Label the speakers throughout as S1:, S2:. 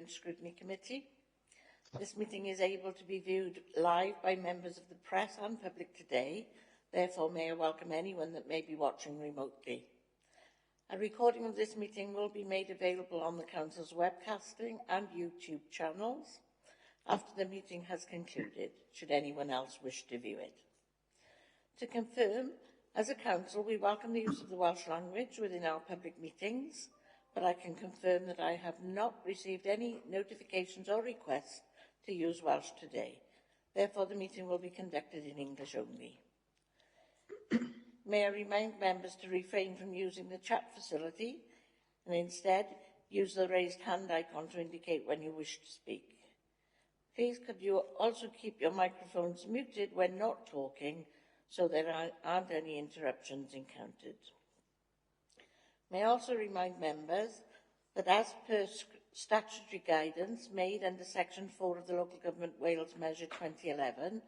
S1: and Scrutiny Committee. This meeting is able to be viewed live by members of the press and public today. Therefore, may I welcome anyone that may be watching remotely. A recording of this meeting will be made available on the Council's webcasting and YouTube channels after the meeting has concluded, should anyone else wish to view it. To confirm, as a Council, we welcome the use of the Welsh language within our public meetings, but I can confirm that I have not received any notifications or requests to use Welsh today. Therefore, the meeting will be conducted in English only. May I remind members to refrain from using the chat facility and instead use the raised hand icon to indicate when you wish to speak. Please could you also keep your microphones muted when not talking so there aren't any interruptions encountered. May I also remind members that as per statutory guidance made under Section 4 of the Local Government Wales Measure 2011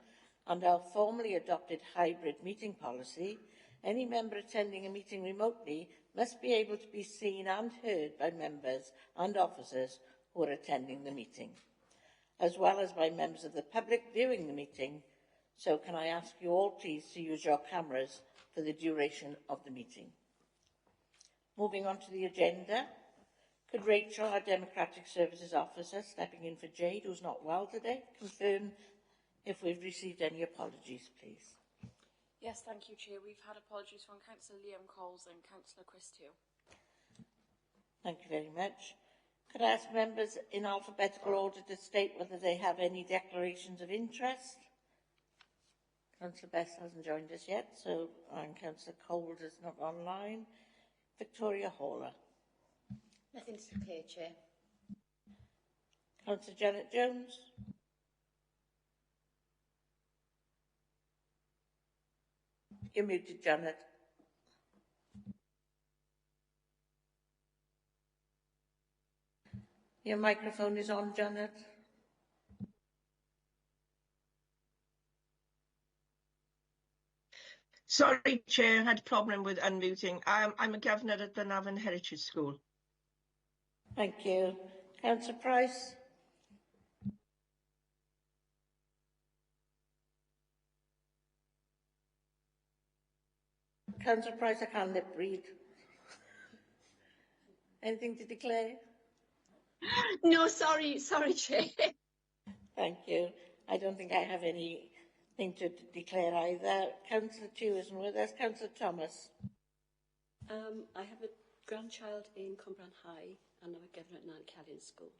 S1: and our formally adopted hybrid meeting policy, any member attending a meeting remotely must be able to be seen and heard by members and officers who are attending the meeting, as well as by members of the public viewing the meeting. So can I ask you all please to use your cameras for the duration of the meeting. Moving on to the agenda, could Rachel, our Democratic Services Officer, stepping in for Jade, who's not well today, confirm if we've received any apologies, please?
S2: Yes, thank you, Chair. We've had apologies from Councillor Liam Coles and Councillor Chris Tew.
S1: Thank you very much. Could I ask members in alphabetical order to state whether they have any declarations of interest? Councillor Best hasn't joined us yet, and Councillor Coles is not online. Victoria Haller.
S3: Nothing to declare, Chair.
S1: Councillor Janet Jones. You're muted, Janet. Your microphone is on, Janet.
S4: Sorry, Chair, I had a problem with unmuting. I'm a governor at Glenavon Heritage School.
S1: Thank you. Councillor Price. Councillor Price, I can't lip read. Anything to declare?
S3: No, sorry, Chair.
S1: Thank you. I don't think I have anything to declare either. Councillor Tew isn't with us. Councillor Thomas.
S5: I have a grandchild in Cwmbran High and I'm a governor at Nan Callion School.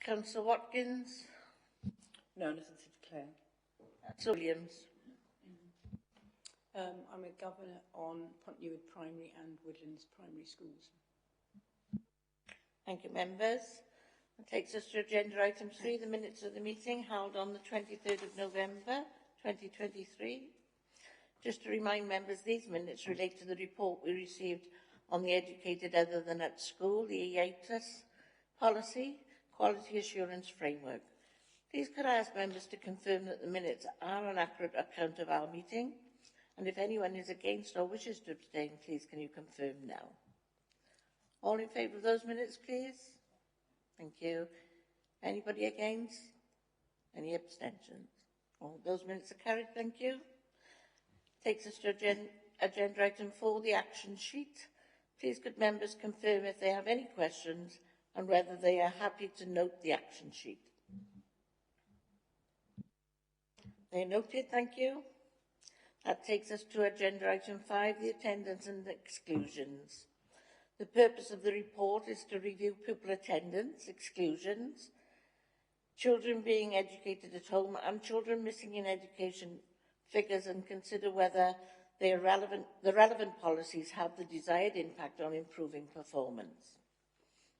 S1: Councillor Watkins.
S6: No, nothing to declare.
S1: Councillor Williams.
S6: I'm a governor on Pontnewydd Primary and Woodlands Primary Schools.
S1: Thank you, members. That takes us to agenda item 3, the minutes of the meeting held on the 23rd of November 2023. Just to remind members, these minutes relate to the report we received on the Educated Other Than at School, the EATAS policy, Quality Assurance Framework. Please could I ask members to confirm that the minutes are an accurate account of our meeting? And if anyone is against or wishes to abstain, please can you confirm now? All in favour of those minutes, please? Thank you. Anybody against? Any abstentions? All those minutes are carried, thank you. Takes us to agenda item 4, the action sheet. Please could members confirm if they have any questions and whether they are happy to note the action sheet? They are noted, thank you. That takes us to agenda item 5, the attendance and exclusions. The purpose of the report is to review pupil attendance, exclusions, children being educated at home and children missing in education figures and consider whether the relevant policies have the desired impact on improving performance.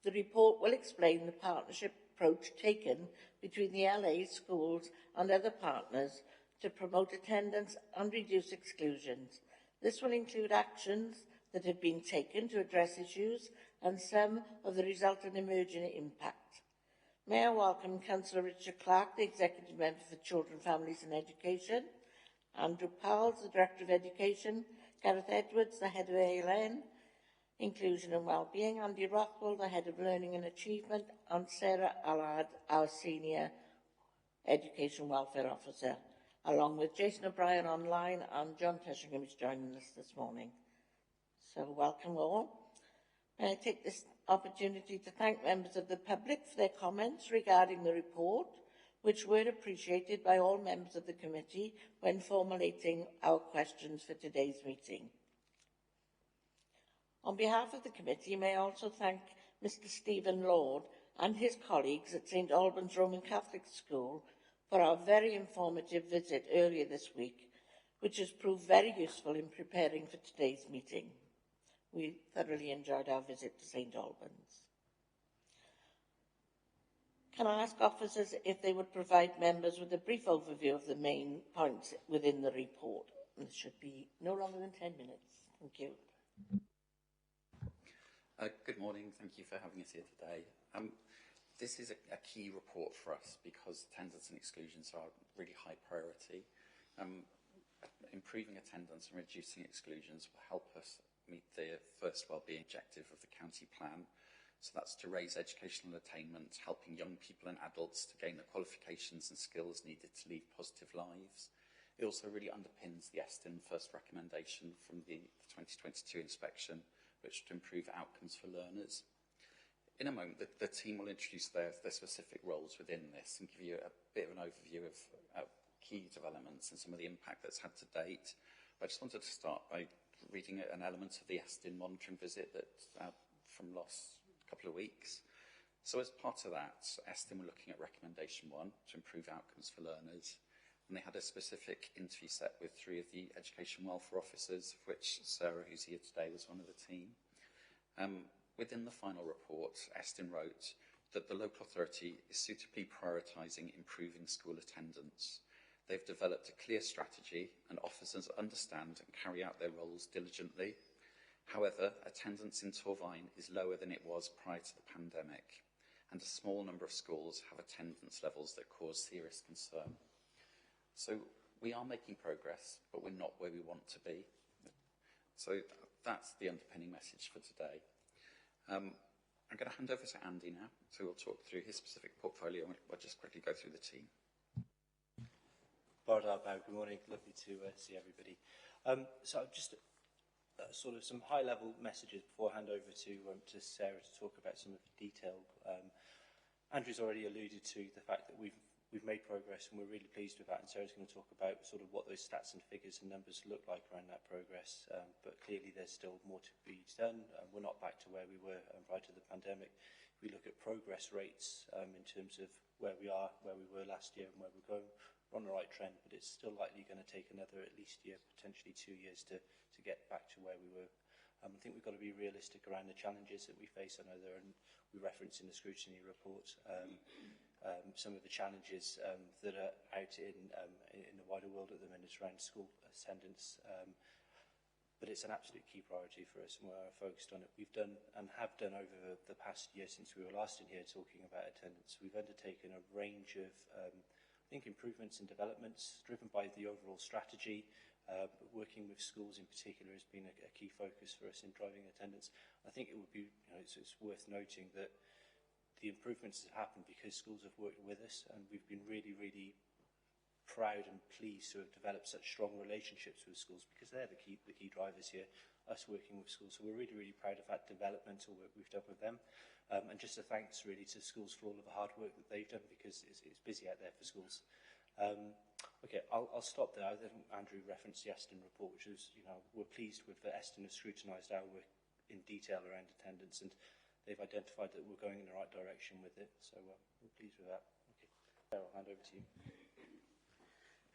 S1: The report will explain the partnership approach taken between the LA schools and other partners to promote attendance and reduce exclusions. This will include actions that have been taken to address issues and some of the resultant emerging impact. May I welcome Councillor Richard Clark, the Executive Member for Children, Families and Education, Andrew Powell, the Director of Education, Gareth Edwards, the Head of ALN, Inclusion and Wellbeing, Andy Rothwell, the Head of Learning and Achievement, and Sarah Allard, our Senior Education Welfare Officer, along with Jason O'Brien online and John Teshingham is joining us this morning. So welcome all. May I take this opportunity to thank members of the public for their comments regarding the report, which were appreciated by all members of the committee when formulating our questions for today's meeting. On behalf of the committee, may I also thank Mr Stephen Lord and his colleagues at St Albans Roman Catholic School for our very informative visit earlier this week, which has proved very useful in preparing for today's meeting. We thoroughly enjoyed our visit to St Albans. Can I ask officers if they would provide members with a brief overview of the main points within the report? And this should be no longer than 10 minutes. Thank you.
S7: Good morning. Thank you for having us here today. This is a key report for us because attendance and exclusions are really high priority. Improving attendance and reducing exclusions will help us meet the first wellbeing objective of the county plan. So that's to raise educational attainment, helping young people and adults to gain the qualifications and skills needed to lead positive lives. It also really underpins the Estin first recommendation from the 2022 inspection, which to improve outcomes for learners. In a moment, the team will introduce their specific roles within this and give you a bit of an overview of key developments and some of the impact that's had to date. But I just wanted to start by reading an element of the Estin monitoring visit that from last couple of weeks. So as part of that, Estin were looking at recommendation 1 to improve outcomes for learners. And they had a specific interview set with 3 of the education welfare officers, of which Sarah, who's here today, was one of the team. Within the final report, Estin wrote that the local authority is suitably prioritising improving school attendance. They've developed a clear strategy and officers understand and carry out their roles diligently. However, attendance in Torvine is lower than it was prior to the pandemic, and a small number of schools have attendance levels that cause serious concern. So we are making progress, but we're not where we want to be. So that's the underpinning message for today. I'm going to hand over to Andy now, so we'll talk through his specific portfolio and we'll just quickly go through the team.
S8: Good morning, lovely to see everybody. So just sort of some high-level messages before I hand over to Sarah to talk about some of the detail. Andrew's already alluded to the fact that we've made progress and we're really pleased with that, and Sarah's going to talk about sort of what those stats and figures and numbers look like around that progress, but clearly there's still more to be done. We're not back to where we were prior to the pandemic. If we look at progress rates in terms of where we are, where we were last year and where we're going, we're on the right trend, but it's still likely going to take another at least year, potentially 2 years to get back to where we were. I think we've got to be realistic around the challenges that we face. I know there are, and we reference in the scrutiny report, some of the challenges that are out in the wider world at the minute around school attendance. But it's an absolute key priority for us and we're focused on it. We've done and have done over the past year since we were last in here talking about attendance. We've undertaken a range of, I think, improvements and developments driven by the overall strategy. But working with schools in particular has been a key focus for us in driving attendance. I think it would be, it's worth noting that the improvements have happened because schools have worked with us, and we've been really, really proud and pleased to have developed such strong relationships with schools because they're the key drivers here, us working with schools. So we're really, really proud of that developmental work we've done with them. And just a thanks really to schools for all of the hard work that they've done because it's busy out there for schools. Okay, I'll stop there. I think Andrew referenced the Estin report, which is, we're pleased with the Estin has scrutinised our work in detail around attendance, and they've identified that we're going in the right direction with it. So we're pleased with that. Okay, Sarah, I'll hand over to you.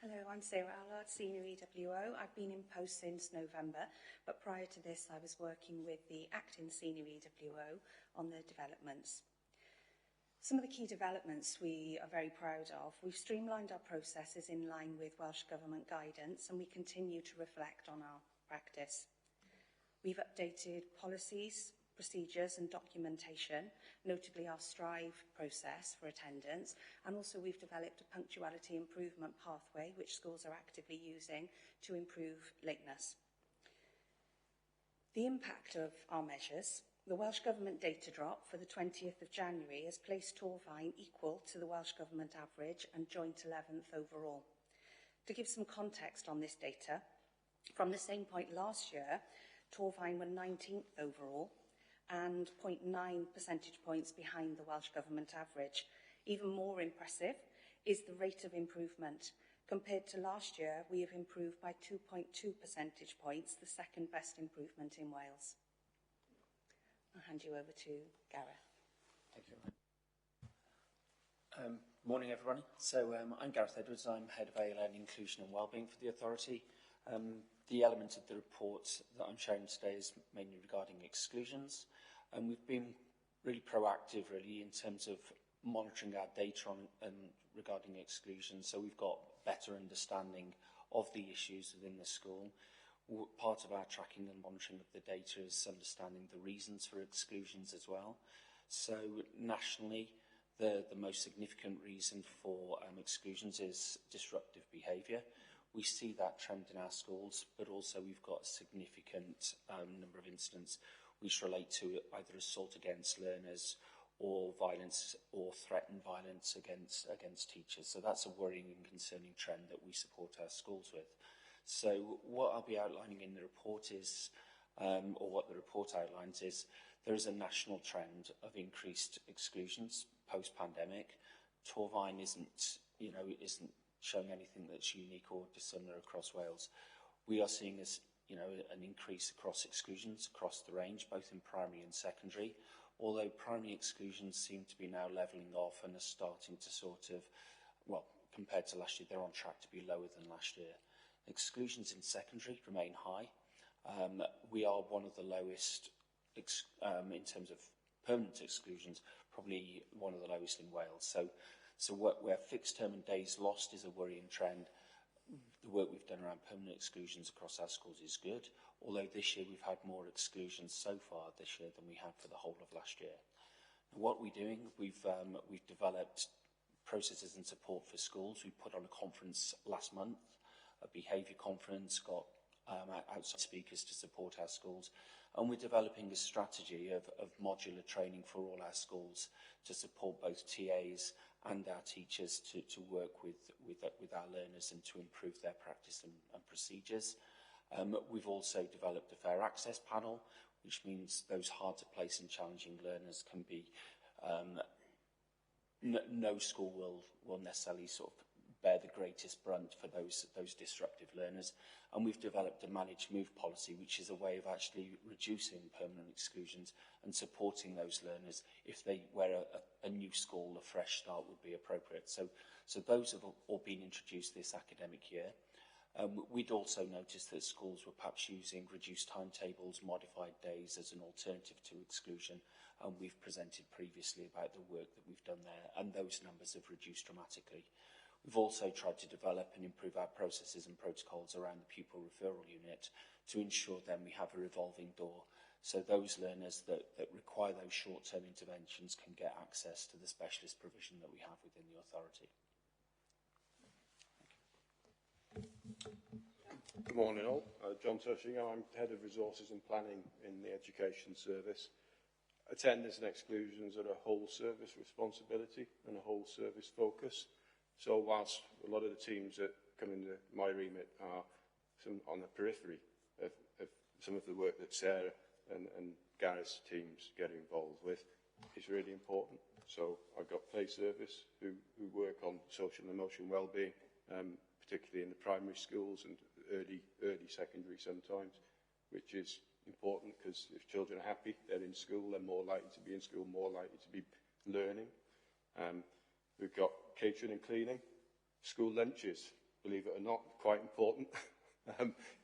S9: Hello, I'm Sarah Allard, Senior EWO. I've been in post since November, but prior to this I was working with the acting Senior EWO on the developments. Some of the key developments we are very proud of. We've streamlined our processes in line with Welsh Government guidance, and we continue to reflect on our practice. We've updated policies, procedures and documentation, notably our Strive process for attendance, and also we've developed a punctuality improvement pathway which schools are actively using to improve lateness. The impact of our measures. The Welsh Government data drop for the 20th of January has placed Torfaen equal to the Welsh Government average and joint 11th overall. To give some context on this data, from the same point last year, Torfaen were 19th overall and 0.9 percentage points behind the Welsh Government average. Even more impressive is the rate of improvement. Compared to last year, we have improved by 2.2 percentage points, the second best improvement in Wales. I'll hand you over to Gareth.
S10: Thank you. Morning, everyone. So I'm Gareth Edwards. I'm Head of ALN Inclusion and Wellbeing for the Authority. The element of the report that I'm sharing today is mainly regarding exclusions. We've been really proactive, really, in terms of monitoring our data on regarding exclusions. So we've got better understanding of the issues within the school. Part of our tracking and monitoring of the data is understanding the reasons for exclusions as well. So nationally, the most significant reason for exclusions is disruptive behaviour. We see that trend in our schools, but also we've got a significant number of incidents which relate to either assault against learners or violence or threatened violence against teachers. So that's a worrying and concerning trend that we support our schools with. So what I'll be outlining in the report is, or what the report outlines is, there is a national trend of increased exclusions post-pandemic. Torfaen isn't showing anything that's unique or dissimilar across Wales. We are seeing an increase across exclusions across the range, both in primary and secondary, although primary exclusions seem to be now levelling off and are starting to sort of, well, compared to last year, they're on track to be lower than last year. Exclusions in secondary remain high. We are one of the lowest in terms of permanent exclusions, probably one of the lowest in Wales. So where fixed term and days lost is a worrying trend, the work we've done around permanent exclusions across our schools is good, although this year we've had more exclusions so far this year than we had for the whole of last year. Now, what we're doing, we've developed processes and support for schools. We put on a conference last month, a behaviour conference, got outside speakers to support our schools, and we're developing a strategy of modular training for all our schools to support both TAs and our teachers to work with our learners and to improve their practice and procedures. We've also developed a fair access panel, which means those hard to place and challenging learners can be, no school will necessarily sort of bear the greatest brunt for those disruptive learners. And we've developed a managed move policy, which is a way of actually reducing permanent exclusions and supporting those learners where a new school, a fresh start would be appropriate. So those have all been introduced this academic year. We'd also noticed that schools were perhaps using reduced timetables, modified days as an alternative to exclusion, and we've presented previously about the work that we've done there, and those numbers have reduced dramatically. We've also tried to develop and improve our processes and protocols around the pupil referral unit to ensure then we have a revolving door, so those learners that require those short-term interventions can get access to the specialist provision that we have within the authority.
S11: Good morning all. John Tushingham, I'm Head of Resources and Planning in the Education Service. Attendance and exclusions are a whole service responsibility and a whole service focus. So whilst a lot of the teams that come into my remit are on the periphery of some of the work that Sarah and Gareth's teams get involved with, it's really important. So I've got Play Service who work on social and emotional wellbeing, particularly in the primary schools and early secondary sometimes, which is important because if children are happy, they're in school, they're more likely to be in school, more likely to be learning. We've got catering and cleaning, school lunches, believe it or not, quite important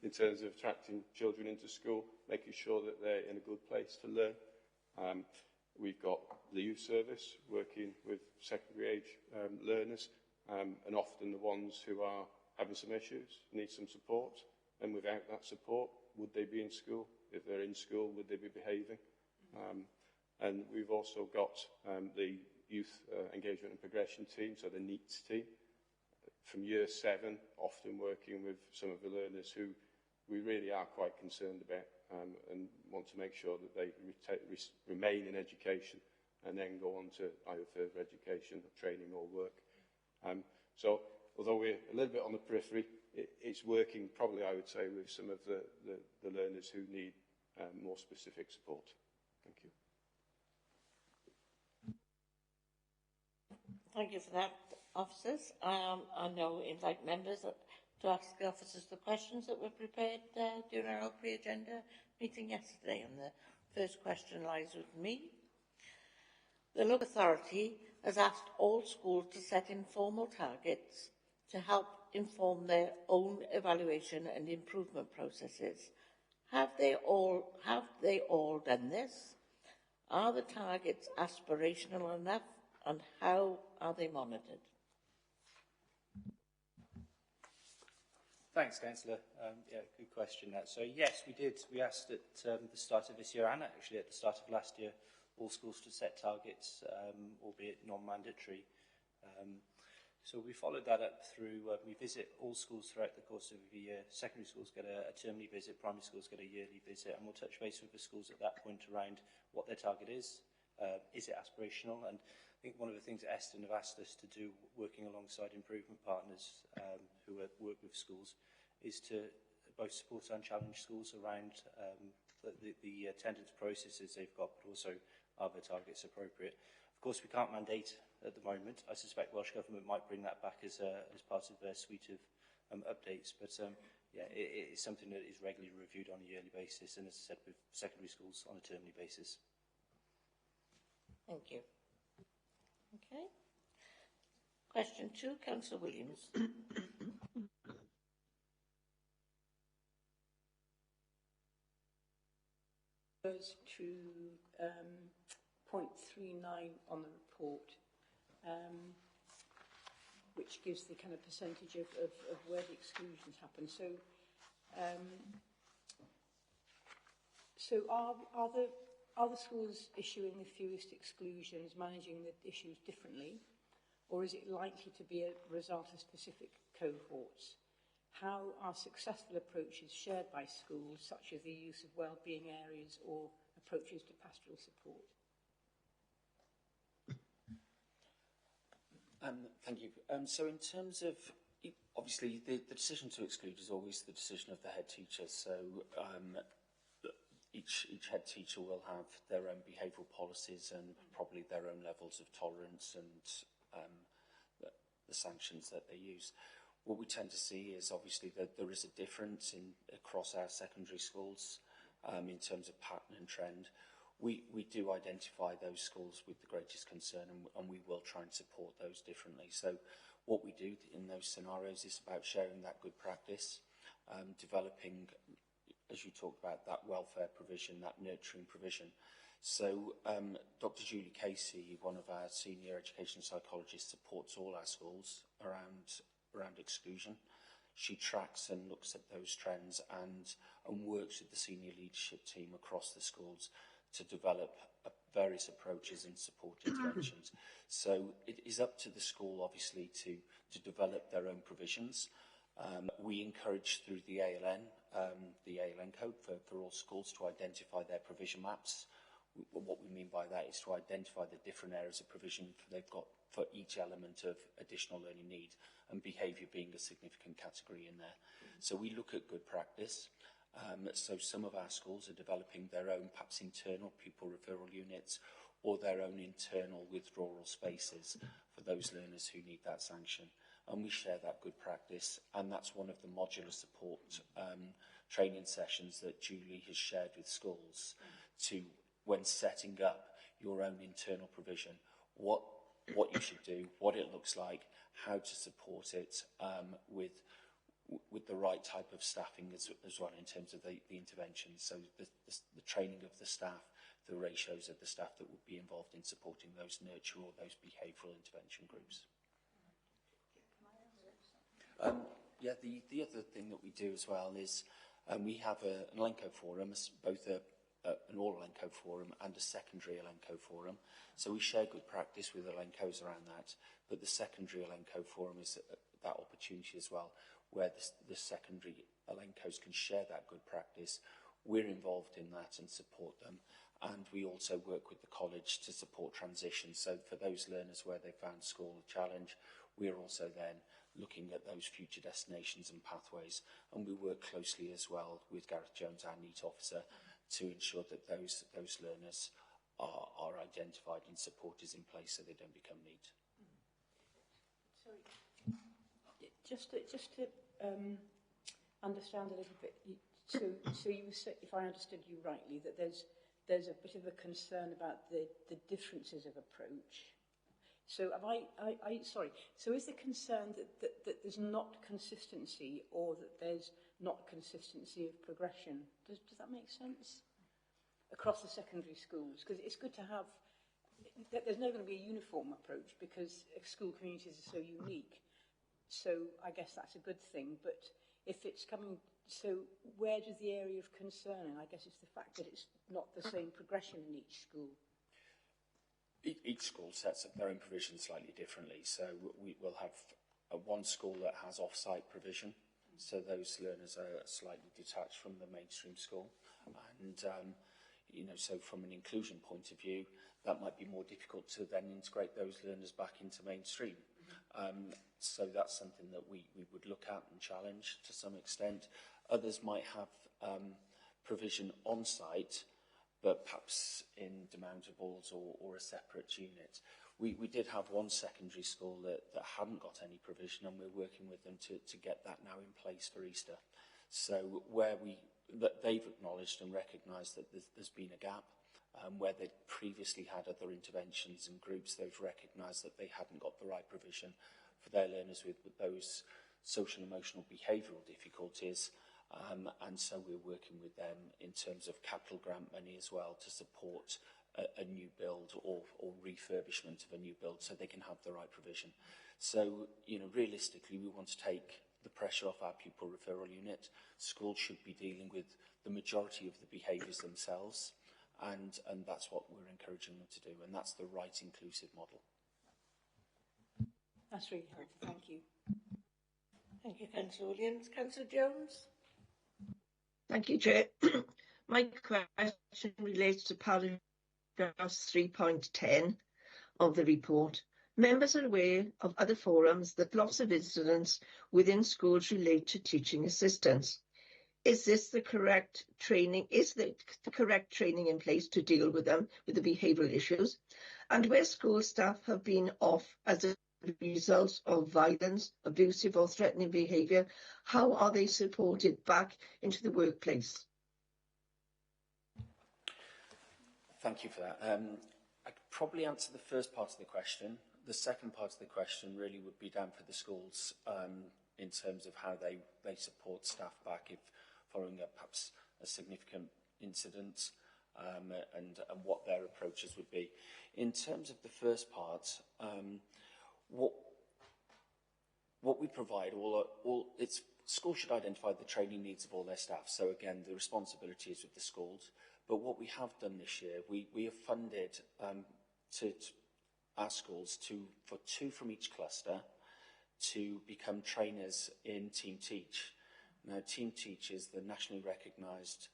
S11: in terms of attracting children into school, making sure that they're in a good place to learn. We've got the youth service working with secondary age learners, and often the ones who are having some issues, need some support, and without that support, would they be in school? If they're in school, would they be behaving? And we've also got the Youth Engagement and Progression team, so the NEETS team, from year 7, often working with some of the learners who we really are quite concerned about and want to make sure that they remain in education and then go on to either further education, training or work. So although we're a little bit on the periphery, it's working probably, I would say, with some of the learners who need more specific support. Thank you.
S1: Thank you for that, officers. I now invite members to ask the officers the questions that were prepared during our pre-agenda meeting yesterday. And the first question lies with me. The local authority has asked all schools to set informal targets to help inform their own evaluation and improvement processes. Have they all done this? Are the targets aspirational enough, and how are they monitored?
S8: Thanks, Councillor. Yeah, good question. That. So yes, we did. We asked at the start of this year, and actually at the start of last year, all schools to set targets, albeit non-mandatory. So we followed that up through, we visit all schools throughout the course of the year. Secondary schools get a termly visit, primary schools get a yearly visit, and we'll touch base with the schools at that point around what their target is it aspirational? And I think one of the things that Eston have asked us to do, working alongside improvement partners who work with schools, is to both support and challenge schools around the attendance processes they've got, but also are their targets appropriate. Of course, we can't mandate at the moment. I suspect Welsh Government might bring that back as part of their suite of updates. But yeah, it is something that is regularly reviewed on a yearly basis, and as I said, with secondary schools on a termly basis.
S1: Thank you. Okay. Question 2, Councillor Williams.
S6: Goes to point 39 on the report, which gives the kind of percentage of where the exclusions happen. So, are the schools issuing the fewest exclusions, managing the issues differently, or is it likely to be a result of specific cohorts? How are successful approaches shared by schools, such as the use of wellbeing areas or approaches to pastoral support?
S10: Thank you. So in terms of, obviously, the decision to exclude is always the decision of the head teacher. So each head teacher will have their own behavioural policies and probably their own levels of tolerance and the sanctions that they use. What we tend to see is obviously that there is a difference across our secondary schools in terms of pattern and trend. We do identify those schools with the greatest concern, and we will try and support those differently. So what we do in those scenarios is about sharing that good practice, developing, as you talked about, that welfare provision, that nurturing provision. So Dr. Julie Casey, one of our senior education psychologists, supports all our schools around exclusion. She tracks and looks at those trends and works with the senior leadership team across the schools to develop various approaches and support interventions. So it is up to the school, obviously, to develop their own provisions. We encourage through the ALN code for all schools to identify their provision maps. What we mean by that is to identify the different areas of provision they've got for each element of additional learning need, and behaviour being a significant category in there. So we look at good practice. So some of our schools are developing their own, perhaps internal pupil referral units, or their own internal withdrawal spaces for those learners who need that sanction. And we share that good practice, and that's one of the modular support training sessions that Julie has shared with schools to, when setting up your own internal provision, what you should do, what it looks like, how to support it with the right type of staffing as well in terms of the interventions. So the training of the staff, the ratios of the staff that would be involved in supporting those nurture or those behavioural intervention groups. Yeah, the other thing that we do as well is we have an Elenco forum, both an all Elenco forum and a secondary Elenco forum. So we share good practice with Elencos around that, but the secondary Elenco forum is that opportunity as well, where the secondary Elenco's can share that good practice. We're involved in that and support them. And we also work with the college to support transition. So for those learners where they found school a challenge, we're also then looking at those future destinations and pathways. And we work closely as well with Gareth Jones, our NEET officer, to ensure that those learners are identified and support is in place so they don't become NEET.
S6: Sorry, just to understand a little bit. So you said, if I understood you rightly, that there's a bit of a concern about the differences of approach. So sorry. So is the concern that there's not consistency, or that there's not consistency of progression? Does that make sense? Across the secondary schools, because it's good to have. There's never going to be a uniform approach because school communities are so unique. So I guess that's a good thing. But if it's coming, so where does the area of concern? And I guess it's the fact that it's not the same progression in each school.
S10: Each school sets up their own provision slightly differently. So we will have one school that has off-site provision. So those learners are slightly detached from the mainstream school. And, so from an inclusion point of view, that might be more difficult to then integrate those learners back into mainstream. So that's something that we would look at and challenge to some extent. Others might have provision on-site, but perhaps in demountables or a separate unit. We did have one secondary school that hadn't got any provision, and we're working with them to get that now in place for Easter. So that they've acknowledged and recognised that there's been a gap, where they'd previously had other interventions and groups, they've recognised that they hadn't got the right provision for their learners with those social and emotional behavioural difficulties. And so we're working with them in terms of capital grant money as well to support a new build or refurbishment of a new build so they can have the right provision. So, realistically, we want to take the pressure off our pupil referral unit. Schools should be dealing with the majority of the behaviours themselves, and that's what we're encouraging them to do, and that's the right inclusive model.
S6: That's really helpful, thank you.
S1: Thank you, Councillor Williams. Councillor Jones?
S4: Thank you, Chair. My question relates to paragraph 3.10 of the report. Members are aware of other forums that loss of incidents within schools relate to teaching assistants. Is this the correct training? Is the correct training in place to deal with them, with the behavioural issues? And where school staff have been off as a result of violence, abusive or threatening behaviour, how are they supported back into the workplace?
S10: Thank you for that. I could probably answer the first part of the question. The second part of the question really would be down for the schools in terms of how they support staff back if following up perhaps a significant incident and what their approaches would be. In terms of the first part, what we provide, schools should identify the training needs of all their staff. So again, the responsibility is with the schools. But what we have done this year, we have funded to our schools for 2 from each cluster to become trainers in Team Teach. Now, Team Teach is the nationally recognised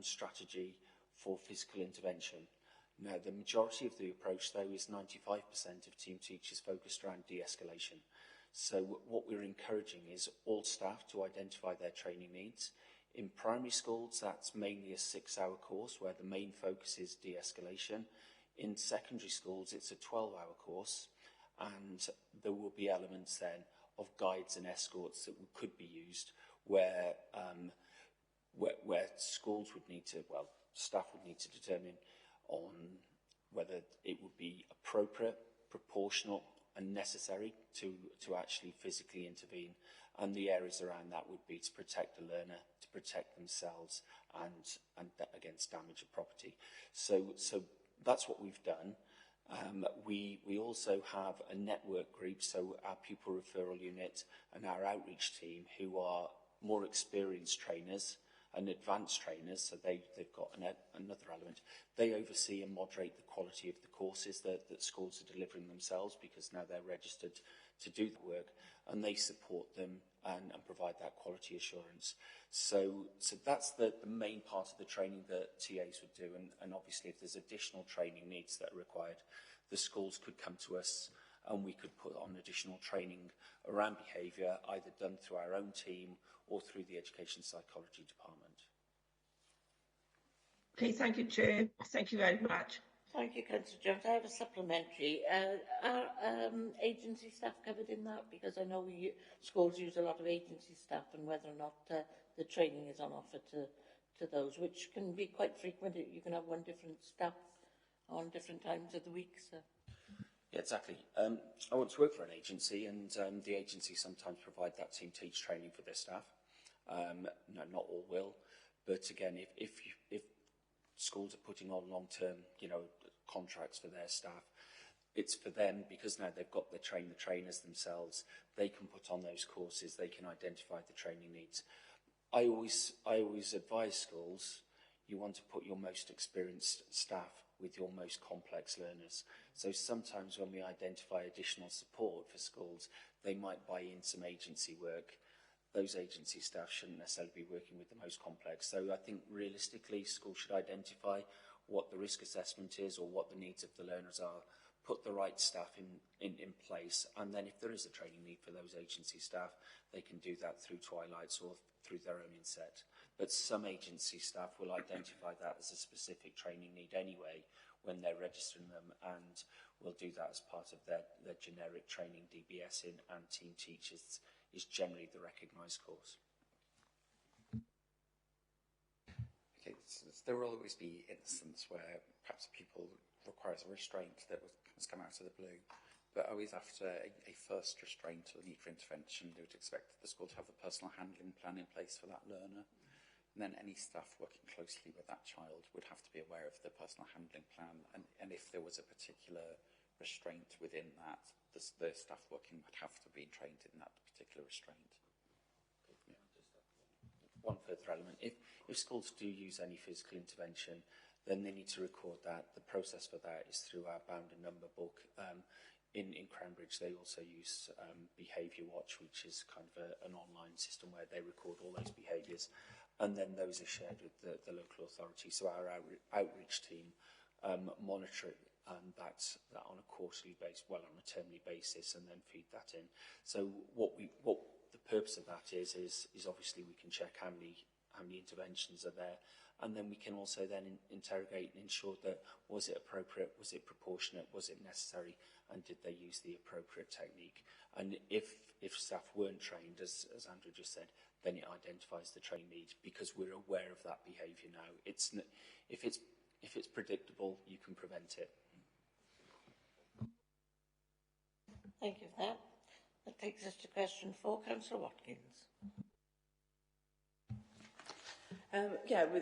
S10: strategy for physical intervention. Now, the majority of the approach, though, is 95% of Team Teach is focused around de-escalation. So what we're encouraging is all staff to identify their training needs. In primary schools, that's mainly a 6-hour course where the main focus is de-escalation. In secondary schools, it's a 12-hour course, and there will be elements then of guides and escorts that could be used where schools would need to, staff would need to determine on whether it would be appropriate, proportional and necessary to actually physically intervene. And the areas around that would be to protect the learner, to protect themselves and against damage of property. So that's what we've done. We also have a network group, so our pupil referral unit and our outreach team who are more experienced trainers and advanced trainers, so they've got another element. They oversee and moderate the quality of the courses that schools are delivering themselves, because now they're registered to do the work, and they support them and provide that quality assurance. So that's the main part of the training that TAs would do, and obviously if there's additional training needs that are required, the schools could come to us and we could put on additional training around behaviour, either done through our own team or through the Education Psychology Department.
S4: Okay, thank you, Chair. Thank you very much.
S1: Thank you, Councillor Jones. I have a supplementary. Are agency staff covered in that? Because I know schools use a lot of agency staff, and whether or not the training is on offer to those, which can be quite frequent. You can have one different staff on different times of the week. So.
S10: Yeah, exactly. I want to work for an agency, and the agency sometimes provide that team teach training for their staff. No, not all will, but again, if schools are putting on long-term, contracts for their staff, it's for them, because now they've got the trainers themselves. They can put on those courses. They can identify the training needs. I always advise schools, you want to put your most experienced staff with your most complex learners. So sometimes when we identify additional support for schools, they might buy in some agency work. Those agency staff shouldn't necessarily be working with the most complex. So I think realistically, schools should identify what the risk assessment is or what the needs of the learners are, put the right staff in place, and then if there is a training need for those agency staff, they can do that through Twilights or through their own inset. But some agency staff will identify that as a specific training need anyway when they're registering them, and will do that as part of their generic training. DBS in and Team Teach is generally the recognised course.
S7: Okay, so there will always be instances where perhaps people requires a restraint that has come out of the blue, but always after a first restraint or the need for intervention, they would expect the school to have a personal handling plan in place for that learner. And then any staff working closely with that child would have to be aware of the personal handling plan, and if there was a particular restraint within that, the staff working would have to be trained in that particular restraint.
S10: Yeah. One further element, if schools do use any physical intervention, then they need to record that. The process for that is through our bound and number book. In Cranbridge, they also use Behaviour Watch, which is kind of an online system where they record all those behaviours, and then those are shared with the local authority. So our outreach team monitor that on a quarterly basis, well, on a termly basis, and then feed that in. So what the purpose of that is obviously we can check how many interventions are there, and then we can also then interrogate and ensure that was it appropriate, was it proportionate, was it necessary, and did they use the appropriate technique. And if staff weren't trained, as Andrew just said, then it identifies the training need, because we're aware of that behaviour now. If it's predictable, you can prevent it.
S1: Thank you for that. That takes us to question 4, Councillor Watkins.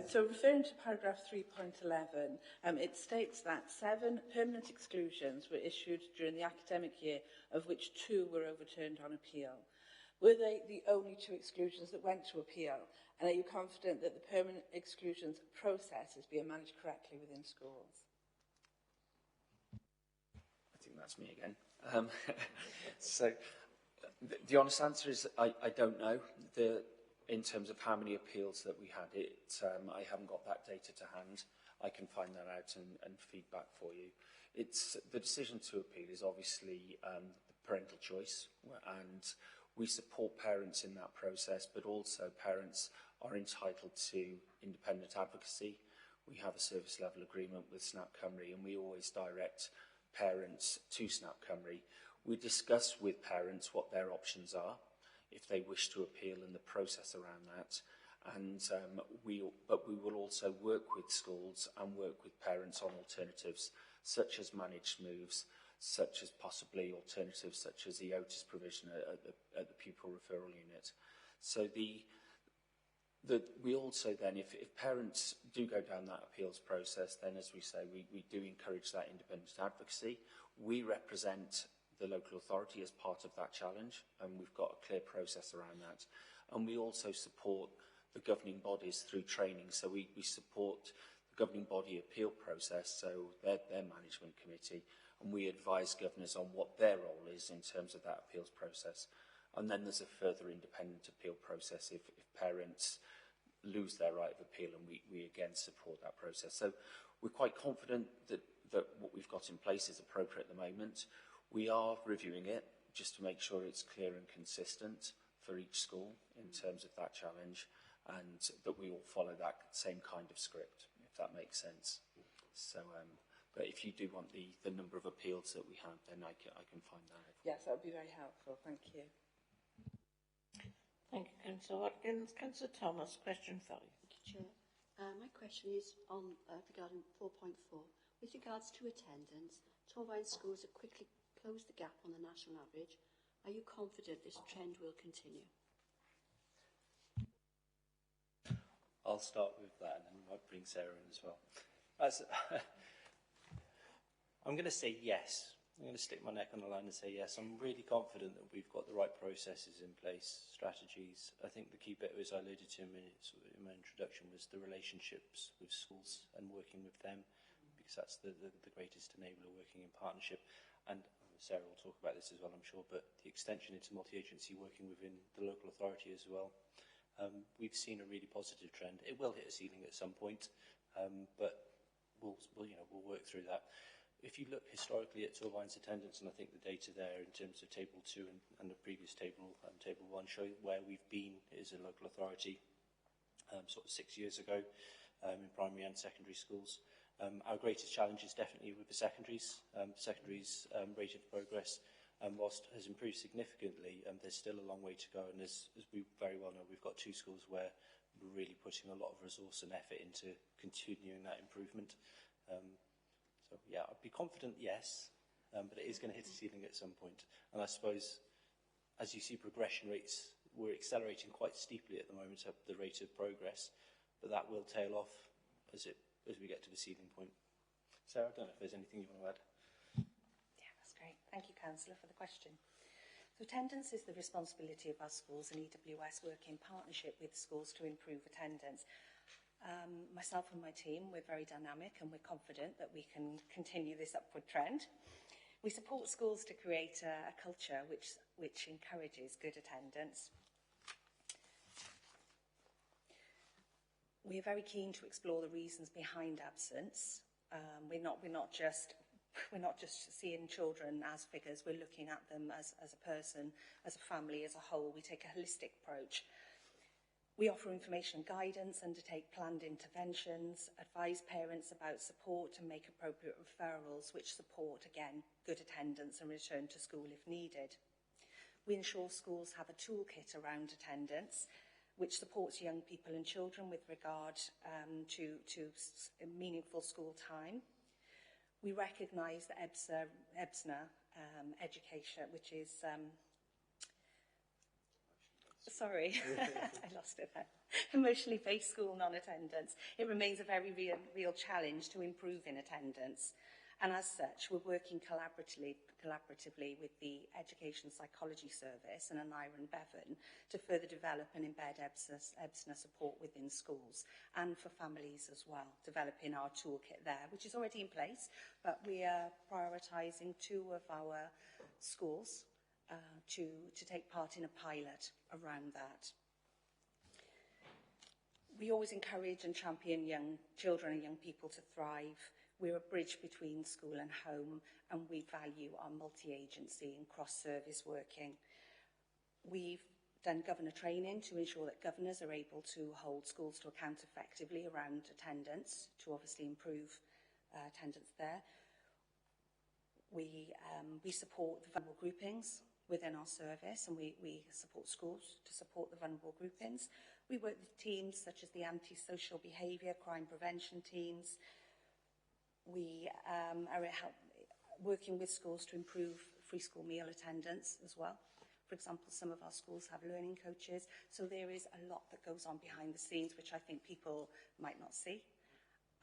S12: So referring to paragraph 3.11, it states that 7 permanent exclusions were issued during the academic year, of which 2 were overturned on appeal. Were they the only 2 exclusions that went to appeal? And are you confident that the permanent exclusions process is being managed correctly within schools?
S10: I think that's me again. So the honest answer is I don't know. In terms of how many appeals that we had, I haven't got that data to hand. I can find that out and feedback for you. The decision to appeal is obviously the parental choice, and we support parents in that process, but also parents are entitled to independent advocacy. We have a service level agreement with Snap Cymru, and we always direct parents to Snap Cymru. We discuss with parents what their options are, if they wish to appeal, in the process around that. And but we will also work with schools and work with parents on alternatives, such as managed moves, such as possibly alternatives such as the Otis provision at the pupil referral unit. So we also then, if parents do go down that appeals process, then as we say, we do encourage that independent advocacy. We represent the local authority as part of that challenge, and we've got a clear process around that. And we also support the governing bodies through training. So we support the governing body appeal process, so their management committee, and we advise governors on what their role is in terms of that appeals process. And then there's a further independent appeal process if parents lose their right of appeal, and we again support that process. So we're quite confident that what we've got in place is appropriate at the moment. We are reviewing it just to make sure it's clear and consistent for each school in terms of that challenge, and that we all follow that same kind of script, if that makes sense. So, but if you do want the number of appeals that we have, then I can find that.
S12: Yes, that would be very helpful. Thank you.
S1: Thank you, Councillor Watkins. Councillor Thomas, question for you.
S5: Thank you, Chair. My question is on regarding 4.4. With regards to attendance, Torvine schools have quickly closed the gap on the national average. Are you confident this trend will continue?
S8: I'll start with that, and then I might bring Sarah in as well. I'm going to say yes. I'm going to stick my neck on the line and say yes. I'm really confident that we've got the right processes in place, strategies. I think the key bit, as I alluded to in my introduction, was the relationships with schools and working with them, because that's the greatest enabler, working in partnership. And Sarah will talk about this as well, I'm sure, but the extension into multi-agency, working within the local authority as well. We've seen a really positive trend. It will hit a ceiling at some point, but we'll work through that. If you look historically at Torvine's attendance, and I think the data there in terms of Table 2 and the previous table, Table 1, show where we've been as a local authority sort of 6 years ago in primary and secondary schools. Our greatest challenge is definitely with the secondaries. Secondaries' rate of progress, whilst has improved significantly, there's still a long way to go. And as we very well know, we've got 2 schools where we're really putting a lot of resource and effort into continuing that improvement. So, yeah, I'd be confident, yes, but it is going to hit a ceiling at some point. And I suppose, as you see progression rates, we're accelerating quite steeply at the moment at the rate of progress, but that will tail off as we get to the ceiling point. Sarah, I don't know if there's anything you want to add.
S9: Yeah, that's great. Thank you, Councillor, for the question. So attendance is the responsibility of our schools, and EWS work in partnership with schools to improve attendance. Myself and my team, we're very dynamic and we're confident that we can continue this upward trend. We support schools to create a culture which encourages good attendance. We are very keen to explore the reasons behind absence. We're not just seeing children as figures. We're looking at them as a person, as a family, as a whole. We take a holistic approach. We offer information and guidance, undertake planned interventions, advise parents about support and make appropriate referrals which support, again, good attendance and return to school if needed. We ensure schools have a toolkit around attendance which supports young people and children with regard to meaningful school time. We recognise that EBSNA education, which is... Sorry, I lost it there. Emotionally based school non-attendance. It remains a very real challenge to improve in attendance. And as such, we're working collaboratively with the Education Psychology Service and Anira and Bevan to further develop and embed EBSNA support within schools and for families as well, developing our toolkit there, which is already in place, but we are prioritising 2 of our schools to take part in a pilot around that. We always encourage and champion young children and young people to thrive. We're a bridge between school and home, and we value our multi-agency and cross-service working. We've done governor training to ensure that governors are able to hold schools to account effectively around attendance, to obviously improve attendance there. We support the vulnerable groupings within our service, and we support schools to support the vulnerable groupings. We work with teams such as the anti-social behaviour, crime prevention teams. We are working with schools to improve free school meal attendance as well. For example, some of our schools have learning coaches, so there is a lot that goes on behind the scenes, which I think people might not see.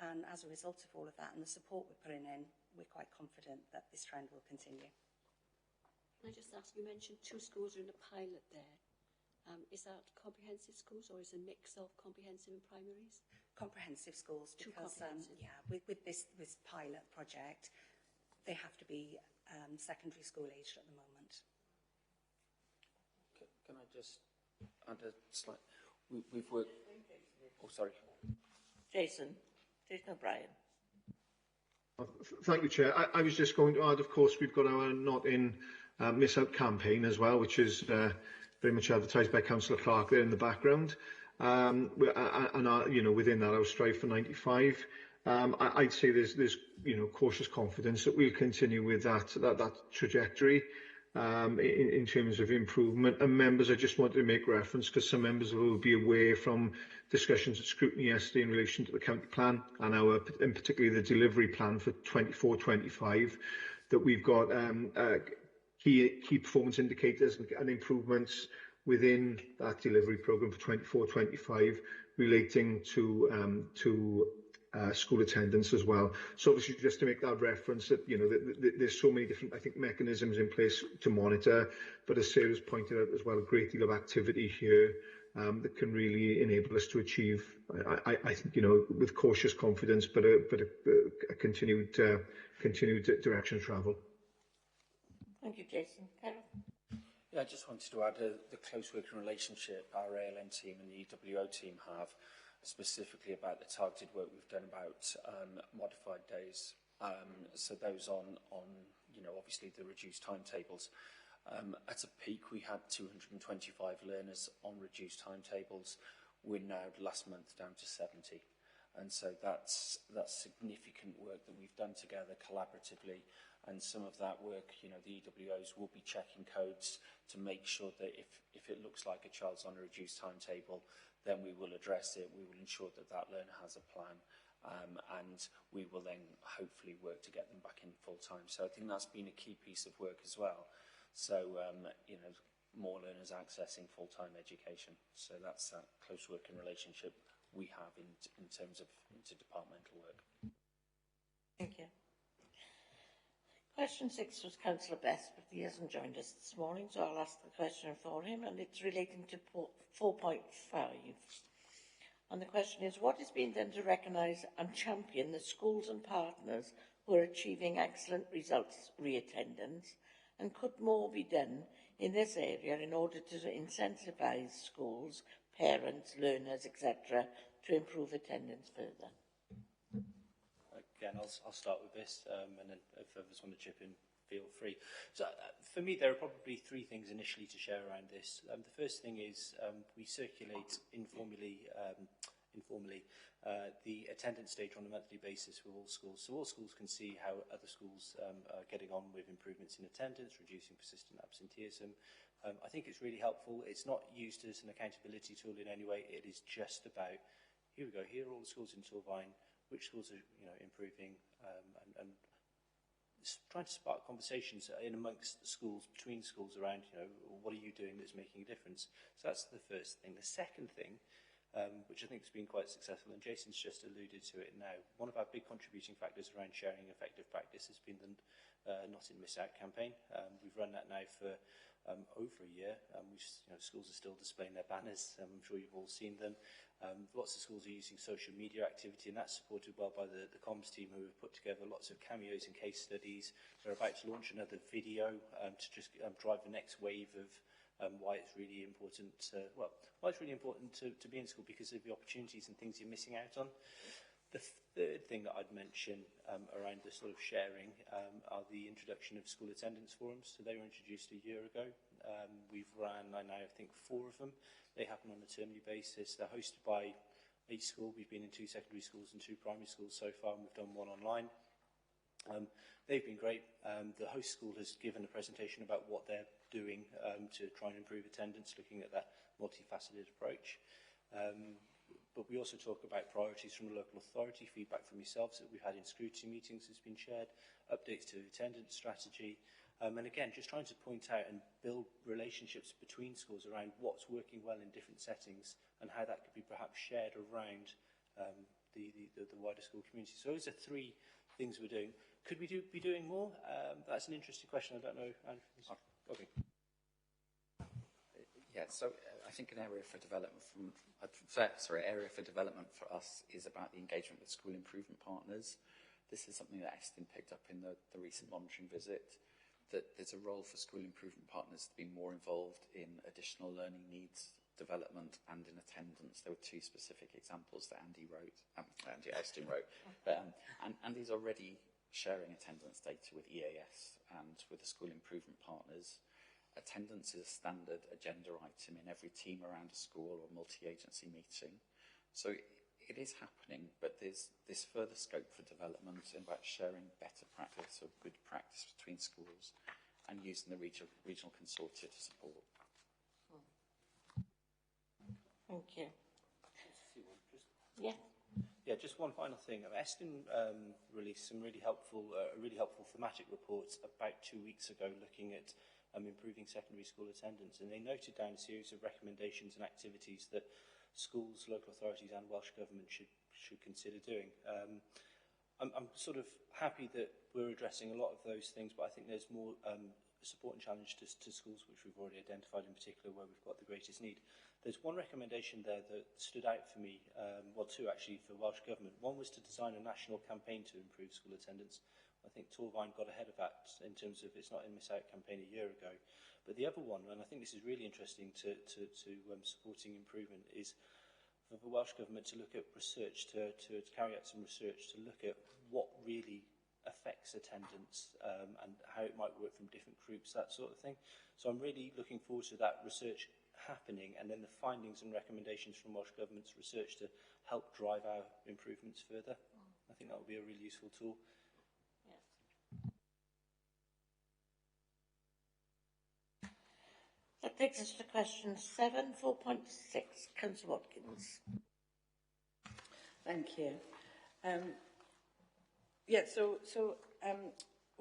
S9: And as a result of all of that and the support we're putting in, we're quite confident that this trend will continue.
S5: Can I just ask, you mentioned 2 schools are in a pilot there. Is that comprehensive schools, or is it a mix of comprehensive and primaries?
S9: Comprehensive schools,
S5: Two
S9: because
S5: comprehensive.
S9: with this pilot project, they have to be secondary school aged at the moment.
S10: Can I just add a slight... We've worked... Oh, sorry.
S1: Jason O'Brien.
S13: Thank you, Chair. I was just going to add, of course, we've got our Not In Miss Out campaign as well, which is very much advertised by Councillor Clark there in the background. And within that, our strive for 95. I'd say there's cautious confidence that we'll continue with that trajectory in terms of improvement. And members, I just wanted to make reference, because some members will be aware from discussions at scrutiny yesterday in relation to the county plan and in particularly the delivery plan for 24-25, that we've got key performance indicators and improvements within that delivery programme for 24-25 relating to school attendance as well. So obviously, just to make that reference, that there's so many different, I think, mechanisms in place to monitor, but as Sarah's pointed out as well, a great deal of activity here that can really enable us to achieve, I think, with cautious confidence, but a continued direction of travel.
S1: Thank you, Jason. Carol?
S10: Yeah, I just wanted to add the close working relationship our ALN team and the EWO team have, specifically about the targeted work we've done about modified days. So those on obviously the reduced timetables. At a peak, we had 225 learners on reduced timetables. We're now, last month, down to 70. And so that's significant work that we've done together collaboratively. And some of that work, the EWOs will be checking codes to make sure that if it looks like a child's on a reduced timetable, then we will address it. We will ensure that that learner has a plan. And we will then hopefully work to get them back in full time. So I think that's been a key piece of work as well. So, more learners accessing full-time education. So that's that close working relationship we have in terms of interdepartmental work.
S1: Thank you. Question 6 was Councillor Best, but he hasn't joined us this morning, so I'll ask the question for him, and it's relating to 4.5. And the question is, what is being done to recognise and champion the schools and partners who are achieving excellent results re-attendance, and could more be done in this area in order to incentivise schools, parents, learners, etc., to improve attendance further?
S8: Again, I'll start with this, and then if others want to chip in, feel free. So, for me, there are probably 3 things initially to share around this. The first thing is we circulate informally the attendance data on a monthly basis with all schools. So all schools can see how other schools are getting on with improvements in attendance, reducing persistent absenteeism. I think it's really helpful. It's not used as an accountability tool in any way. It is just about, here we go, here are all the schools in Torvine, which schools are improving, and trying to spark conversations in amongst schools, between schools around, what are you doing that's making a difference? So that's the first thing. The second thing, which I think has been quite successful, and Jason's just alluded to it now, one of our big contributing factors around sharing effective practice has been the Not In Miss Out campaign. We've run that now for over a year. Schools are still displaying their banners. I'm sure you've all seen them. Lots of schools are using social media activity, and that's supported well by the comms team, who have put together lots of cameos and case studies. They're about to launch another video to just drive the next wave of why it's really important to be in school, because of the opportunities and things you're missing out on. The third thing that I'd mention around the sort of sharing are the introduction of school attendance forums. So they were introduced a year ago. We've ran, I think, 4 of them. They happen on a termly basis. They're hosted by a school. We've been in 2 secondary schools and 2 primary schools so far, and we've done 1 online. They've been great. The host school has given a presentation about what they're doing to try and improve attendance, looking at that multifaceted approach. But we also talk about priorities from the local authority, feedback from yourselves that we've had in scrutiny meetings has been shared, updates to the attendance strategy, and again, just trying to point out and build relationships between schools around what's working well in different settings and how that could be perhaps shared around the wider school community. So those are 3 things we're doing. Could we be doing more? That's an interesting question. I don't know. Okay.
S7: Yeah, so I think an area for development for us is about the engagement with school improvement partners. This is something that Estin picked up in the recent monitoring visit, that there's a role for school improvement partners to be more involved in additional learning needs development and in attendance. There were two specific examples that Andy Estin wrote, but Andy's already sharing attendance data with EAS and with the school improvement partners. Attendance is a standard agenda item in every team around a school or multi-agency meeting. So it is happening, but there's this further scope for development and about sharing better practice or good practice between schools and using the regional consortia to support.
S1: Thank you. Yeah.
S8: Yeah, just one final thing. Estin released some really helpful thematic reports about 2 weeks ago looking at improving secondary school attendance, and they noted down a series of recommendations and activities that schools, local authorities and Welsh Government should consider doing. I'm sort of happy that we're addressing a lot of those things, but I think there's more support and challenge to schools which we've already identified, in particular where we've got the greatest need. There's one recommendation there that stood out for me, well, two actually, for Welsh Government. One was to design a national campaign to improve school attendance. I think Torfaen got ahead of that in terms of It's Not In, Miss Out campaign a year ago. But the other one, and I think this is really interesting to supporting improvement, is for the Welsh Government to look at research, to carry out some research, to look at what really affects attendance and how it might work from different groups, that sort of thing. So I'm really looking forward to that research happening and then the findings and recommendations from Welsh Government's research to help drive our improvements further. I think that will be a really useful tool.
S1: That takes us to question 7, 4.6. Councillor Watkins.
S12: Thank you.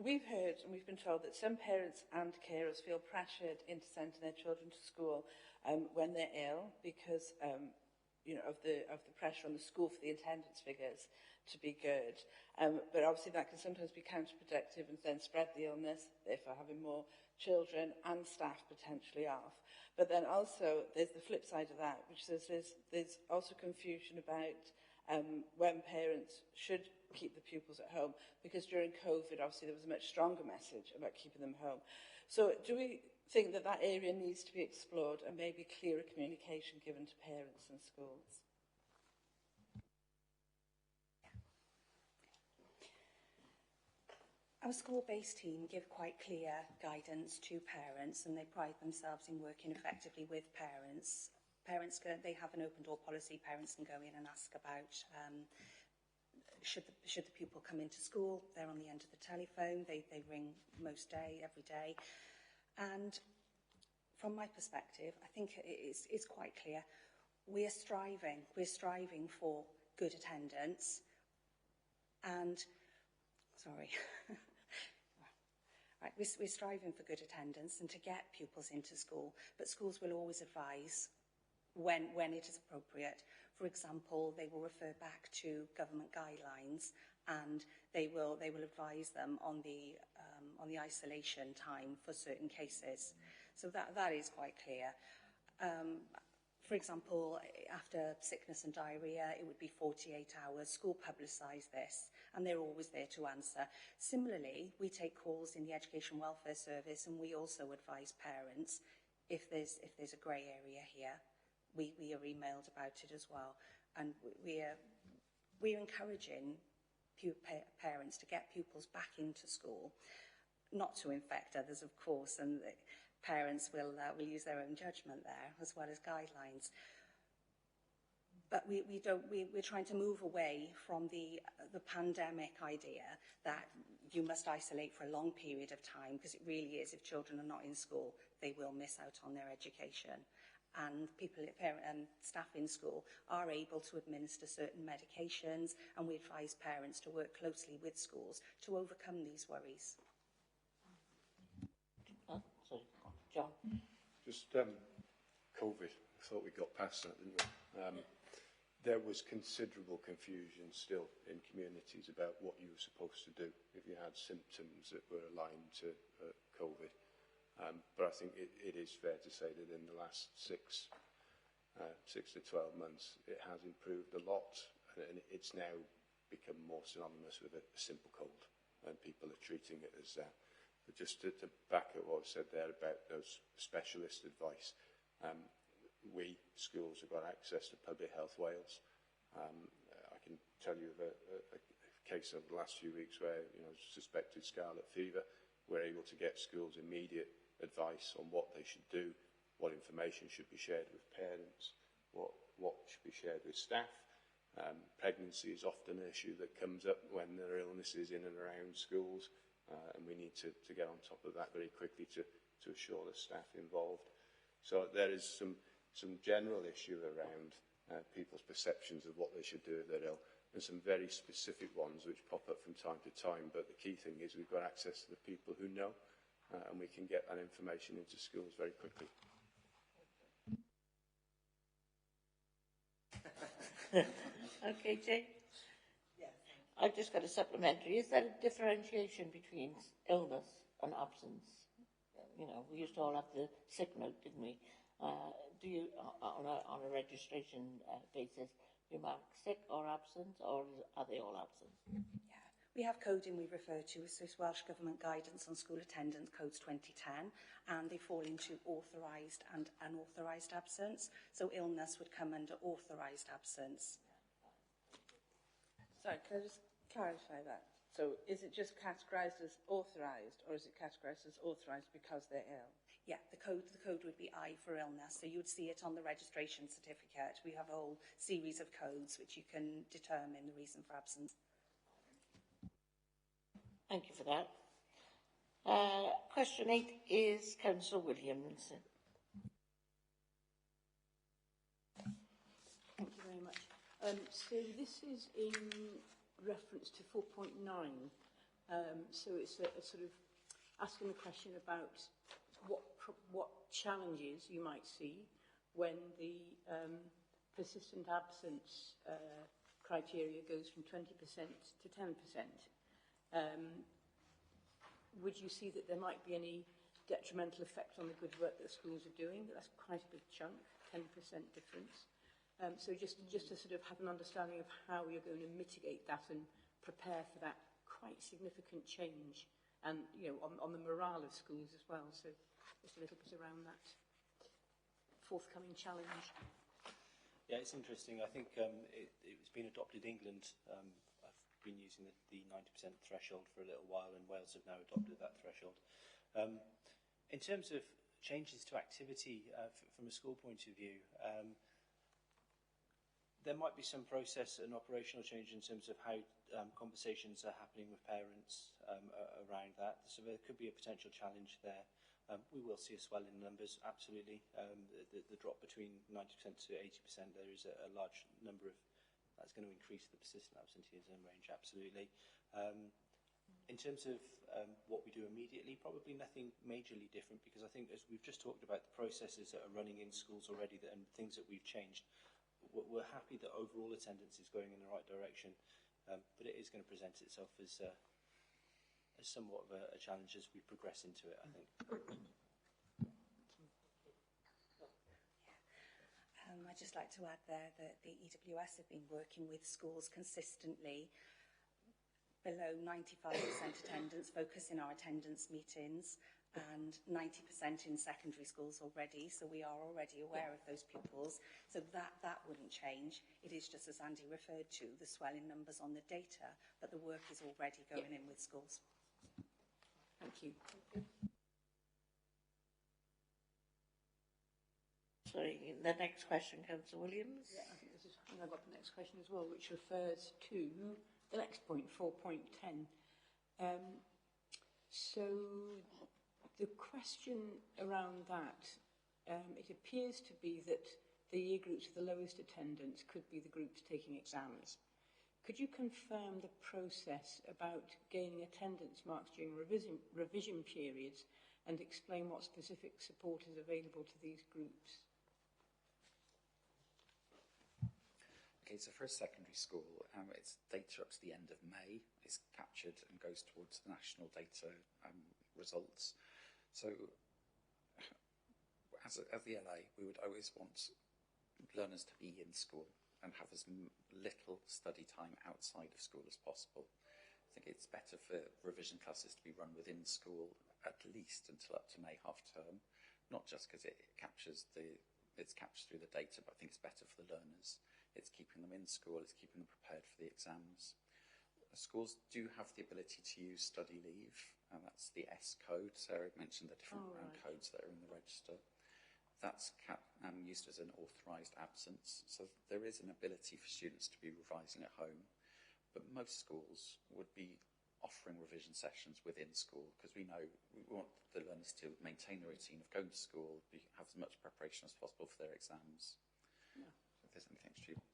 S12: We've heard and we've been told that some parents and carers feel pressured into sending their children to school when they're ill because of the pressure on the school for the attendance figures to be good. But obviously that can sometimes be counterproductive and then spread the illness, therefore having more children and staff potentially off. But then also there's the flip side of that, which says there's also confusion about when parents should keep the pupils at home, because during COVID obviously there was a much stronger message about keeping them home. So do we think that that area needs to be explored and maybe clearer communication given to parents and schools?
S9: Our school-based team give quite clear guidance to parents, and they pride themselves in working effectively with parents. They have an open door policy. Parents can go in and ask about should the pupil come into school. They're on the end of the telephone. They ring most day, every day. And from my perspective, I think it's quite clear. We're striving for good attendance. And sorry. Right, we're striving for good attendance and to get pupils into school, but schools will always advise when it is appropriate. For example, they will refer back to government guidelines, and they will advise them on the isolation time for certain cases. So that is quite clear. For example, after sickness and diarrhoea, it would be 48 hours. School publicise this, and they're always there to answer. Similarly, we take calls in the Education Welfare Service, and we also advise parents if there's a grey area here. We are emailed about it as well, and we're encouraging parents to get pupils back into school, not to infect others, of course, and parents will use their own judgment there as well as guidelines. But we're trying to move away from the pandemic idea that you must isolate for a long period of time, because it really is, if children are not in school, they will miss out on their education. And parents and staff in school are able to administer certain medications, and we advise parents to work closely with schools to overcome these worries.
S1: John.
S11: Just COVID. I thought we got past that, didn't we? There was considerable confusion still in communities about what you were supposed to do if you had symptoms that were aligned to COVID. but I think it is fair to say that in the last 6 to 12 months, it has improved a lot, and it's now become more synonymous with a simple cold, and people are treating it as but just to back up what I said there about those specialist advice, we schools have got access to Public Health Wales. I can tell you of a case over the last few weeks where, suspected scarlet fever, we're able to get schools immediate advice on what they should do, what information should be shared with parents, what should be shared with staff. Pregnancy is often an issue that comes up when there are illnesses in and around schools, and we need to get on top of that very quickly to assure the staff involved. So there is some general issue around people's perceptions of what they should do if they're ill, and some very specific ones which pop up from time to time. But the key thing is we've got access to the people who know, and we can get that information into schools very quickly.
S1: Okay, Jane? Yes. I've just got a supplementary. Is there a differentiation between illness and absence? We used to all have the sick note, didn't we? Do you, on a registration basis, you mark sick or absent, or are they all absent?
S9: Yeah, we have coding we refer to as this Welsh Government Guidance on School Attendance, Codes 2010, and they fall into authorised and unauthorised absence. So illness would come under authorised absence.
S12: Sorry, can I just clarify that? So is it just categorised as authorised, or is it categorised as authorised because they're ill?
S9: Yeah, the code would be I for illness. So you would see it on the registration certificate. We have a whole series of codes which you can determine the reason for absence.
S1: Thank you for that. Question 8 is Councillor Williams.
S6: Thank you very much. So this is in reference to 4.9. So it's a sort of asking the question about what challenges you might see when the persistent absence criteria goes from 20% to 10%. Would you see that there might be any detrimental effect on the good work that schools are doing? That's quite a big chunk, 10% difference. So just to sort of have an understanding of how you're going to mitigate that and prepare for that quite significant change, and on the morale of schools as well. So just a little bit around that forthcoming challenge.
S8: Yeah, it's interesting. I think it's been adopted in England. I've been using the 90% threshold for a little while, and Wales have now adopted that threshold. In terms of changes to activity from a school point of view, there might be some process and operational change in terms of how conversations are happening with parents around that. So there could be a potential challenge there. We will see a swell in numbers, absolutely. The drop between 90% to 80%, there is a large number of, that's going to increase the persistent absenteeism range, absolutely. In terms of what we do immediately, probably nothing majorly different, because I think, as we've just talked about, the processes that are running in schools already and things that we've changed, we're happy that overall attendance is going in the right direction, but it is going to present itself as somewhat of a challenge as we progress into it, I think.
S9: I'd just like to add there that the EWS have been working with schools consistently below 95% attendance, focusing our attendance meetings, and 90% in secondary schools already, so we are already aware of those pupils, so that wouldn't change. It is just, as Andy referred to, the swelling numbers on the data, but the work is already going in with schools.
S6: Thank you.
S1: Sorry, the next question, Councillor Williams.
S6: Yeah, I think I've got the next question as well, which refers to the next point, 4.10. So the question around that, it appears to be that the year groups with the lowest attendance could be the groups taking exams. Could you confirm the process about gaining attendance marks during revision periods and explain what specific support is available to these groups?
S7: Okay, so for a secondary school, it's data up to the end of May is captured and goes towards the national data results. So as the LA, we would always want learners to be in school and have as little study time outside of school as possible. I think it's better for revision classes to be run within school at least until up to May half term, not just because it's captured through the data, but I think it's better for the learners. It's keeping them in school, it's keeping them prepared for the exams. Schools do have the ability to use study leave, and that's the S code. Sarah mentioned the different codes that are in the register. That's used as an authorised absence, so there is an ability for students to be revising at home, but most schools would be offering revision sessions within school, because we know we want the learners to maintain the routine of going to school, have as much preparation as possible for their exams. Yeah. So if there's anything students.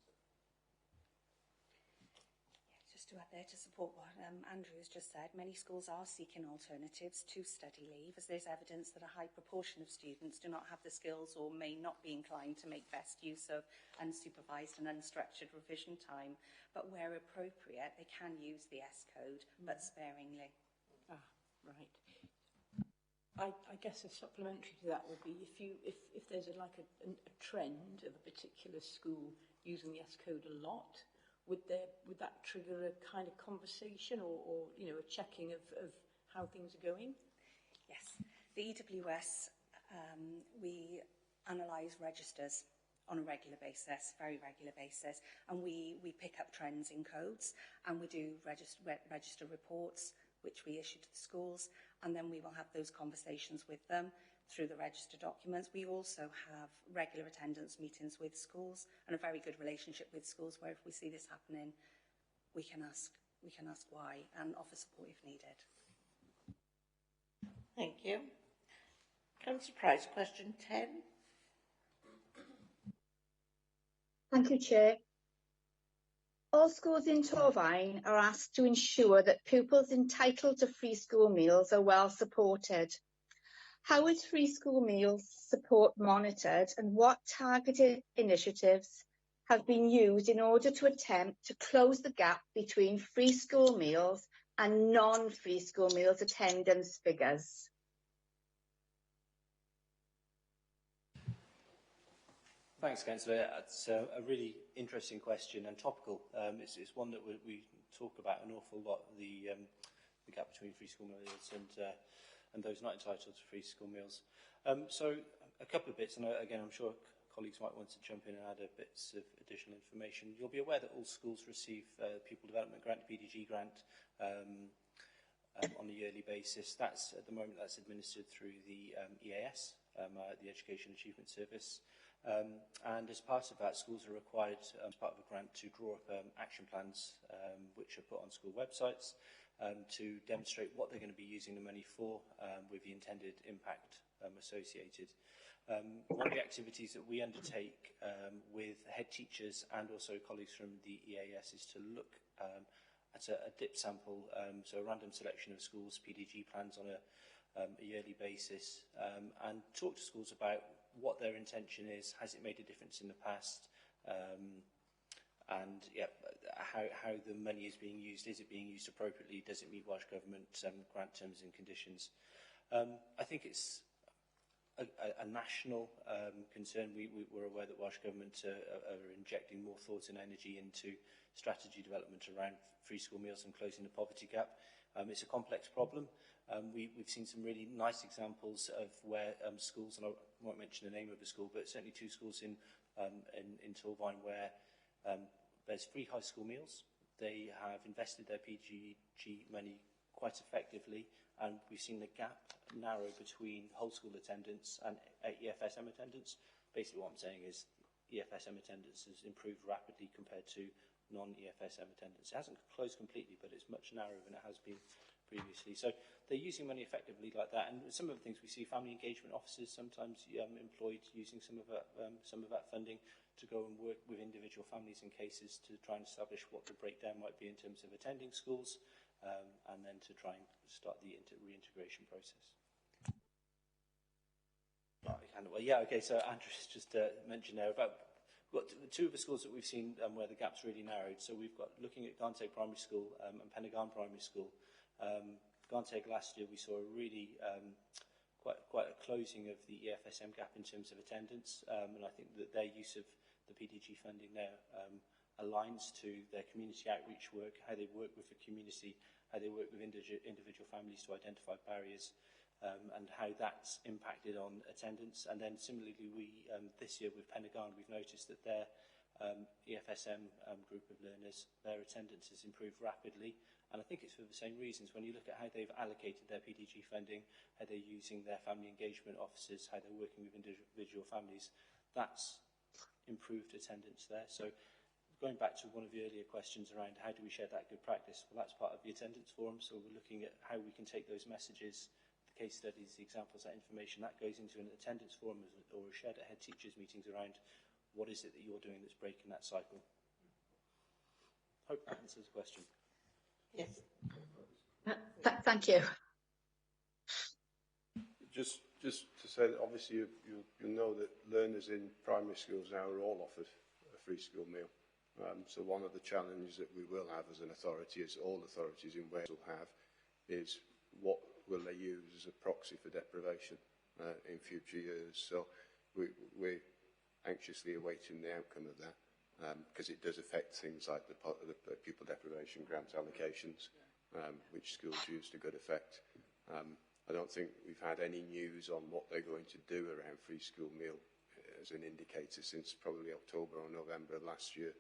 S9: Just to add there to support what Andrew has just said, many schools are seeking alternatives to study leave, as there's evidence that a high proportion of students do not have the skills or may not be inclined to make best use of unsupervised and unstructured revision time. But where appropriate, they can use the S code, but sparingly.
S6: Right. I guess a supplementary to that would be if there's a trend of a particular school using the S code a lot, would that trigger a kind of conversation or a checking of how things are going?
S9: Yes, the EWS, we analyse registers on a regular basis, very regular basis, and we pick up trends in codes, and we do register reports which we issue to the schools, and then we will have those conversations with them through the register documents. We also have regular attendance meetings with schools and a very good relationship with schools, where if we see this happening, we can ask why and offer support if needed.
S1: Thank you. Councillor Price, question 10.
S3: Thank you, Chair. All schools in Torfaen are asked to ensure that pupils entitled to free school meals are well supported. How is free school meals support monitored, and what targeted initiatives have been used in order to attempt to close the gap between free school meals and non-free school meals attendance figures?
S8: Thanks, Councillor. It's a really interesting question and topical. It's one that we talk about an awful lot, the gap between free school meals and those not entitled to free school meals. So a couple of bits, and again, I'm sure colleagues might want to jump in and add bits of additional information. You'll be aware that all schools receive Pupil Development Grant, PDG grant, on a yearly basis. That's, at the moment, that's administered through the EAS, the Education Achievement Service. And as part of that, schools are required, as part of a grant, to draw up action plans which are put on school websites to demonstrate what they're going to be using the money for with the intended impact associated. One of the activities that we undertake with head teachers and also colleagues from the EAS is to look at a dip sample, so a random selection of schools' PDG plans on a yearly basis, and talk to schools about what their intention is, has it made a difference in the past, and how the money is being used. Is it being used appropriately? Does it meet Welsh Government grant terms and conditions? I think it's a national concern. We're aware that Welsh Government are injecting more thought and energy into strategy development around free school meals and closing the poverty gap. It's a complex problem. We've seen some really nice examples of where schools, and I won't mention the name of the school, but certainly two schools in Torfaen where there's free high school meals. They have invested their PGG money quite effectively, and we've seen the gap narrow between whole school attendance and EFSM attendance. Basically what I'm saying is EFSM attendance has improved rapidly compared to non-EFSM attendance. It hasn't closed completely, but it's much narrower than it has been previously. So they're using money effectively like that. And some of the things we see, family engagement officers sometimes employed using some of that funding to go and work with individual families and cases to try and establish what the breakdown might be in terms of attending schools, and then to try and start the reintegration process. Well, yeah, okay, so Andrew's just mentioned there about we've got two of the schools that we've seen where the gap's really narrowed. So we've got, looking at Garnteg Primary School and Pennegarn Primary School. Garnteg last year we saw a really quite a closing of the EFSM gap in terms of attendance, and I think that their use of the PDG funding there aligns to their community outreach work, how they work with the community, how they work with individual families to identify barriers, and how that's impacted on attendance. And then similarly, we this year with Penygarn, we've noticed that their EFSM group of learners, their attendance has improved rapidly. And I think it's for the same reasons. When you look at how they've allocated their PDG funding, how they're using their family engagement officers, how they're working with individual families, that's improved attendance there. So going back to one of the earlier questions around how do we share that good practice, well, that's part of the attendance forum. So we're looking at how we can take those messages, the case studies, the examples, that information, that goes into an attendance forum or a shared at head teachers meetings around what is it that you're doing that's breaking that cycle. Hope that answers the question.
S1: Yes.
S3: Thank you.
S11: Just to say that obviously you know that learners in primary schools now are all offered a free school meal. So one of the challenges that we will have as an authority, as all authorities in Wales will have, is what will they use as a proxy for deprivation in future years. So we're anxiously awaiting the outcome of that, because it does affect things like the pupil deprivation grant allocations, which schools use to good effect. I don't think we've had any news on what they're going to do around free school meal as an indicator since probably October or November of last year.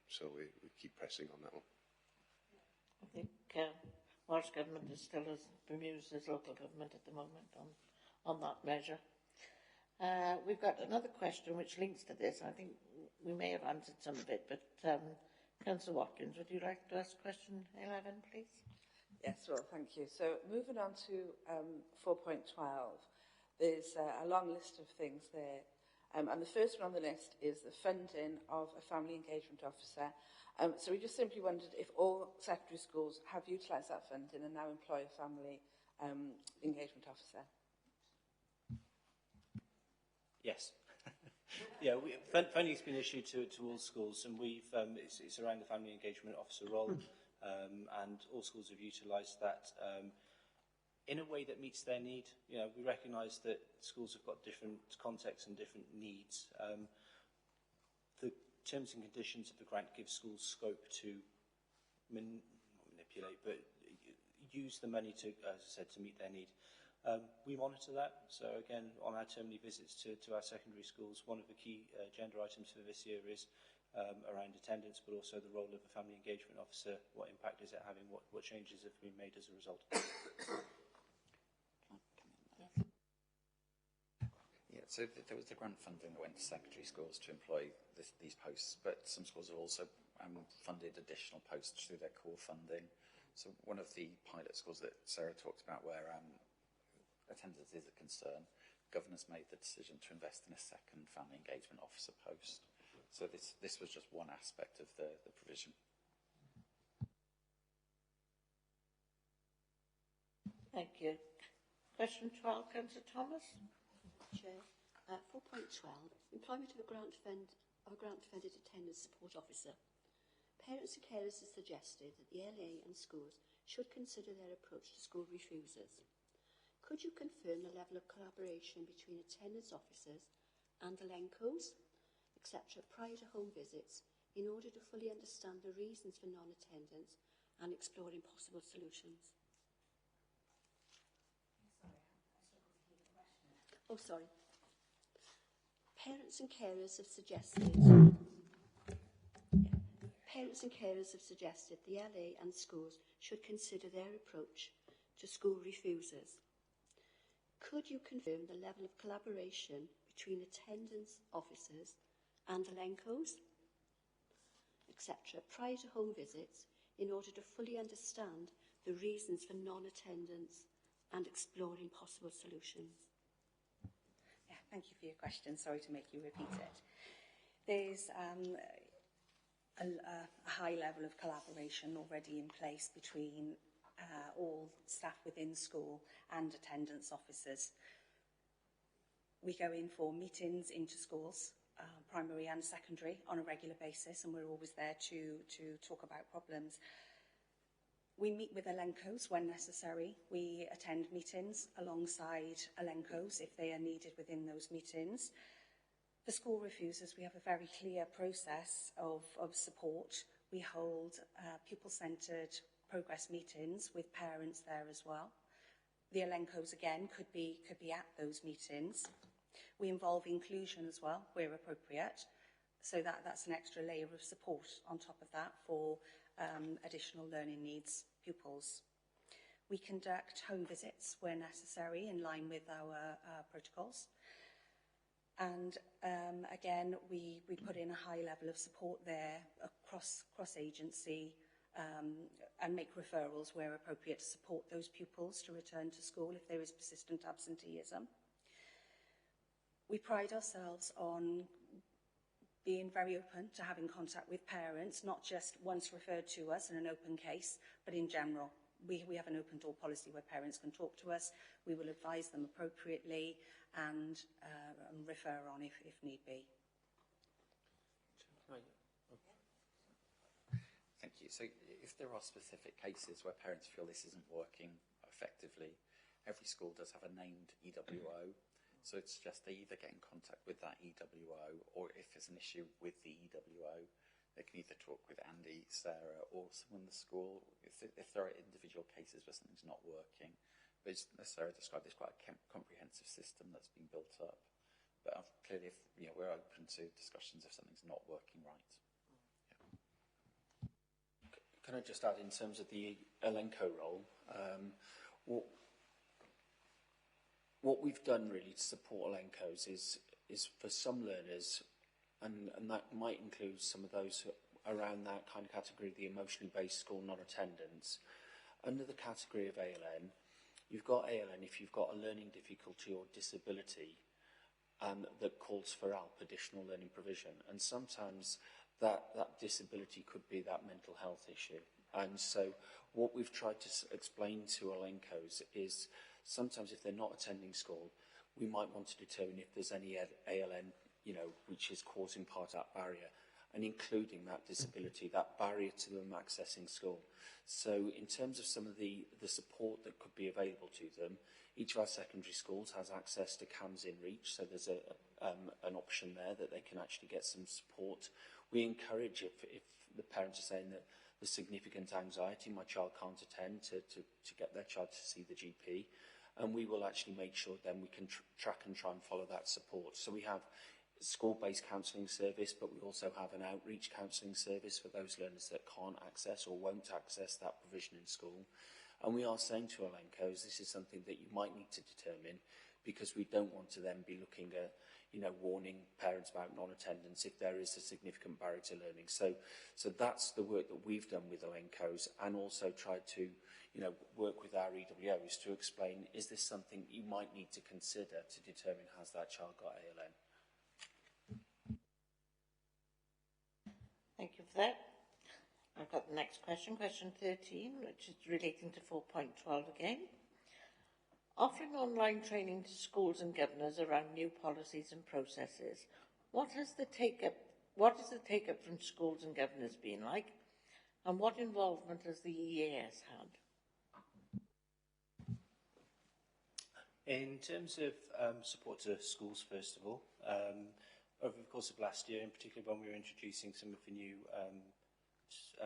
S11: So we keep pressing on that one.
S1: I think Welsh Government is still as bemused as local government at the moment on that measure. We've got another question which links to this. I think we may have answered some of it, but Councillor Watkins, would you like to ask question 11, please?
S12: Yes, well, thank you. So moving on to 4.12, there's a long list of things there. And the first one on the list is the funding of a family engagement officer. So we just simply wondered if all secondary schools have utilised that funding and now employ a family engagement officer. Yes. Yeah, funding's been issued to all schools, and we've it's around the family engagement officer role, and all schools have utilised that in a way that meets their need. You know, we recognise that schools have got different contexts and different needs. The terms and conditions of the grant give schools scope to manipulate, but use the money to, as I said, to meet their need. We monitor that. So again, on our termly visits to our secondary schools, one of the key agenda items for this year is around attendance, but also the role of a family engagement officer. What impact is it having? What changes have been made as a result?
S7: Yeah, so there was the grant funding that went to secondary schools to employ these posts, but some schools have also funded additional posts through their core funding. So one of the pilot schools that Sarah talked about where attendance is a concern, governors made the decision to invest in a second family engagement officer post. So this was just one aspect of the provision.
S1: Thank you. Question 12, Councillor Thomas.
S5: Chair, 4.12, employment of a grant-funded attendance support officer. Parents and carers have suggested that the LA and schools should consider their approach to school refusers. Could you confirm the level of collaboration between attendance officers and the LENCOs, etc., prior to home visits, in order to fully understand the reasons for non-attendance and exploring possible solutions? Oh, sorry. Parents and carers have suggested the LA and schools should consider their approach to school refusers. Could you confirm the level of collaboration between attendance officers and the LENCOs, etc., prior to home visits, in order to fully understand the reasons for non-attendance and exploring possible solutions?
S9: Yeah, thank you for your question. Sorry to make you repeat it. There's a high level of collaboration already in place between all staff within school and attendance officers. We go in for meetings into schools, primary and secondary, on a regular basis, and we're always there to talk about problems. We meet with Elencos when necessary. We attend meetings alongside Elencos if they are needed within those meetings. For school refusers, we have a very clear process of support. We hold pupil-centred progress meetings with parents there as well. The Elencos, again, could be at those meetings. We involve inclusion as well, where appropriate. So that's an extra layer of support on top of that for additional learning needs pupils. We conduct home visits where necessary in line with our protocols. And again, we put in a high level of support there across agency and make referrals where appropriate to support those pupils to return to school if there is persistent absenteeism. We pride ourselves on being very open to having contact with parents, not just once referred to us in an open case, but in general. We have an open door policy where parents can talk to us. We will advise them appropriately and refer on if need be.
S7: Thank you. So if there are specific cases where parents feel this isn't working effectively, every school does have a named EWO. So it's just they either get in contact with that EWO, or if there's an issue with the EWO, they can either talk with Andy, Sarah, or someone in the school if there are individual cases where something's not working. But as Sarah described, it's quite a comprehensive system that's been built up. But clearly, we're open to discussions if something's not working right.
S10: Can I just add, in terms of the Elenco role, what we've done really to support Elencos is for some learners, and that might include some of those around that kind of category, the emotionally based school non-attendance. Under the category of ALN, you've got ALN if you've got a learning difficulty or disability that calls for help, additional learning provision. And sometimes that disability could be that mental health issue. And so what we've tried to explain to Elencos is sometimes if they're not attending school, we might want to determine if there's any ALN, which is causing part of that barrier, and including that disability, that barrier to them accessing school. So in terms of some of the support that could be available to them, each of our secondary schools has access to CAMS in Reach, so there's an option there that they can actually get some support. We encourage, if the parents are saying that there's significant anxiety, my child can't attend, to get their child to see the GP, and we will actually make sure then we can track and try and follow that support. So we have school-based counselling service, but we also have an outreach counselling service for those learners that can't access or won't access that provision in school. And we are saying to Elencos, this is something that you might need to determine, because we don't want to then be looking at, warning parents about non-attendance if there is a significant barrier to learning. So that's the work that we've done with Elencos, and also tried to, work with our EWOs to explain, is this something you might need to consider to determine has that child got ALN?
S1: Thank you for that. I've got the next question, question 13, which is relating to 4.12 again. Offering online training to schools and governors around new policies and processes. What is the take-up from schools and governors been like? And what involvement has the EAS had?
S8: In terms of support to schools, first of all, over the course of last year, in particular when we were introducing some of the new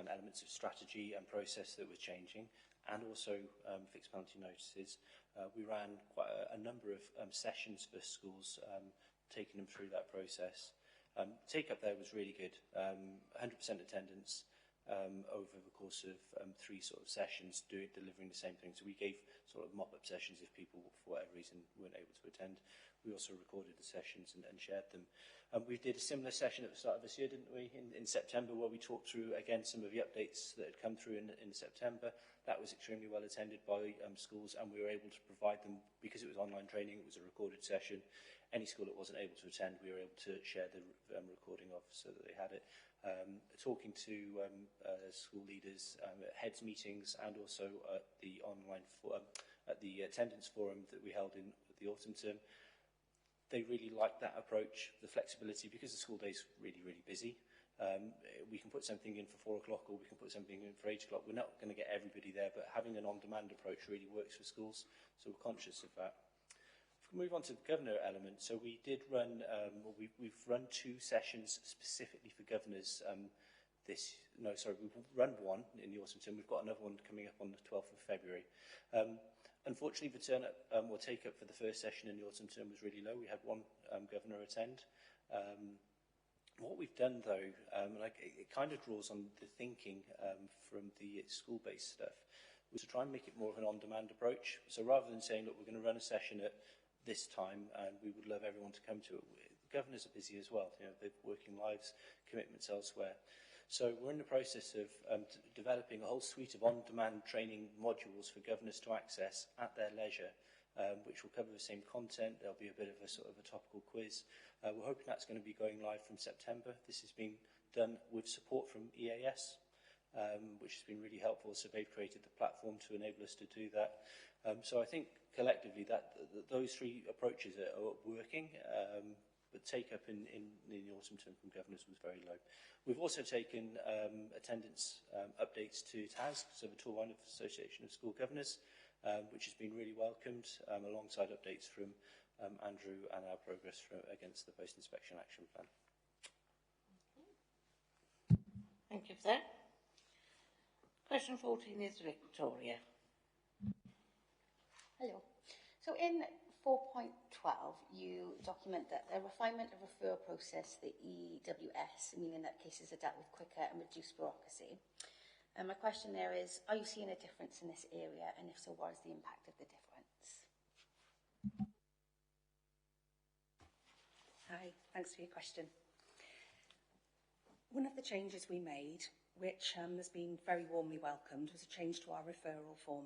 S8: elements of strategy and process that were changing, and also fixed penalty notices, we ran quite a number of sessions for schools, taking them through that process. Take-up there was really good, 100% attendance over the course of 3 sort of sessions, delivering the same thing. So we gave sort of mop-up sessions if people, for whatever reason, weren't able to attend. We also recorded the sessions and shared them. We did a similar session at the start of this year, didn't we, in September, where we talked through, again, some of the updates that had come through in September. That was extremely well attended by schools, and we were able to provide them, because it was online training, it was a recorded session. Any school that wasn't able to attend, we were able to share the recording of, so that they had it. Talking to school leaders at heads meetings, and also at the online at the attendance forum that we held in the autumn term. They really liked that approach, the flexibility, because the school day is really, really busy. We can put something in for 4 o'clock or we can put something in for 8 o'clock. We're not going to get everybody there, but having an on-demand approach really works for schools, so we're conscious of that. If we move on to the governor element, so we did run, we've run 2 sessions specifically for governors we've run one in the autumn term. We've got another one coming up on the 12th of February. Unfortunately, the turn up or take up for the first session in the autumn term was really low. We had 1 governor attend. What we've done, though, it kind of draws on the thinking from the school-based stuff, was to try and make it more of an on-demand approach. So rather than saying, look, we're going to run a session at this time and we would love everyone to come to it, the governors are busy as well. You know, they've working lives, commitments elsewhere. So we're in the process of developing a whole suite of on-demand training modules for governors to access at their leisure, which will cover the same content. There'll be a bit of a sort of a topical quiz. We're hoping that's going to be going live from September. This has been done with support from EAS, which has been really helpful. So they've created the platform to enable us to do that. So I think collectively those 3 approaches are working. But take-up in the autumn term from governors was very low. We've also taken attendance updates to TAS, so the Torwine Association of School Governors, which has been really welcomed, alongside updates from Andrew and our progress against the Post-Inspection Action Plan.
S1: Thank you for that. Question 14 is Victoria.
S14: Hello. So in 4.12, you document that a refinement of referral process, the EWS, meaning that cases are dealt with quicker and reduced bureaucracy. And my question there is, are you seeing a difference in this area? And if so, what is the impact of the difference? Hi, thanks for your question. One of the changes we made, which has been very warmly welcomed, was a change to our referral form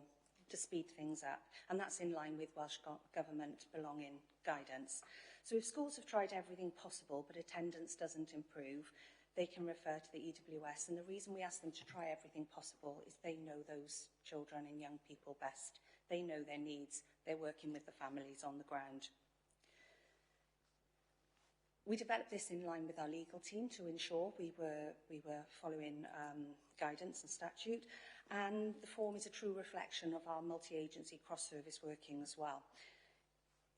S14: to speed things up, and that's in line with Welsh Government belonging guidance. So if schools have tried everything possible but attendance doesn't improve, they can refer to the EWS, and the reason we ask them to try everything possible is they know those children and young people best. They know their needs. They're working with the families on the ground. We developed this in line with our legal team to ensure we were following guidance and statute, and the form is a true reflection of our multi-agency cross-service working as well.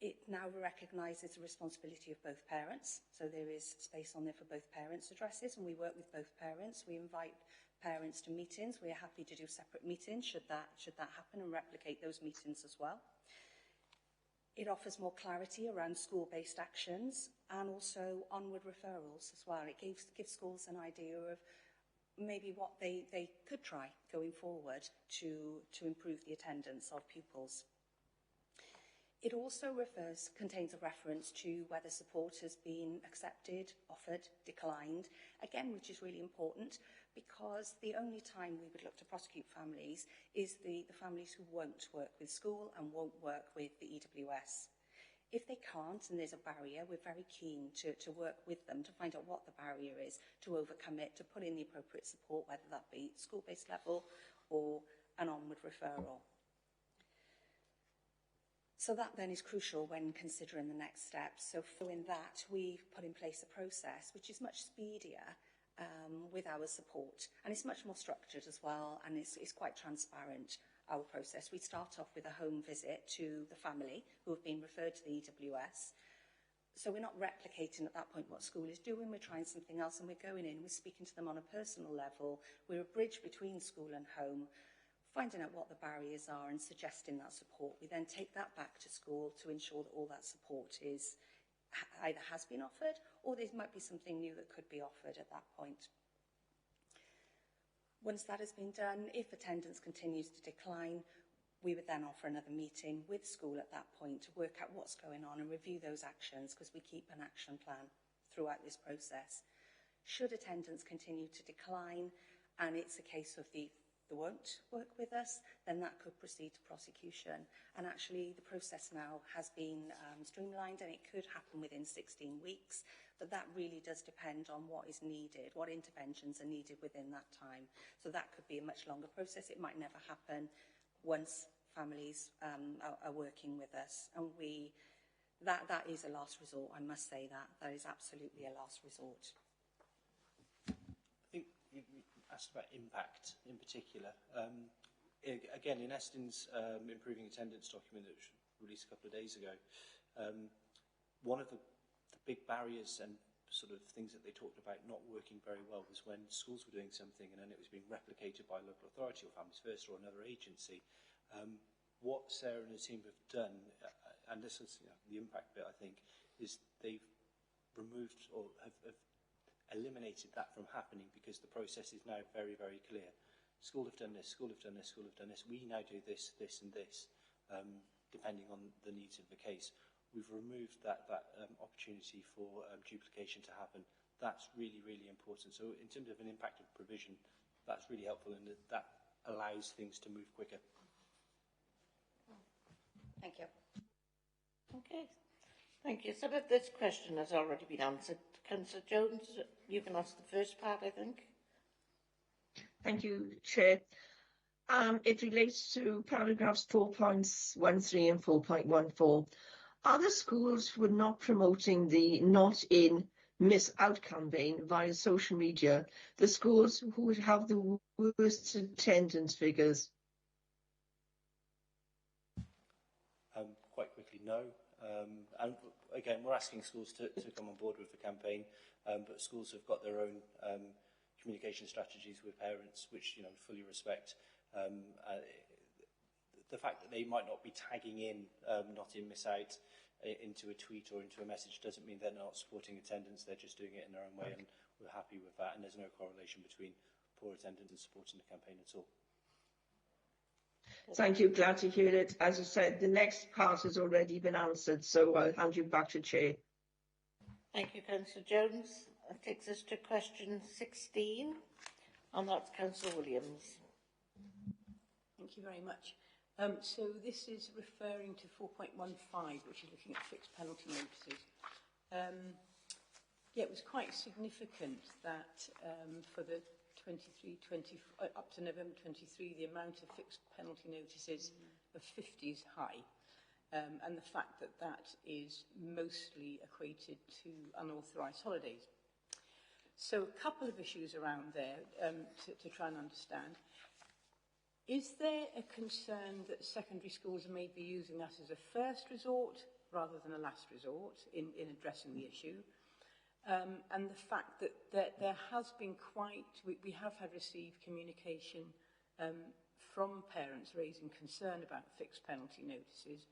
S14: It now recognises the responsibility of both parents, so there is space on there for both parents' addresses, and we work with both parents. We invite parents to meetings. We are happy to do separate meetings should that happen, and replicate those meetings as well. It offers more clarity around school-based actions and also onward referrals as well. It gives schools an idea of maybe what they could try going forward to improve the attendance of pupils. It also contains a reference to whether support has been accepted, offered, declined, again, which is really important, because the only time we would look to prosecute families is the families who won't work with school and won't work with the EWS. If they can't and there's a barrier, we're very keen to work with them to find out what the barrier is, to overcome it, to put in the appropriate support, whether that be school-based level or an onward referral. So that then is crucial when considering the next steps. So following that, we've put in place a process which is much speedier with our support, and it's much more structured as well, and it's quite transparent, our process. We start off with a home visit to the family who have been referred to the EWS. So we're not replicating at that point what school is doing, we're trying something else, and we're going in, we're speaking to them on a personal level. We're a bridge between school and home, finding out what the barriers are and suggesting that support. We then take that back to school to ensure that all that support is either has been offered or there might be something new that could be offered at that point. Once that has been done, if attendance continues to decline, we would then offer another meeting with school at that point to work out what's going on and review those actions, because we keep an action plan throughout this process. Should attendance continue to decline and it's a case of they won't work with us, then that could proceed to prosecution. And actually the process now has been streamlined, and it could happen within 16 weeks, but that really does depend on what is needed, what interventions are needed within that time. So that could be a much longer process. It might never happen once families are working with us. And that is a last resort, I must say that. That is absolutely a last resort.
S8: you asked about impact in particular. Again, in Eston's improving attendance document that was released a couple of days ago, one of the big barriers and sort of things that they talked about not working very well was when schools were doing something and then it was being replicated by a local authority or Families First or another agency. What Sarah and her team have done, and this is the impact bit, I think, is they've removed or have eliminated that from happening because the process is now very, very clear. School have done this, school have done this, school have done this. We now do this, this and this, depending on the needs of the case. We've removed that opportunity for duplication to happen. That's really, really important. So in terms of an impact of provision, that's really helpful and that allows things to move quicker.
S9: Thank you.
S1: Okay. Thank you. Some of this question has already been answered. Councillor Jones, you can ask the first part, I think.
S4: Thank you, Chair. It relates to paragraphs 4.13 and 4.14. Other schools who are not promoting the Not In, Miss Out campaign via social media, the schools who would have the worst attendance figures?
S8: Quite quickly, no. And again, we're asking schools to come on board with the campaign, but schools have got their own communication strategies with parents, which fully respect. The fact that they might not be tagging in Not In, Miss Out into a tweet or into a message doesn't mean they're not supporting attendance. They're just doing it in their own way, and we're happy with that. And there's no correlation between poor attendance and supporting the campaign at all.
S4: Thank you. Glad to hear it. As I said, the next part has already been answered, so I'll hand you back to Chair.
S1: Thank you, Councillor Jones. That takes us to question 16, and that's Councillor Williams.
S6: Thank you very much. So this is referring to 4.15, which is looking at fixed penalty notices. Yeah, it was quite significant that for the 23-20 up to November 23, the amount of fixed penalty notices of 50 is high, and the fact that that is mostly equated to unauthorised holidays. So a couple of issues around there to try and understand. Is there a concern that secondary schools may be using that as a first resort rather than a last resort in addressing the issue? And the fact that there has been we have received communication from parents raising concern about fixed penalty notices,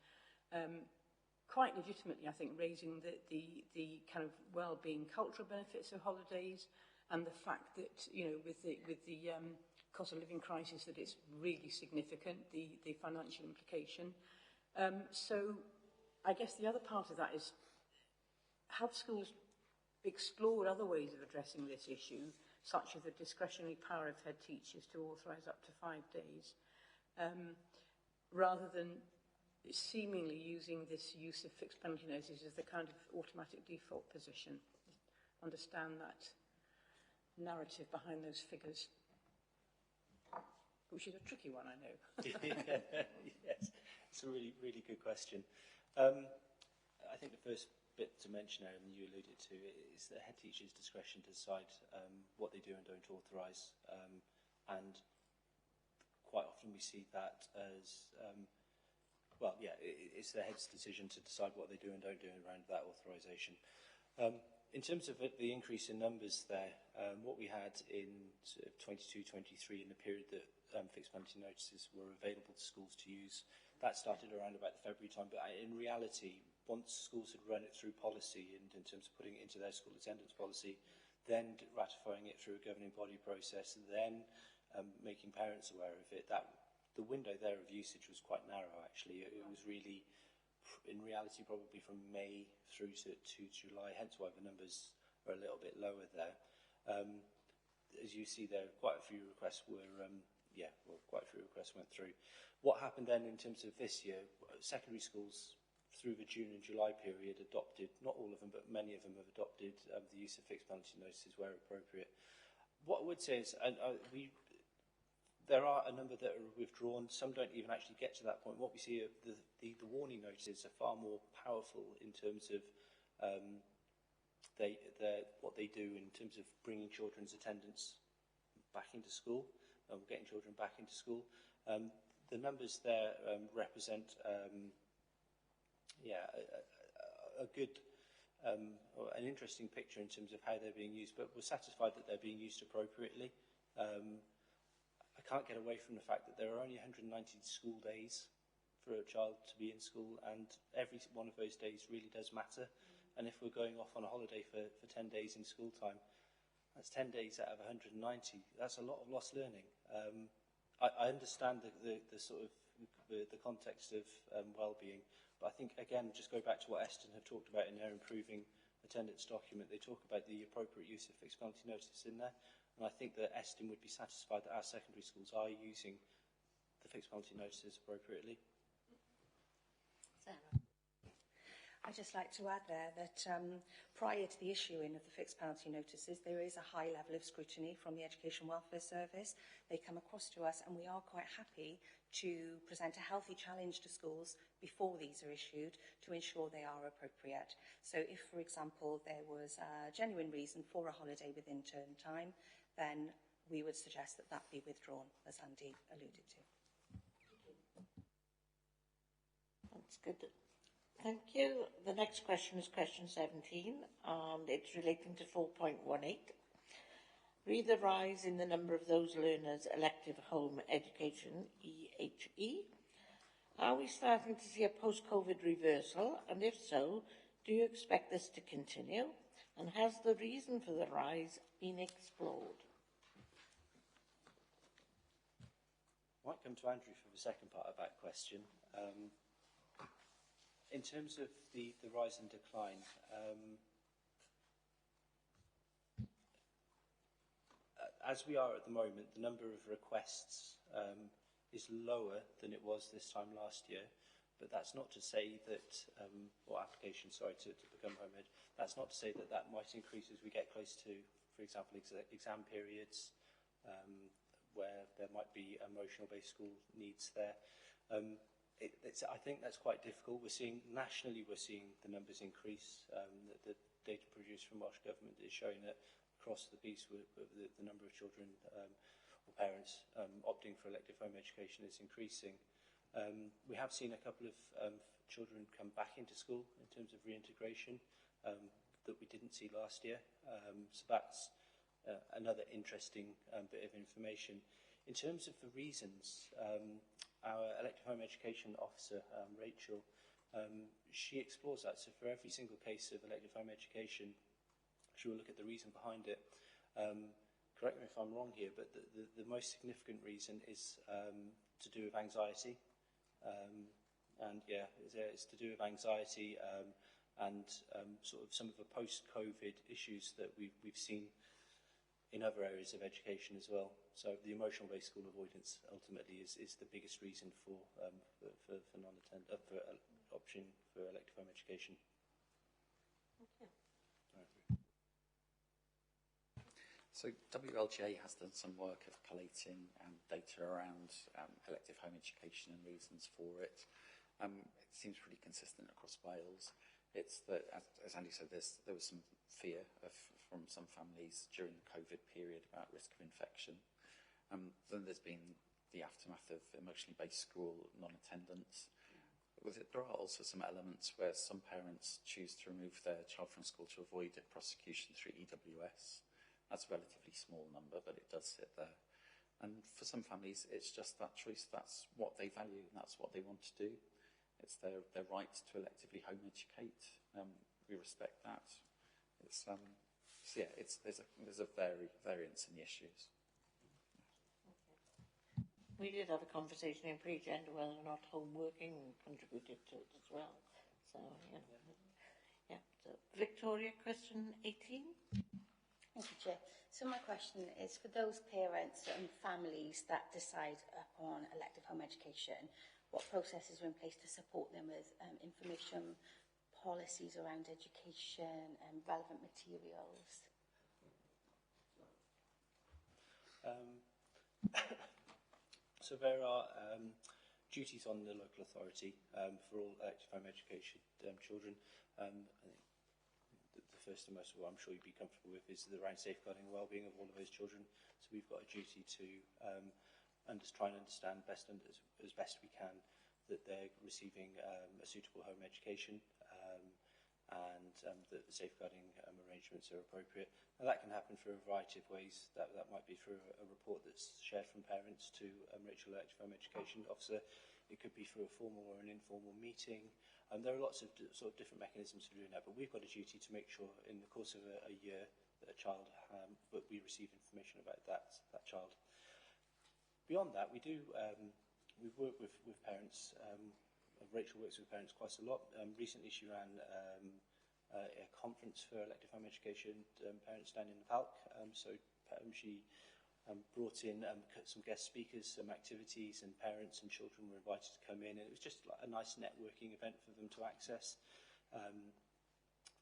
S6: quite legitimately, I think, raising the kind of well-being cultural benefits of holidays and the fact that, with the cost of living crisis, that it's really significant, the financial implication. So I guess the other part of that is, have schools explored other ways of addressing this issue, such as the discretionary power of head teachers to authorise up to 5 days, rather than seemingly using this use of fixed penalty notices as the kind of automatic default position? Understand that narrative behind those figures, which is a tricky one, I know.
S8: Yes, it's a really, really good question. I think the first bit to mention, and you alluded to, is the head teacher's discretion to decide what they do and don't authorise. And quite often we see that as, it's the head's decision to decide what they do and don't do around that authorisation. In terms of the increase in numbers there, what we had in sort of 22-23 in the period that fixed penalty notices were available to schools to use, that started around about the February time. But in reality, once schools had run it through policy and in terms of putting it into their school attendance policy, then ratifying it through a governing body process, and then making parents aware of it, that the window there of usage was quite narrow, actually. It was really, in reality, probably from May through to July, hence why the numbers are a little bit lower there. As you see there, quite a few requests were, quite a few requests went through. What happened then in terms of this year, secondary schools through the June and July period adopted, not all of them, but many of them have adopted the use of fixed penalty notices where appropriate. What I would say is, there are a number that are withdrawn. Some don't even actually get to that point. What we see, the warning notices are far more powerful in terms of what they do in terms of bringing children's attendance back into school, getting children back into school. The numbers there represent a good, or an interesting picture in terms of how they're being used, but we're satisfied that they're being used appropriately. I can't get away from the fact that there are only 190 school days for a child to be in school, and every one of those days really does matter. And if we're going off on a holiday for 10 days in school time, that's 10 days out of 190. That's a lot of lost learning. I understand the sort of the context of well-being, but I think, again, just go back to what Eston have talked about in their improving attendance document. They talk about the appropriate use of fixed penalty notice in there, and I think that Eston would be satisfied that our secondary schools are using the fixed penalty notices appropriately.
S1: Sarah.
S9: I'd just like to add there that prior to the issuing of the fixed penalty notices, there is a high level of scrutiny from the Education Welfare Service. They come across to us, and we are quite happy to present a healthy challenge to schools before these are issued to ensure they are appropriate. So if, for example, there was a genuine reason for a holiday within term time, then we would suggest that that be withdrawn, as Andy alluded to.
S1: That's good. Thank you. The next question is question 17, and it's relating to 4.18. Re the rise in the number of those learners elective home education, EHE. Are we starting to see a post-COVID reversal? And if so, do you expect this to continue? And has the reason for the rise been explored?
S8: I might come to Andrew for the second part of that question. In terms of the rise and decline, as we are at the moment, the number of requests is lower than it was this time last year, but that's not to say that, or applications, sorry, to become home ed, that's not to say that that might increase as we get close to, for example, exam periods, where there might be emotional-based school needs there. I think that's quite difficult. Nationally, we're seeing the numbers increase. The data produced from Welsh Government is showing that across the piece, the number of children or parents opting for elective home education is increasing. We have seen a couple of children come back into school in terms of reintegration that we didn't see last year. So that's another interesting bit of information. In terms of the reasons, our elective home education officer, Rachel, she explores that. So for every single case of elective home education, she will look at the reason behind it. Correct me if I'm wrong here, but the most significant reason is to do with anxiety. And yeah, it's to do with anxiety and sort of some of the post-COVID issues that we've seen in other areas of education as well. So the emotional-based school avoidance ultimately is the biggest reason for non-attend for option for elective home education.
S1: Okay.
S7: So WLGA has done some work of collating data around elective home education and reasons for it. It seems pretty consistent across Wales. It's that, as Andy said, there was some fear from some families during the COVID period about risk of infection. Then there's been the aftermath of emotionally based school non-attendance. There are also some elements where some parents choose to remove their child from school to avoid prosecution through EWS. That's a relatively small number, but it does sit there. And for some families, it's just that choice. That's what they value, and that's what they want to do. It's their right to electively home educate. We respect that. It's so yeah, there's a variance in the issues.
S1: Okay. We did have a conversation in pre-gender whether or not home working contributed to it as well. So yeah. So Victoria, question 18.
S15: Thank you, Chair. So my question is for those parents and families that decide upon elective home education, what processes are in place to support them with information policies around education and relevant materials?
S8: So there are duties on the local authority for all elective home education children. I think the first and most of all I'm sure you'd be comfortable with is around safeguarding the well-being of all of those children. So we've got a duty to try and understand as best we can that they're receiving a suitable home education and that the safeguarding arrangements are appropriate. Now that can happen through a variety of ways. That might be through a report that's shared from parents to Rachel Elective Home Education Officer. It could be through a formal or an informal meeting. There are lots of sort of different mechanisms for doing that, but we've got a duty to make sure in the course of a year that a child, that we receive information about that child. Beyond that, we work with parents. Rachel works with parents quite a lot. Recently she ran a conference for elective home education parents down in Falk. She brought in some guest speakers, some activities, and parents and children were invited to come in, and it was just like a nice networking event for them to access.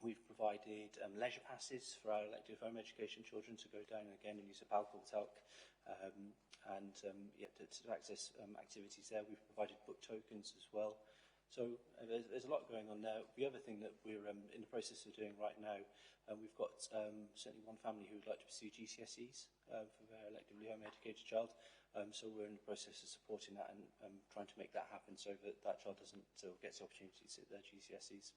S8: We've provided leisure passes for our elective home education children to go down again and use a Falk or Talc to access activities there. We've provided book tokens as well. So there's a lot going on there. The other thing that we're in the process of doing right now, we've got certainly one family who would like to pursue GCSEs for their electively home educated child. So we're in the process of supporting that and trying to make that happen so that that child gets the opportunity to sit their GCSEs.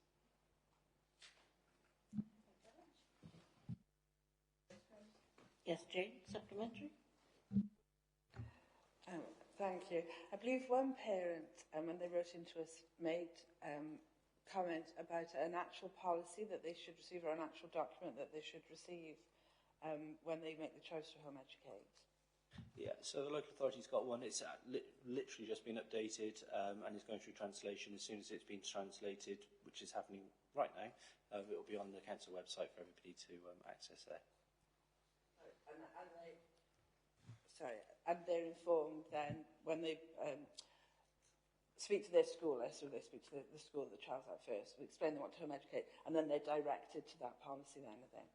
S1: Yes, Jane, supplementary?
S12: Thank you. I believe one parent, when they wrote into us, made comment about an actual policy that they should receive or an actual document that they should receive when they make the choice to home educate.
S8: Yeah, so the local authority's got one. It's literally just been updated and is going through translation. As soon as it's been translated, which is happening right now, it will be on the council website for everybody to access there.
S12: And they're informed then when they speak to their school, so they speak to the school that the child's at first, we explain they want to home educate, and then they're directed to that policy then, are they?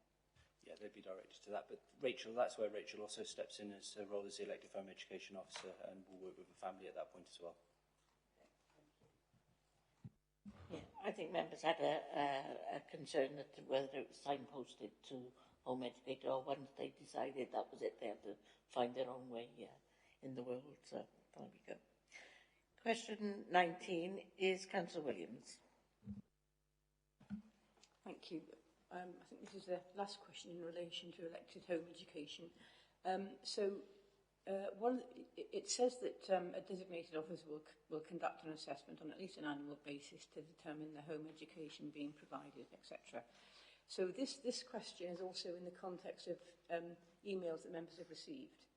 S8: Yeah, they'd be directed to that. But Rachel, that's where Rachel also steps in as her role as the elective home education officer and will work with the family at that point as well.
S1: Yeah, I think members had a concern that whether it was signposted to home educator or once they decided that was it, they had to find their own way in the world. So there we go. Question 19 is Councillor Williams.
S6: Thank you. I think this is the last question in relation to elected home education. It says that a designated officer will conduct an assessment on at least an annual basis to determine the home education being provided, etc. So this question is also in the context of emails that members have received.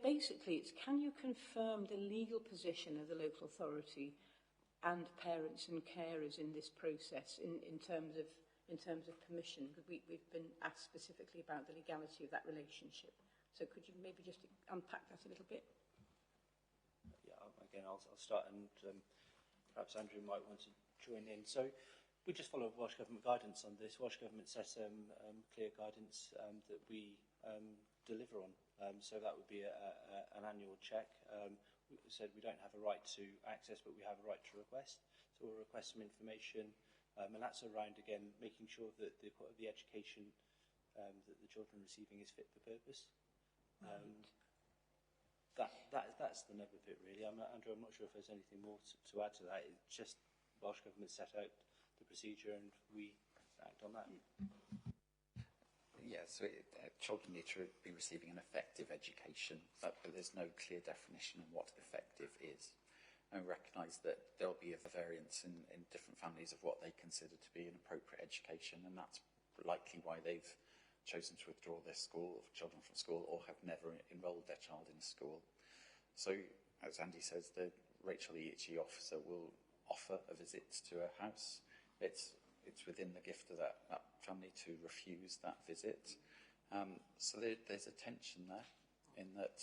S6: Basically, it's can you confirm the legal position of the local authority and parents and carers in this process in terms of permission? We've been asked specifically about the legality of that relationship. So could you maybe just unpack that a little bit?
S8: Yeah, again, I'll start, and perhaps Andrew might want to join in. So we just follow Welsh Government guidance on this. Welsh Government set clear guidance that we deliver on. So that would be an annual check. We said we don't have a right to access, but we have a right to request. So we'll request some information, and that's around, again, making sure that the education that the children are receiving is fit for purpose. That's the nub of it, really. Andrew, I'm not sure if there's anything more to add to that. It's just Welsh Government set out the procedure and we act on that.
S7: Yeah, so children need to be receiving an effective education, but there's no clear definition of what effective is. And we recognise that there will be a variance in different families of what they consider to be an appropriate education, and that's likely why they've chosen to withdraw their children from school, or have never enrolled their child in a school. So, as Andy says, the Rachel EHE officer will offer a visit to a house. It's within the gift of that family to refuse that visit. So there's a tension there in that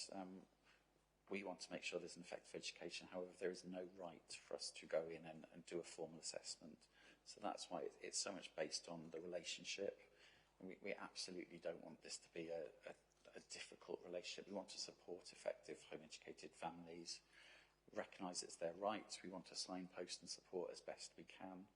S7: we want to make sure there's an effective education. However, there is no right for us to go in and do a formal assessment. So that's why it's so much based on the relationship. We absolutely don't want this to be a difficult relationship. We want to support effective home-educated families, recognise it's their right. We want to signpost and support as best we can.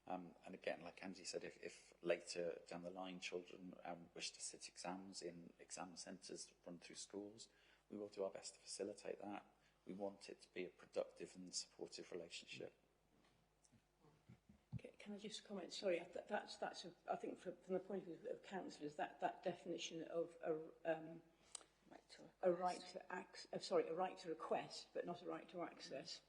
S7: And again, like Andy said, if later down the line children wish to sit exams in exam centres run through schools, we will do our best to facilitate that. We want it to be a productive and supportive relationship.
S6: Can I just comment? Sorry, I think from the point of view of councillors, that definition of a right to request, but not a right to access.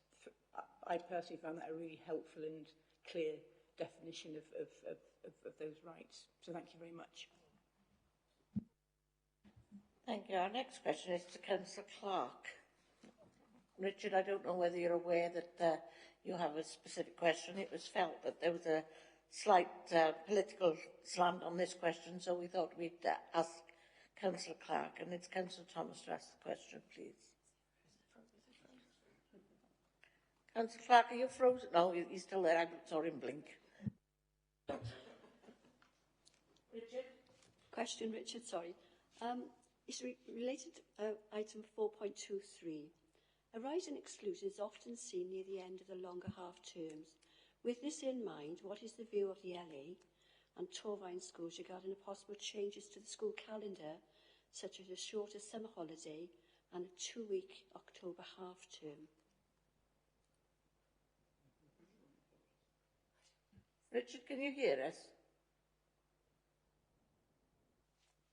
S6: I personally found that a really helpful and clear definition of those rights. So thank you very much.
S1: Thank you. Our next question is to Councillor Clark. Richard, I don't know whether you're aware that you have a specific question. It was felt that there was a slight political slant on this question, so we thought we'd ask Councillor Clark, and it's Councillor Thomas to ask the question, please. Councillor Clark, are you frozen? No, he's still there. I saw him blink.
S5: Richard? Question, Richard, sorry. It's related to item 4.23. A rise in exclusion is often seen near the end of the longer half terms. With this in mind, what is the view of the LA and Torvine schools regarding the possible changes to the school calendar, such as a shorter summer holiday and a 2-week October half term?
S1: Richard, can you hear us?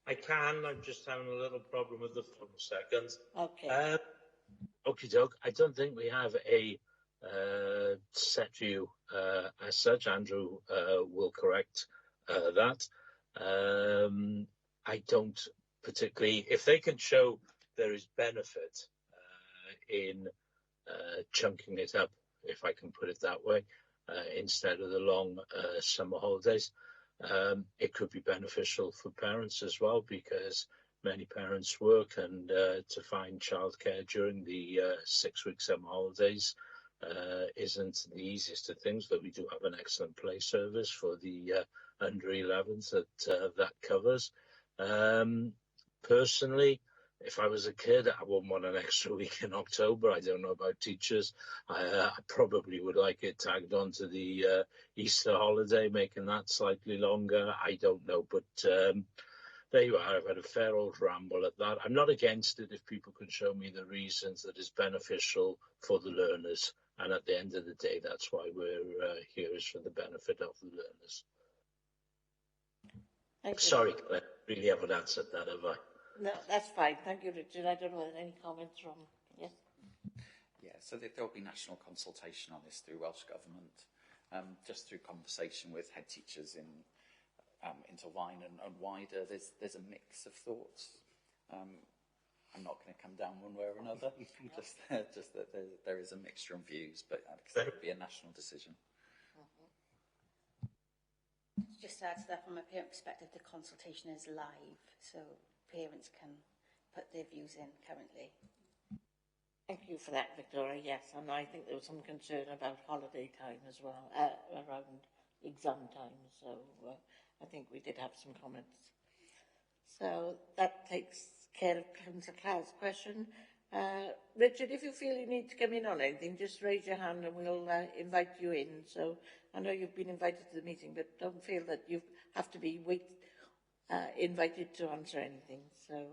S16: I can. I'm just having a little problem with the phone a second.
S1: Okay.
S16: Okie doke. I don't think we have a set view as such. Andrew will correct that. I don't particularly. If they can show there is benefit in chunking it up, if I can put it that way, instead of the long summer holidays, it could be beneficial for parents as well, because many parents work, and to find childcare during the 6-week summer holidays isn't the easiest of things. But we do have an excellent play service for the under 11s that covers. Personally, if I was a kid, I wouldn't want an extra week in October. I don't know about teachers. I probably would like it tagged on to the Easter holiday, making that slightly longer. I don't know, but there you are. I've had a fair old ramble at that. I'm not against it if people can show me the reasons that it's beneficial for the learners. And at the end of the day, that's why we're here, is for the benefit of the learners. Sorry, I really haven't answered that, have I?
S1: No, that's fine. Thank you, Richard. I don't know whether any comments from... Yes?
S7: Yeah, so there will be national consultation on this through Welsh Government, just through conversation with head teachers in Torvine and wider. There's a mix of thoughts. I'm not going to come down one way or another, just that there is a mixture of views, but that would be a national decision.
S15: Just to add to that, from a parent perspective, the consultation is live, so parents can put their views in currently.
S1: Thank you for that, Victoria. Yes, and I think there was some concern about holiday time as well, around exam time, so I think we did have some comments. So that takes care of Councillor Clark's question. Richard, if you feel you need to come in on anything, just raise your hand and we'll invite you in. So I know you've been invited to the meeting, but don't feel that you have to be invited to answer anything. So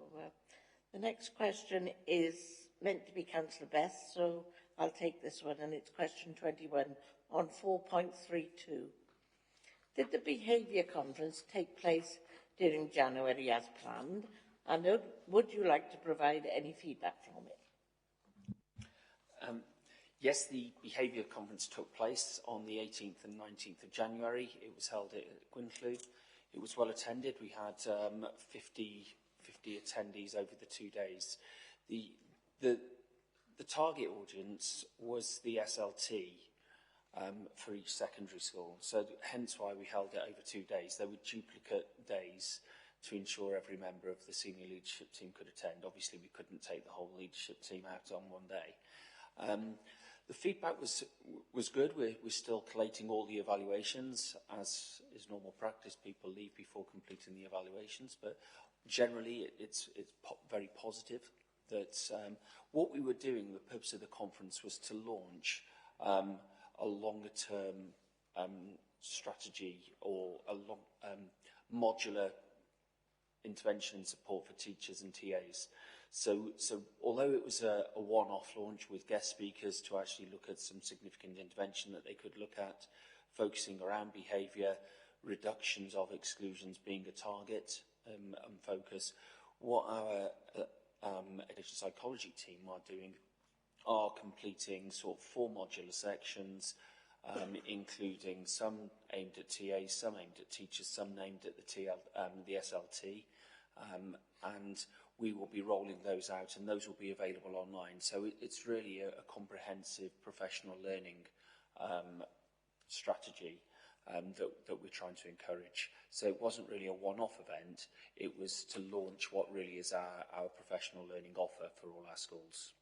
S1: the next question is meant to be Councillor Best, so I'll take this one, and it's question 21 on 4.32. Did the behaviour conference take place during January as planned? And would you like to provide any feedback from it?
S10: Yes, the behaviour conference took place on the 18th and 19th of January. It was held at Gwynllwyd. It was well attended. We had 50 attendees over the 2 days. The target audience was the SLT for each secondary school. So hence why we held it over 2 days. There were duplicate days to ensure every member of the senior leadership team could attend. Obviously, we couldn't take the whole leadership team out on one day. The feedback was good. We're still collating all the evaluations. As is normal practice, people leave before completing the evaluations, but generally it's very positive. That what we were doing, the purpose of the conference was to launch a longer term strategy or a long, modular intervention and support for teachers and TAs. So although it was a one-off launch with guest speakers to actually look at some significant intervention that they could look at, focusing around behaviour, reductions of exclusions being a target and focus, what our education psychology team are doing are completing sort of 4 modular sections, including some aimed at TAs, some aimed at teachers, some aimed at the SLT, and we will be rolling those out, and those will be available online. So it's really a comprehensive professional learning strategy that we're trying to encourage. So it wasn't really a one-off event, it was to launch what really is our professional learning offer for all our schools.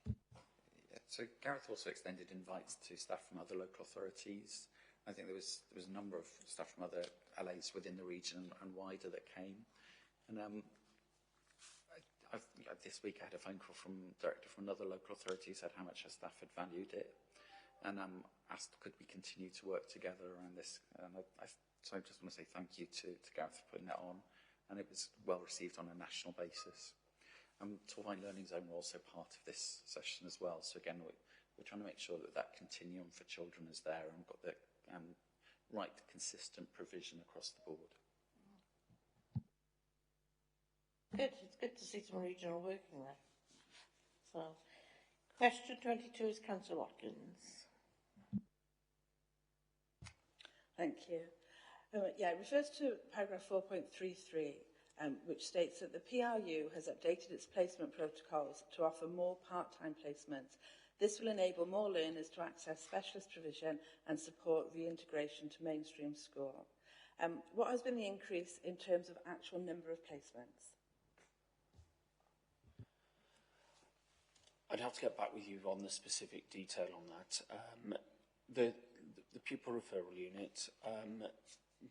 S7: Yeah, so Gareth also extended invites to staff from other local authorities. I think there was a number of staff from other LAs within the region and wider that came. And this week I had a phone call from a director from another local authority who said how much her staff had valued it, and asked could we continue to work together around this. And so I just want to say thank you to Gareth for putting that on, and it was well received on a national basis. Torvine Learning Zone were also part of this session as well. So again, we're trying to make sure that continuum for children is there and we've got the right consistent provision across the board.
S1: Good. It's good to see some regional working there. So, question 22 is Councillor Watkins.
S12: Thank you. Yeah, it refers to paragraph 4.33, which states that the PRU has updated its placement protocols to offer more part-time placements. This will enable more learners to access specialist provision and support reintegration to mainstream school. What has been the increase in terms of actual number of placements?
S10: I'd have to get back with you on the specific detail on that. The pupil referral unit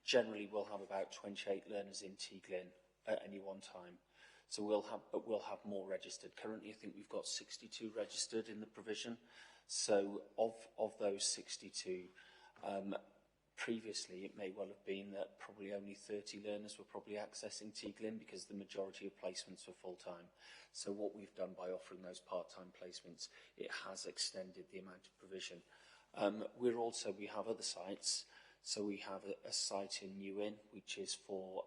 S10: generally will have about 28 learners in Teaglin at any one time. So we'll have more registered. Currently, I think we've got 62 registered in the provision. So of those 62, previously it may well have been that probably only 30 learners were probably accessing Teaglin because the majority of placements were full-time. So what we've done by offering those part-time placements, it has extended the amount of provision. We have other sites. So we have a site in Newin, which is for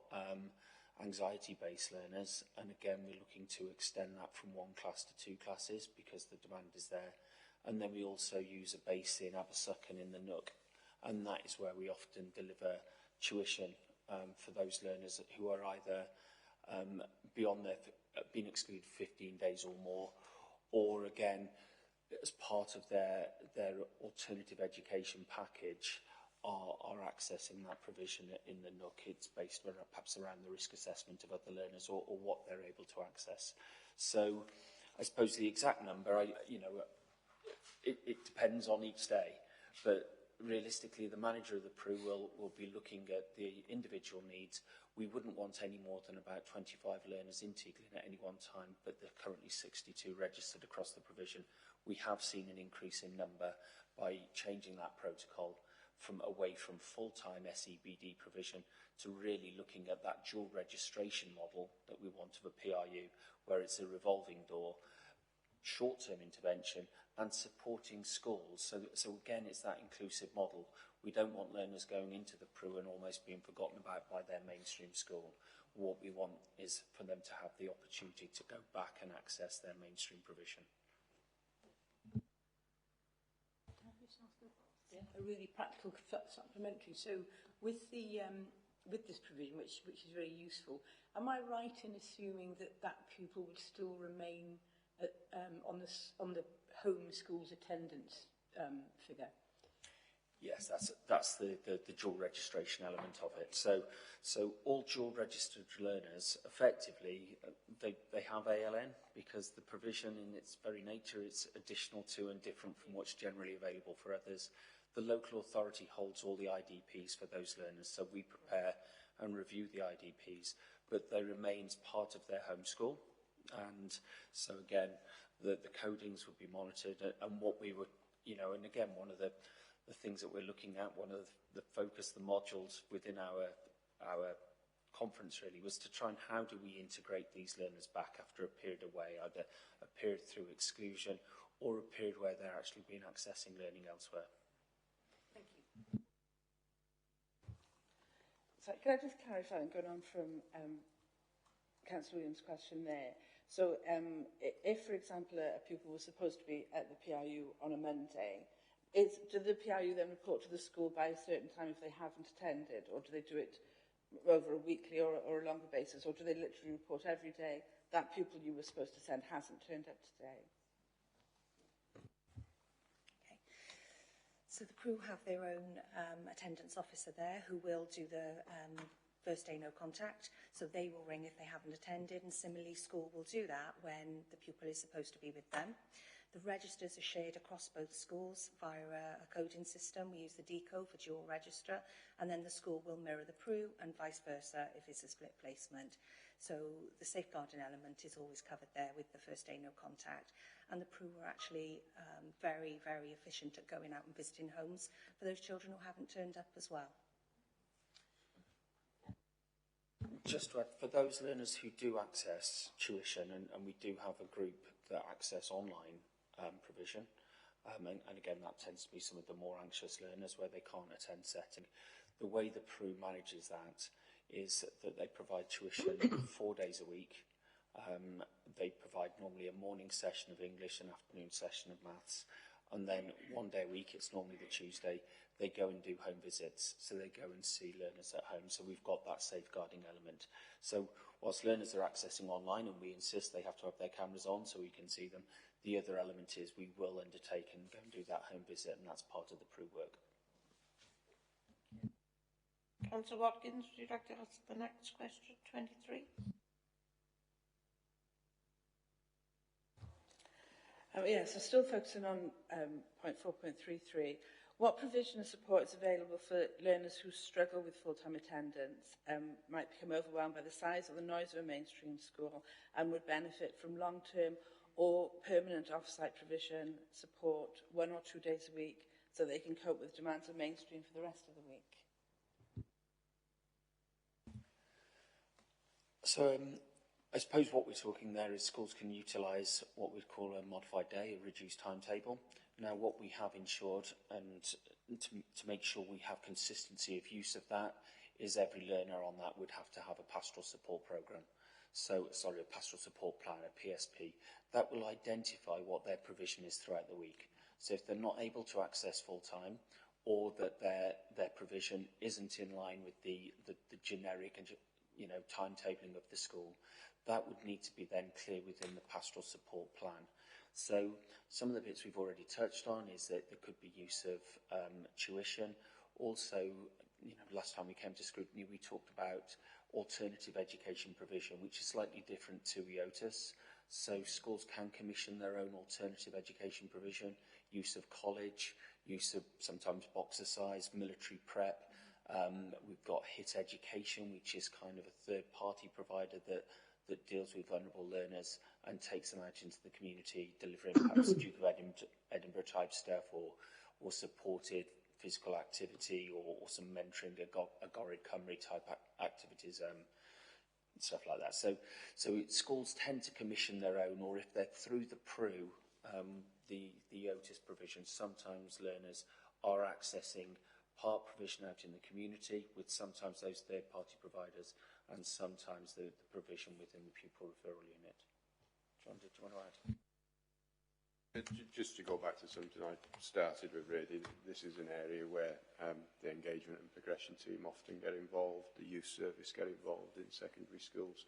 S10: anxiety-based learners, and again we're looking to extend that from 1 class to 2 classes because the demand is there. And then we also use a base in Abersucken in the Nook, and that is where we often deliver tuition for those learners who are either beyond their being excluded 15 days or more, or again as part of their alternative education package are accessing that provision in the Nook. It's based perhaps around the risk assessment of other learners or what they're able to access. So I suppose the exact number, it depends on each day, but realistically the manager of the PRU will be looking at the individual needs. We wouldn't want any more than about 25 learners in Teaglin at any one time, but there are currently 62 registered across the provision. We have seen an increase in number by changing that protocol away from full-time SEBD provision to really looking at that dual registration model that we want of a PRU, where it's a revolving door, short-term intervention and supporting schools. So again, it's that inclusive model. We don't want learners going into the PRU and almost being forgotten about by their mainstream school. What we want is for them to have the opportunity to go back and access their mainstream provision.
S6: A really practical supplementary. So with this provision, which is very useful, am I right in assuming that pupil would still remain on the home school's attendance figure?
S10: Yes, that's the dual registration element of it. So all dual registered learners, effectively, they have ALN because the provision in its very nature is additional to and different from what's generally available for others. The local authority holds all the IDPs for those learners, so we prepare and review the IDPs, but they remain part of their home school. And so again, the codings would be monitored, and what we would, and again, one of the the things that we're looking at, one of the focus, the modules within our conference really was to try and how do we integrate these learners back after a period away, either a period through exclusion or a period where they're actually been accessing learning elsewhere.
S12: Thank you. So can I just clarify, going on from Councillor Williams' question there? So if, for example, a pupil was supposed to be at the PRU on a Monday, do the PRU then report to the school by a certain time if they haven't attended, or do they do it over a weekly or a longer basis, or do they literally report every day that pupil you were supposed to send hasn't turned up today?
S14: Okay. So the crew have their own attendance officer there who will do the first day no contact, so they will ring if they haven't attended, and similarly school will do that when the pupil is supposed to be with them. The registers are shared across both schools via a coding system. We use the DCO for dual register, and then the school will mirror the PRU and vice versa if it's a split placement. So the safeguarding element is always covered there with the first day no contact. And the PRU are actually very, very efficient at going out and visiting homes for those children who haven't turned up as well.
S10: Just to add, for those learners who do access tuition, and we do have a group that access online provision, and again that tends to be some of the more anxious learners where they can't attend setting. The way the PRU manages that is that they provide tuition 4 days a week. They provide normally a morning session of English, an afternoon session of maths, and then 1 day a week, it's normally the Tuesday, they go and do home visits. So they go and see learners at home. So we've got that safeguarding element. So whilst learners are accessing online, and we insist they have to have their cameras on so we can see them, the other element is we will undertake and go and do that home visit, and that's part of the PRU work.
S1: Councillor Watkins, would you like to ask the next question, 23?
S12: Yes, so still focusing on point 4.33. What provision of support is available for learners who struggle with full-time attendance, might become overwhelmed by the size or the noise of a mainstream school, and would benefit from long-term or permanent off-site provision support 1 or 2 days a week so they can cope with demands of mainstream for the rest of the week?
S10: So I suppose what we're talking there is schools can utilise what we'd call a modified day, a reduced timetable. Now, what we have ensured, and to make sure we have consistency of use of that, is every learner on that would have to have a pastoral support programme. So, sorry, a pastoral support plan, a PSP, that will identify what their provision is throughout the week. So if they're not able to access full-time, or that their provision isn't in line with the generic and timetabling of the school, that would need to be then clear within the pastoral support plan. So some of the bits we've already touched on is that there could be use of tuition. Also, last time we came to scrutiny, we talked about alternative education provision, which is slightly different to EOTAS. So schools can commission their own alternative education provision, use of college, use of sometimes boxercise, military prep. We've got HIT Education, which is kind of a third-party provider that deals with vulnerable learners and takes them out into the community, delivering perhaps Duke of Edinburgh type stuff, or supported physical activity, or some mentoring, Agored Cymru type activities, stuff like that. So schools tend to commission their own, or if they're through the PRU, the EOTAS provision, sometimes learners are accessing part provision out in the community with sometimes those third-party providers and sometimes the provision within the pupil referral unit. John, did you want to add?
S11: Just to go back to something I started with, really, this is an area where the engagement and progression team often get involved, the youth service get involved in secondary schools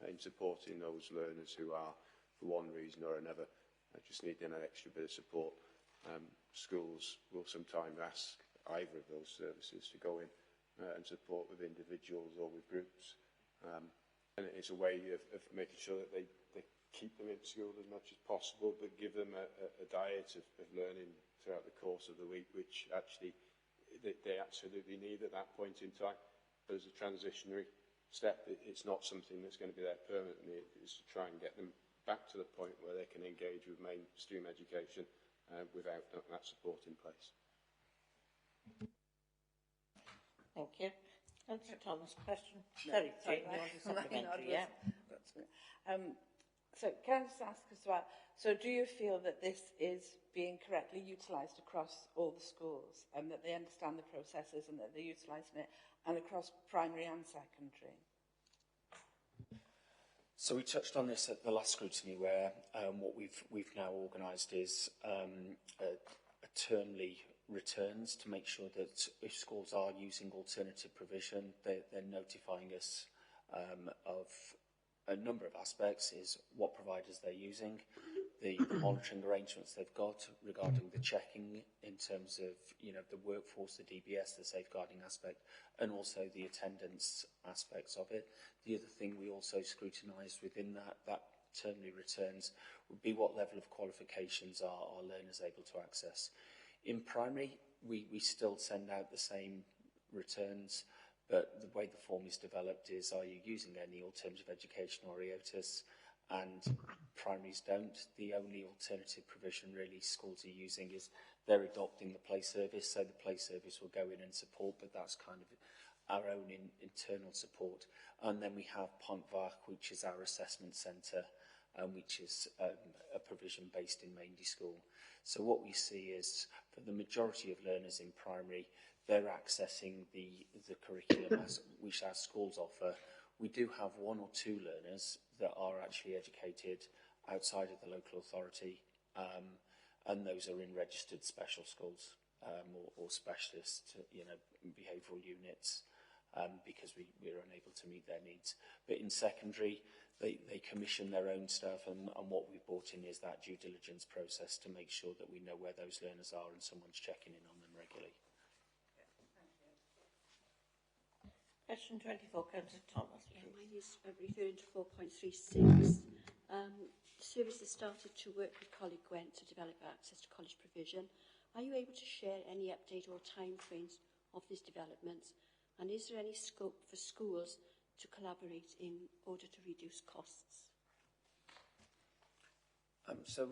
S11: in supporting those learners who are, for one reason or another, just needing an extra bit of support. Schools will sometimes ask either of those services to go in and support with individuals or with groups. And it's a way of making sure that they keep them in school as much as possible, but give them a diet of learning throughout the course of the week, which actually they absolutely need at that point in time. But as a transitionary step, it's not something that's going to be there permanently. It's to try and get them back to the point where they can engage with mainstream education without that support in place.
S1: Thank you. Councillor Thomas, question. No, sorry, Jane, you want to supplementary, yeah?
S12: So can I just ask as well, so do you feel that this is being correctly utilised across all the schools and that they understand the processes and that they're utilising it and across primary and secondary?
S10: So we touched on this at the last scrutiny where what we've now organised is a termly returns to make sure that if schools are using alternative provision, they're notifying us of a number of aspects, is what providers they're using, the monitoring arrangements they've got regarding the checking in terms of, you know, the workforce, the DBS, the safeguarding aspect, and also the attendance aspects of it. The other thing we also scrutinise within that termly returns would be what level of qualifications are learners able to access. In primary, we still send out the same returns, but the way the form is developed is, are you using any alternative education or EOTAS? And primaries don't. The only alternative provision really schools are using is they're adopting the play service, so the play service will go in and support, but that's kind of our own internal support. And then we have Pontfach, which is our assessment centre, which is a provision based in Maindy School. So what we see is, for the majority of learners in primary, they're accessing the curriculum which our schools offer. We do have one or two learners that are actually educated outside of the local authority, and those are in registered special schools or specialist, behavioural units, because we're unable to meet their needs. But in secondary, they commission their own stuff, and what we've brought in is that due diligence process to make sure that we know where those learners are and someone's checking in on them regularly.
S1: Question 24, Councillor Thomas.
S5: Yeah, mine is referring to 4.36. Services started to work with Coleg Gwent to develop access to college provision. Are you able to share any update or timeframes of these developments? And is there any scope for schools to collaborate in order to reduce costs?
S10: So,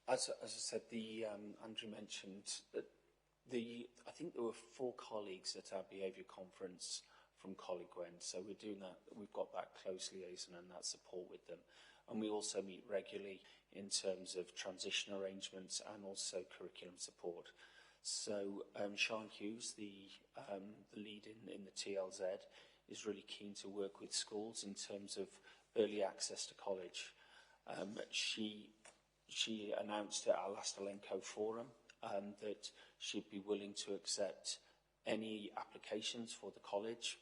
S10: as I said, Andrew mentioned that I think there were 4 colleagues at our behaviour conference from Coleg Gwent, so we're doing that. We've got that close liaison and that support with them, and we also meet regularly in terms of transition arrangements and also curriculum support. So Sean Hughes, the lead in the TLZ, is really keen to work with schools in terms of early access to college. She announced at our last Elenco forum that she'd be willing to accept any applications for the college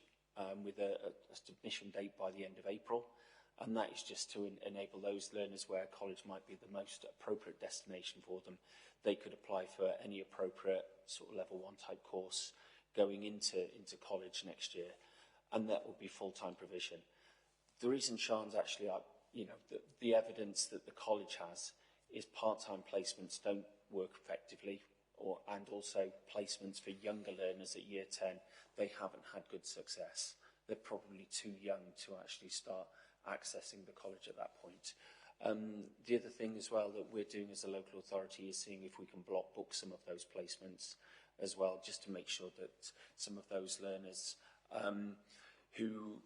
S10: with a submission date by the end of April, and that is just to enable those learners where college might be the most appropriate destination for them. They could apply for any appropriate sort of level 1 type course going into college next year, and that would be full-time provision. The reason Sean's actually, the evidence that the college has is part-time placements don't work effectively, and also placements for younger learners at year 10, they haven't had good success. They're probably too young to actually start accessing the college at that point. The other thing as well that we're doing as a local authority is seeing if we can block book some of those placements as well, just to make sure that some of those learners who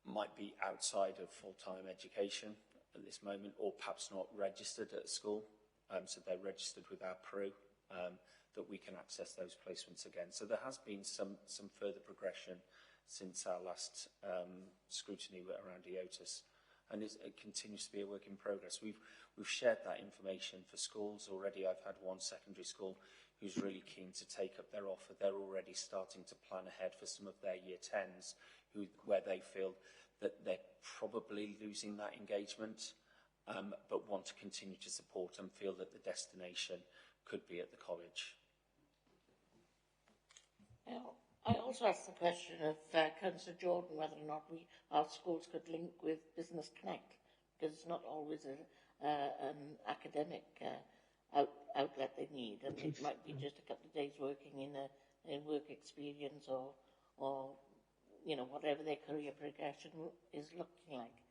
S10: might be outside of full-time education at this moment, or perhaps not registered at school, so they're registered with our PRU, that we can access those placements again. So there has been some further progression since our last scrutiny around EOTAS, and it continues to be a work in progress. We've shared that information for schools already. I've had one secondary school who's really keen to take up their offer. They're already starting to plan ahead for some of their year 10s where they feel that they're probably losing that engagement, but want to continue to support and feel that the destination could be at the college.
S1: Well, I also asked the question of Councillor Jordan whether or not our schools could link with Business Connect, because it's not always an academic outlet they need, and it might be just a couple of days working in work experience or whatever their career progression is looking like.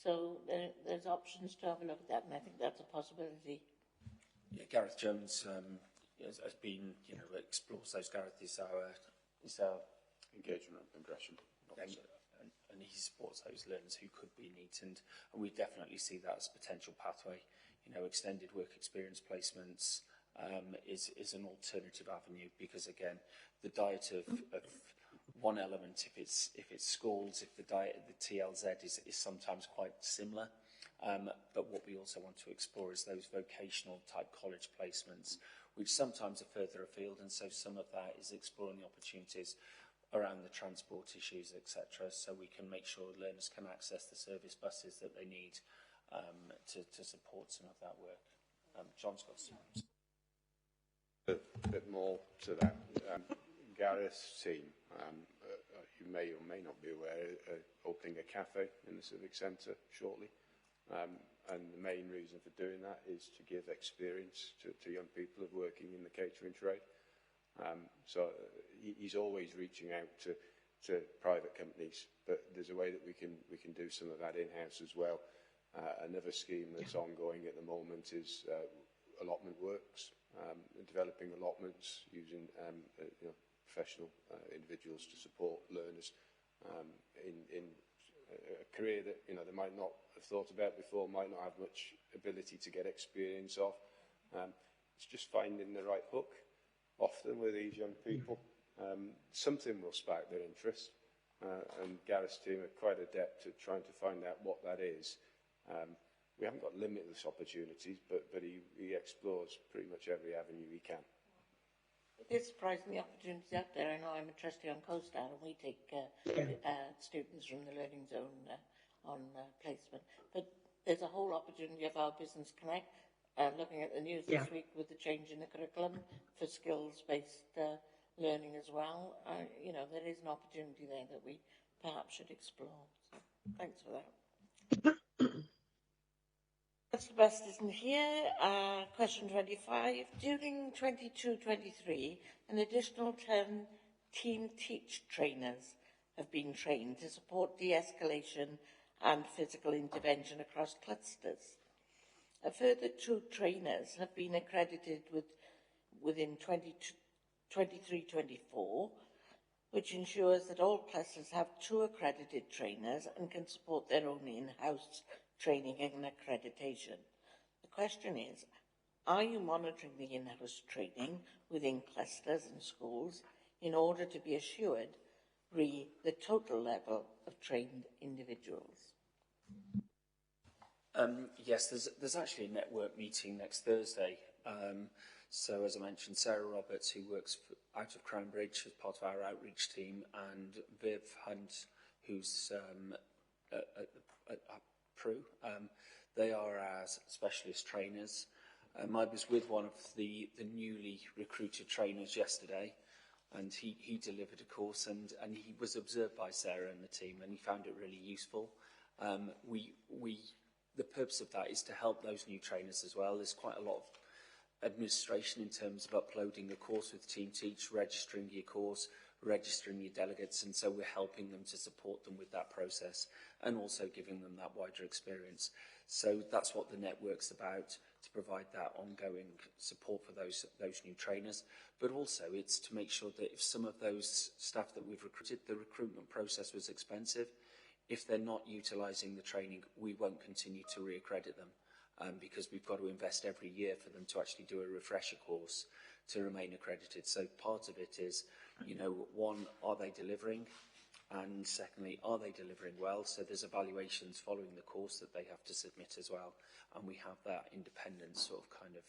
S1: So there's options to have a look at that, and I think that's a possibility.
S10: Yeah, Gareth Jones has been, explores those, Gareth, is our
S11: engagement and progression officer.
S10: And he supports those learners who could be NEET, and we definitely see that as a potential pathway. Extended work experience placements is an alternative avenue, because again, the diet of one element, if it's schools, if the TLZ is sometimes quite similar. But what we also want to explore is those vocational type college placements, which sometimes are further afield, and so some of that is exploring the opportunities around the transport issues, etc., so we can make sure learners can access the service buses that they need to support some of that work. John's got some.
S11: A bit more to that. Gareth's team, you may or may not be aware, opening a cafe in the Civic Centre shortly. And the main reason for doing that is to give experience to young people of working in the catering trade. So he's always reaching out to private companies, but there's a way that we can do some of that in-house as well. Another scheme that's ongoing at the moment is allotment works, developing allotments using professional individuals to support learners in a career that they might not have thought about before, might not have much ability to get experience of. It's just finding the right hook. Often with these young people, something will spark their interest, and Gareth's team are quite adept at trying to find out what that is. We haven't got limitless opportunities, but he explores pretty much every avenue he can.
S1: It is surprising the opportunities out there. I know I'm a trustee on CoStar, and we take students from the Learning Zone on placement. But there's a whole opportunity of our Business Connect, looking at the news this week with the change in the curriculum for skills-based learning as well. There is an opportunity there that we perhaps should explore. So thanks for that. Councillor Best isn't here. Question 25. During 22-23, an additional 10 team teach trainers have been trained to support de-escalation and physical intervention across clusters. A further 2 trainers have been accredited within 23-24, which ensures that all clusters have 2 accredited trainers and can support their own in-house training and accreditation. The question is, are you monitoring the in-house training within clusters and schools in order to be assured the total level of trained individuals?
S10: Yes, there's actually a network meeting next Thursday. So as I mentioned, Sarah Roberts, who works out of Cranbridge as part of our outreach team, and Viv Hunt, who's at Prue, they are our specialist trainers. I was with one of the newly recruited trainers yesterday, and he delivered a course, and he was observed by Sarah and the team, and he found it really useful. The purpose of that is to help those new trainers as well. There's quite a lot of administration in terms of uploading a course with Team Teach, registering your course, registering your delegates, and so we're helping them to support them with that process and also giving them that wider experience. So that's what the network's about, to provide that ongoing support for those new trainers, but also it's to make sure that if some of those staff that we've recruited, the recruitment process was expensive, if they're not utilising the training, we won't continue to reaccredit them, because we've got to invest every year for them to actually do a refresher course to remain accredited. So part of it is, one, are they delivering? And secondly, are they delivering well? So there's evaluations following the course that they have to submit as well. And we have that independent sort of kind of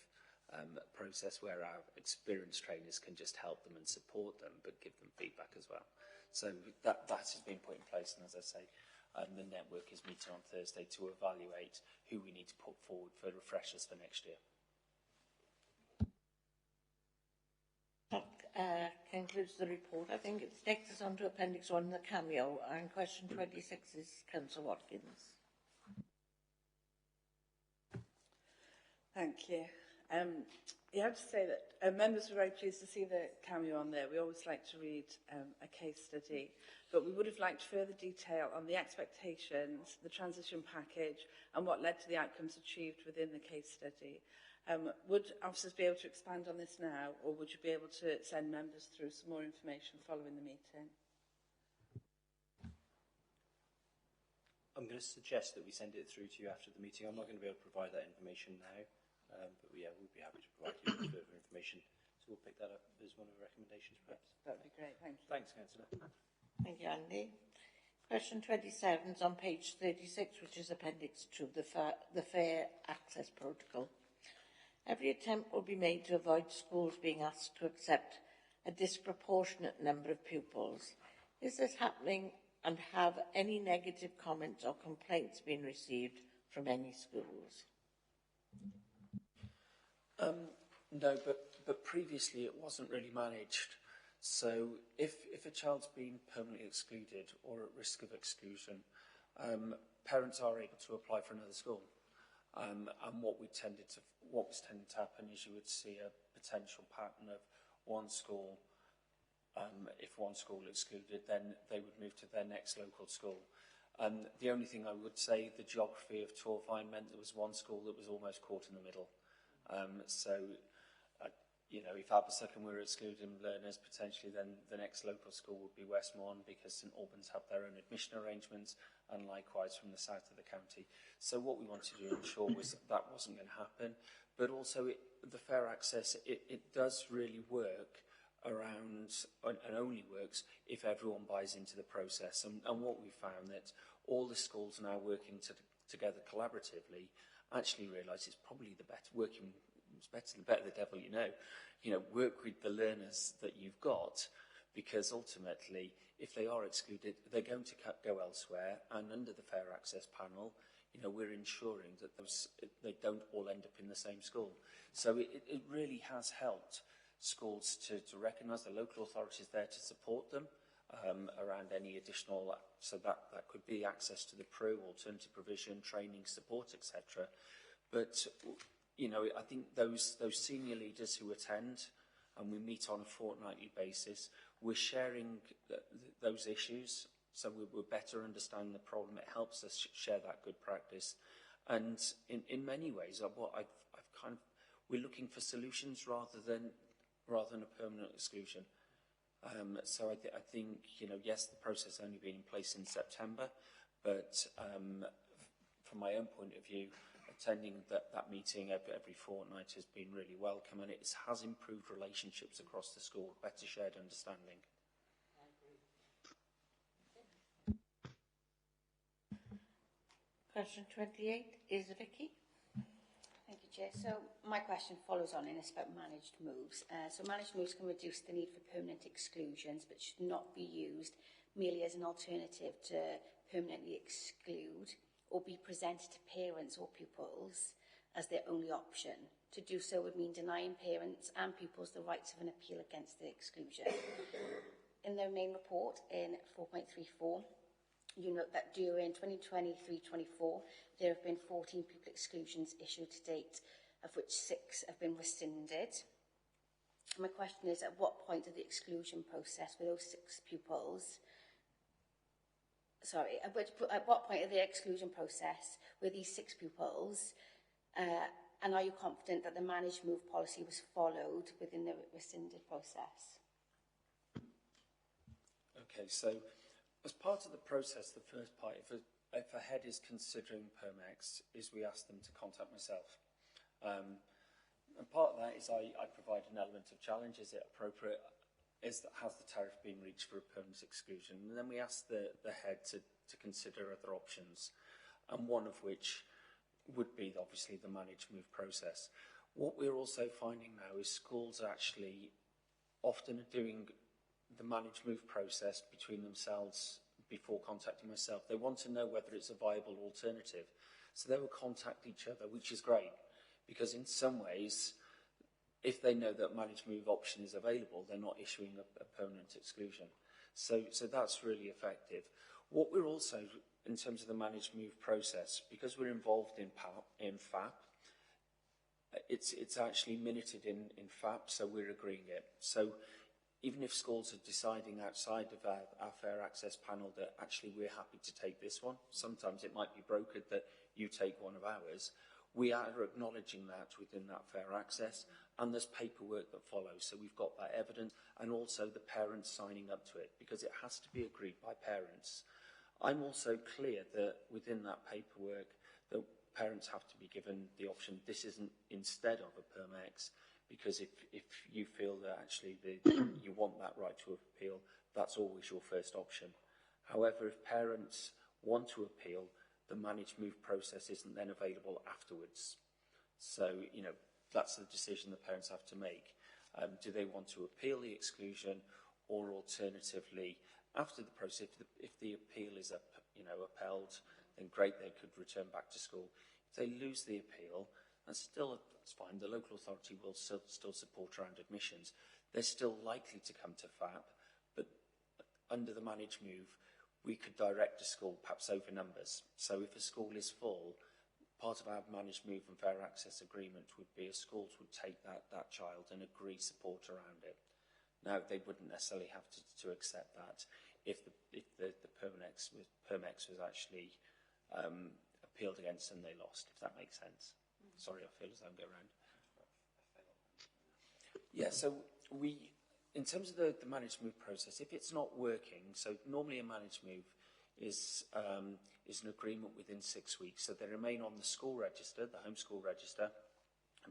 S10: process where our experienced trainers can just help them and support them, but give them feedback as well. So that has been put in place, and as I say, the network is meeting on Thursday to evaluate who we need to put forward for refreshers for next year.
S1: That concludes the report. I think it takes us on to Appendix 1, the cameo, and question 26 is Councillor Watkins.
S12: Thank you. You have to say that members were very pleased to see the cameo on there. We always like to read a case study, but we would have liked further detail on the expectations, the transition package, and what led to the outcomes achieved within the case study. Would officers be able to expand on this now, or would you be able to send members through some more information following the meeting?
S8: I'm going to suggest that we send it through to you after the meeting. I'm not going to be able to provide that information now, but yeah, we'll be happy to provide you with further information. So we'll pick that up as one of the recommendations, perhaps.
S12: That would be great, thank you.
S8: Thanks, Councillor.
S1: Thank you, Andy. Question 27 is on page 36, which is Appendix 2, the Fair Access Protocol. Every attempt will be made to avoid schools being asked to accept a disproportionate number of pupils. Is this happening, and have any negative comments or complaints been received from any schools?
S10: No, but previously it wasn't really managed. So if a child's been permanently excluded or at risk of exclusion, parents are able to apply for another school. And what was tending to happen is you would see a potential pattern of one school. If one school excluded, then they would move to their next local school. The only thing I would say, the geography of Torfaen meant there was one school that was almost caught in the middle. You know, if Aberystwyth were excluding learners, potentially then the next local school would be Westmorland, because St Albans have their own admission arrangements, and likewise from the south of the county. So what we wanted to ensure was that wasn't going to happen. But also the fair access, it does really work around, and only works if everyone buys into the process. And what we found that all the schools now working together collaboratively actually realise it's probably the better working. It's better the devil you know, work with the learners that you've got, because ultimately, if they are excluded, they're going to go elsewhere, and under the Fair Access Panel, you know, we're ensuring that they don't all end up in the same school. So it really has helped schools to recognise the local authorities there to support them around any additional, so that could be access to the PRU, alternative provision, training, support, etc. But you know, I think those senior leaders who attend, and we meet on a fortnightly basis, we're sharing those issues, so we're better understanding the problem. It helps us share that good practice, and in many ways, we're looking for solutions rather than a permanent exclusion. So I think, you know, yes, the process has only been in place in September, but from my own point of view, attending that meeting every fortnight has been really welcome, and it has improved relationships across the school, better shared understanding.
S1: Question 28 is Vicky.
S15: Thank you, Chair. So my question follows on, and it's about managed moves. So managed moves can reduce the need for permanent exclusions, but should not be used merely as an alternative to permanently exclude, or be presented to parents or pupils as their only option. To do so would mean denying parents and pupils the rights of an appeal against the exclusion. In their main report in 4.34, you note that during 2023-24, there have been 14 pupil exclusions issued to date, of which 6 have been rescinded. My question is, at what point of the exclusion process were those 6 pupils... Sorry, at what point of the exclusion process were these 6 pupils, and are you confident that the managed move policy was followed within the rescinded process?
S10: Okay, so as part of the process, the first part, if a head is considering PermEx, is we ask them to contact myself. And part of that is I provide an element of challenge. Is it appropriate? Has the tariff been reached for a permanent exclusion? And then we ask the head to consider other options, and one of which would be obviously the managed move process. What we're also finding now is schools actually often doing the managed move process between themselves before contacting myself. They want to know whether it's a viable alternative, so they will contact each other, which is great, because in some ways, if they know that managed move option is available, they're not issuing a permanent exclusion. So that's really effective. What we're also, in terms of the managed move process, because we're involved in FAP, it's actually minuted in FAP, so we're agreeing it. So even if schools are deciding outside of our Fair Access Panel that actually we're happy to take this one, sometimes it might be brokered that you take one of ours, We are acknowledging that within that fair access, and there's paperwork that follows. So we've got that evidence, and also the parents signing up to it, because it has to be agreed by parents. I'm also clear that within that paperwork, that parents have to be given the option, this isn't instead of a PermEx, because if you feel that actually you want that right to appeal, that's always your first option. However, if parents want to appeal, the managed move process isn't then available afterwards. So, you know, that's the decision the parents have to make. Do they want to appeal the exclusion, or alternatively, after the process, if the appeal is upheld, then great, they could return back to school. If they lose the appeal, that's fine. The local authority will still support around admissions. They're still likely to come to FAP, but under the managed move, we could direct a school perhaps over numbers. So if a school is full, part of our managed move and fair access agreement would be schools would take that child and agree support around it. Now, they wouldn't necessarily have to accept that if the PermEx was actually appealed against and they lost, if that makes sense. Sorry, I feel as though I'm going around. Yeah, so in terms of the managed move process, if it's not working, so normally a managed move is an agreement within 6 weeks. So they remain on the school register, the home school register,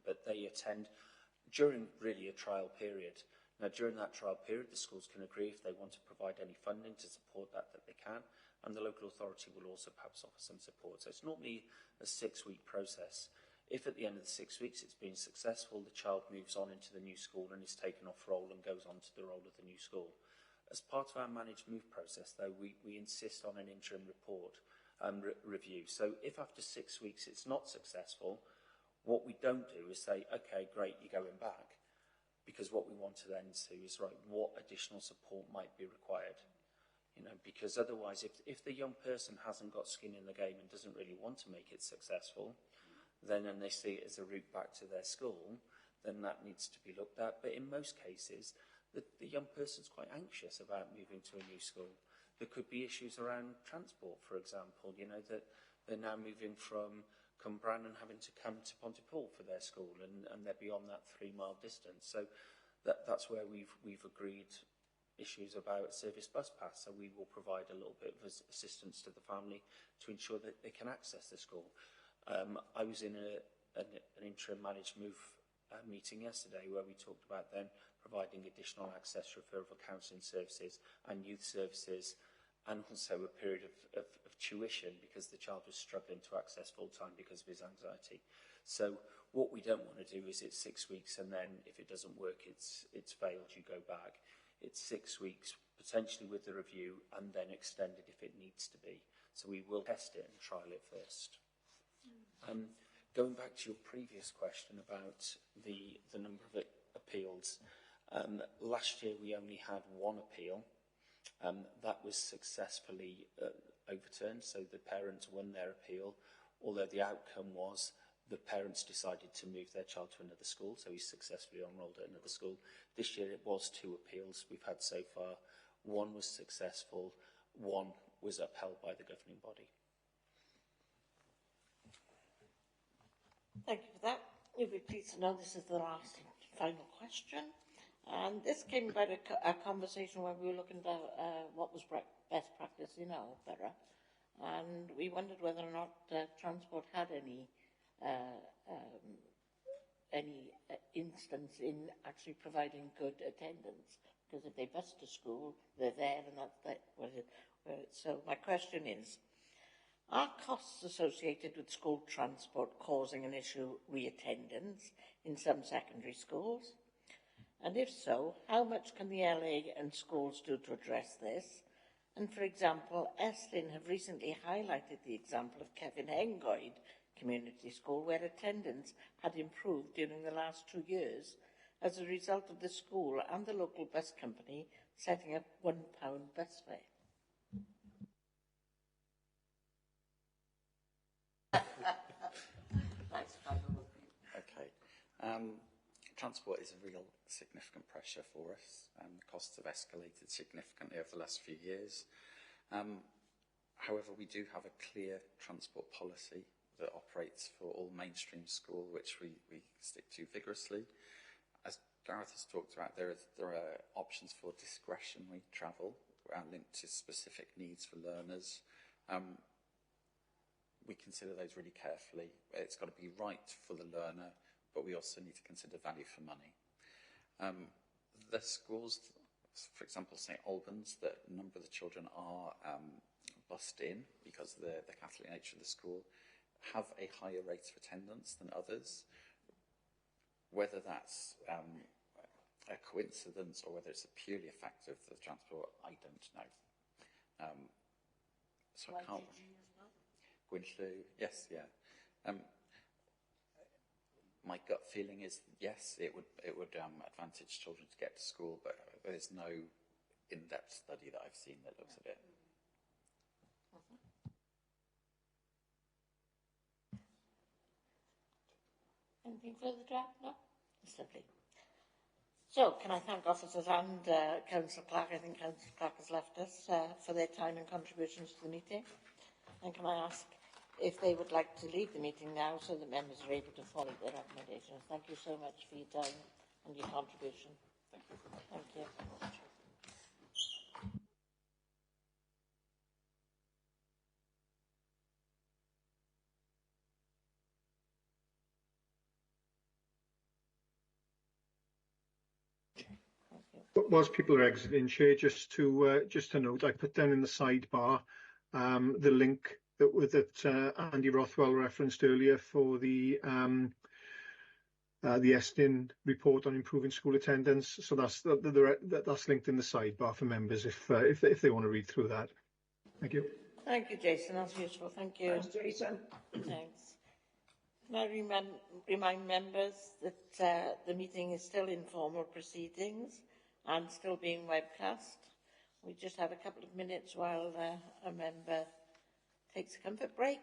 S10: but they attend during really a trial period. Now, during that trial period, the schools can agree if they want to provide any funding to support that they can, and the local authority will also perhaps offer some support. So it's normally a 6-week process. If at the end of the 6 weeks it's been successful, the child moves on into the new school and is taken off roll and goes on to the roll of the new school. As part of our managed move process, though, we insist on an interim report review. So if after 6 weeks it's not successful, what we don't do is say, okay, great, you're going back. Because what we want to then see is, right, what additional support might be required. You know, because otherwise, if the young person hasn't got skin in the game and doesn't really want to make it successful, then and they see it as a route back to their school, then that needs to be looked at. But in most cases, the young person's quite anxious about moving to a new school. There could be issues around transport, for example, you know, that they're now moving from Cumbran and having to come to Pontypool for their school, and they're beyond that 3-mile distance. So that's where we've agreed issues about service bus pass. So we will provide a little bit of assistance to the family to ensure that they can access the school. I was in an interim managed move meeting yesterday where we talked about then providing additional access, referral counselling services and youth services, and also a period of tuition because the child was struggling to access full-time because of his anxiety. So what we don't want to do is it's 6 weeks and then if it doesn't work, it's failed, you go back. It's 6 weeks, potentially with the review, and then extended if it needs to be. So we will test it and trial it first. Going back to your previous question about the number of appeals, last year we only had 1 appeal. That was successfully overturned, so the parents won their appeal, although the outcome was the parents decided to move their child to another school, so he's successfully enrolled at another school. This year it was 2 appeals we've had so far. 1 was successful, 1 was upheld by the governing body.
S1: Thank you for that. You'll be pleased to know this is the last and final question. And this came about a conversation where we were looking at what was best practice in our borough. And we wondered whether or not transport had any instance in actually providing good attendance. Because if they bus to school, they're there and that's what it is. So my question is, are costs associated with school transport causing an issue re-attendance in some secondary schools? And if so, how much can the LA and schools do to address this? And for example, Estlin have recently highlighted the example of Kevin Hengoyd Community School, where attendance had improved during the last 2 years as a result of the school and the local bus company setting up £1 bus fare.
S7: Okay. Transport is a real significant pressure for us. The costs have escalated significantly over the last few years. However, we do have a clear transport policy that operates for all mainstream school, which we stick to vigorously. As Gareth has talked about, there are options for discretionary travel linked to specific needs for learners. We consider those really carefully. It's got to be right for the learner, but we also need to consider value for money. The schools, for example, St Albans, that a number of the children are bussed in because of the Catholic nature of the school, have a higher rate of attendance than others. Whether that's a coincidence or whether it's a purely effect of the transport, I don't know. So I can't. Gwynllw, yes, yeah. My gut feeling is yes, it would advantage children to get to school, but there's no in-depth study that I've seen that looks at it.
S1: Anything further to add? No? That's lovely. So, can I thank officers and Councillor Clark? I think Councillor Clark has left us for their time and contributions to the meeting. And can I ask if they would like to leave the meeting now so that members are able to follow their recommendations? Thank you so much for your time and your contribution.
S7: Thank you.
S1: Thank you.
S13: Whilst people are exiting, Chair, just to note, I put down in the sidebar the link that Andy Rothwell referenced earlier for the Estin report on improving school attendance. So that's linked in the sidebar for members if they want to read through that. Thank you.
S1: Thank you, Jason. That's useful. Thank you.
S4: Thanks, Jason.
S1: Thanks. Can I remind members that the meeting is still in formal proceedings and still being webcast. We just have a couple of minutes while a member takes a comfort break.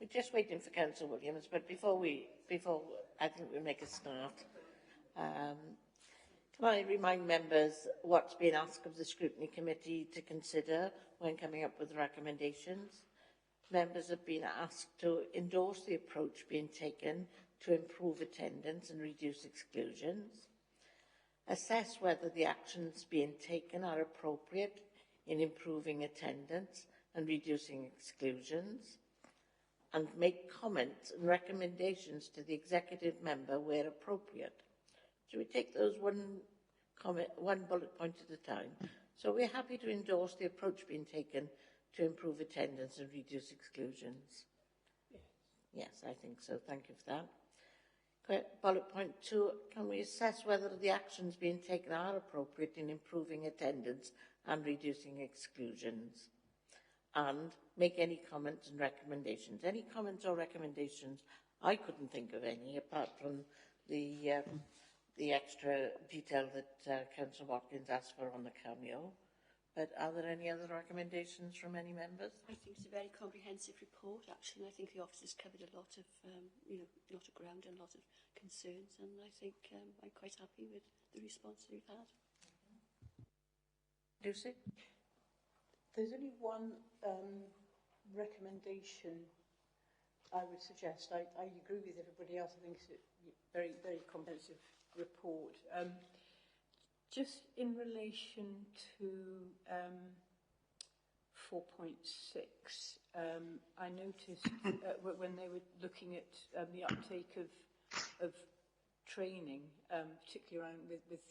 S1: We're just waiting for Councillor Williams, but before I think we make a start, can I remind members what's been asked of the Scrutiny Committee to consider when coming up with recommendations? Members have been asked to endorse the approach being taken to improve attendance and reduce exclusions, assess whether the actions being taken are appropriate in improving attendance and reducing exclusions, and make comments and recommendations to the executive member where appropriate. Should we take those one bullet point at a time? So we're happy to endorse the approach being taken to improve attendance and reduce exclusions. Yes, I think so. Thank you for that. Bullet point 2, can we assess whether the actions being taken are appropriate in improving attendance and reducing exclusions? And make any comments and recommendations. Any comments or recommendations? I couldn't think of any, apart from the extra detail that Councillor Watkins asked for on the cameo. But are there any other recommendations from any members?
S5: I think it's a very comprehensive report, actually. I think the office has covered a lot of, lot of ground and a lot of concerns, and I think I'm quite happy with the response that we've had.
S1: Lucy?
S6: There's only one recommendation I would suggest. I agree with everybody else. I think it's a very, very comprehensive report. Just in relation to 4.6, I noticed when they were looking at the uptake of training, particularly around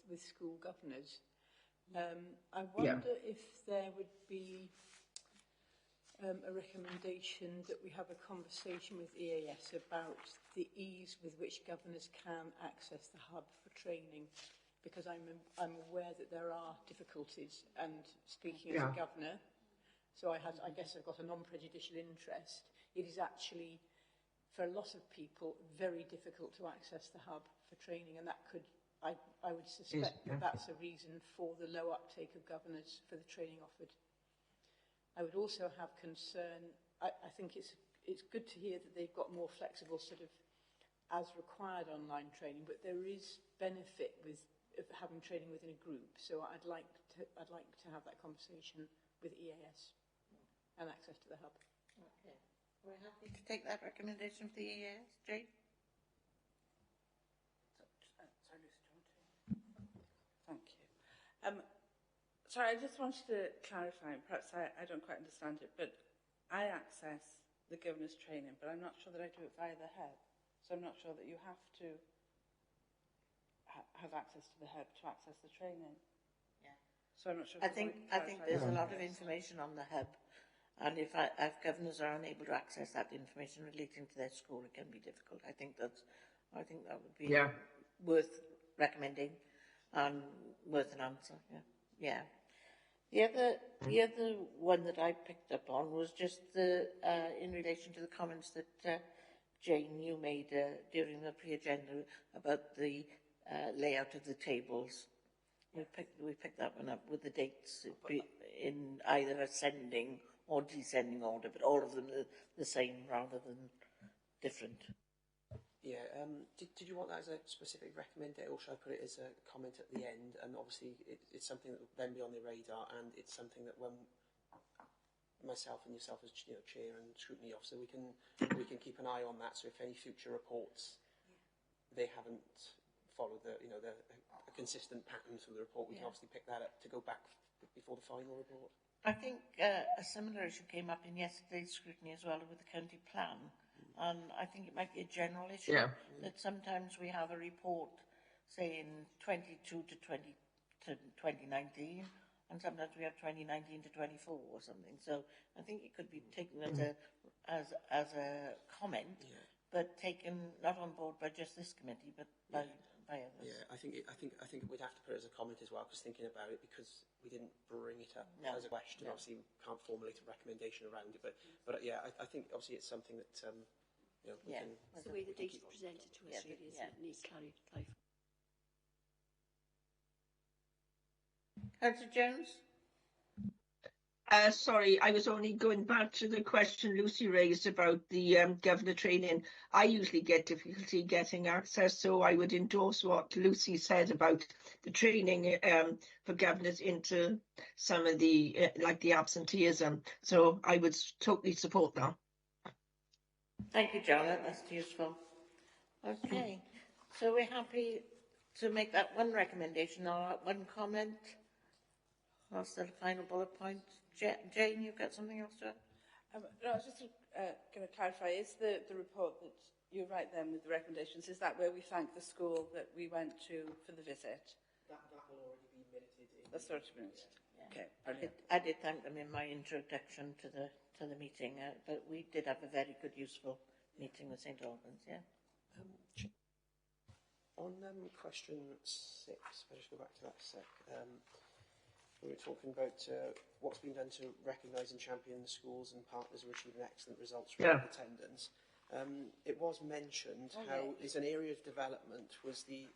S6: with school governors, I wonder if there would be a recommendation that we have a conversation with EAS about the ease with which governors can access the hub for training. Because I'm aware that there are difficulties, and speaking as a governor, so I guess I've got a non-prejudicial interest. It is actually, for a lot of people, very difficult to access the hub for training, and that could, I would suspect that that's a reason for the low uptake of governors for the training offered. I would also have concern. I think it's good to hear that they've got more flexible sort of as required online training, but there is benefit with having training within a group, so I'd like to have that conversation with EAS and access to the hub.
S1: Okay, we're happy to take that recommendation for the EAS, Jane.
S12: Thank you. Sorry, I just wanted to clarify. Perhaps I don't quite understand it, but I access the governor's training, but I'm not sure that I do it via the hub. So I'm not sure that you have to have access to the hub to access the training.
S1: Yeah.
S12: So I'm not sure.
S1: I think there's a lot of information on the hub, and if governors are unable to access that information relating to their school, it can be difficult. I think that would be worth recommending and worth an answer. Yeah. The other one that I picked up on was just in relation to the comments that Jane, you made during the pre-agenda about the layout of the tables. We picked that one up with the dates in either ascending or descending order, but all of them are the same rather than different.
S17: Yeah. Did you want that as a specific recommendation, or should I put it as a comment at the end? And obviously, it's something that will then be on the radar, and it's something that when myself and yourself as chair and scrutiny officer, we can keep an eye on that. So if any future reports they haven't followed a consistent pattern through the report, we can obviously pick that up to go back before the final report.
S1: I think a similar issue came up in yesterday's scrutiny as well with the county plan, and I think it might be a general issue that sometimes we have a report saying 22 to 2019, and sometimes we have 2019 to 24 or something. So I think it could be taken as a comment, but taken not on board by just this committee, but by others.
S17: Yeah, I think we'd have to put it as a comment as well, because thinking about it, because we didn't bring it up as a question. Obviously, we can't formulate a recommendation around it, but yeah, I think obviously it's something that we can.
S5: It's the way the data is presented to us, really, isn't it? Needs clarified.
S1: Councillor Jones.
S4: Sorry, I was only going back to the question Lucy raised about the governor training. I usually get difficulty getting access, so I would endorse what Lucy said about the training for governors into some of the, like the absenteeism. So I would totally support that.
S1: Thank you, Janet. That's useful. Okay, so we're happy to make that one recommendation or one comment. That's the final bullet point. Jane, you've got something else to add?
S12: No, I was just going to clarify, is the report that you write then with the recommendations, is that where we thank the school that we went to for the visit?
S17: That will already be minuted in.
S12: That's already minuted.
S1: Yeah.
S12: Okay,
S1: I did thank them in my introduction to the meeting, but we did have a very good, useful meeting with St Albans, yeah.
S17: On question 6, if I just go back to that a sec, we were talking about what's been done to recognise and champion the schools and partners who are achieving excellent results from attendance. It was mentioned how it's an area of development was the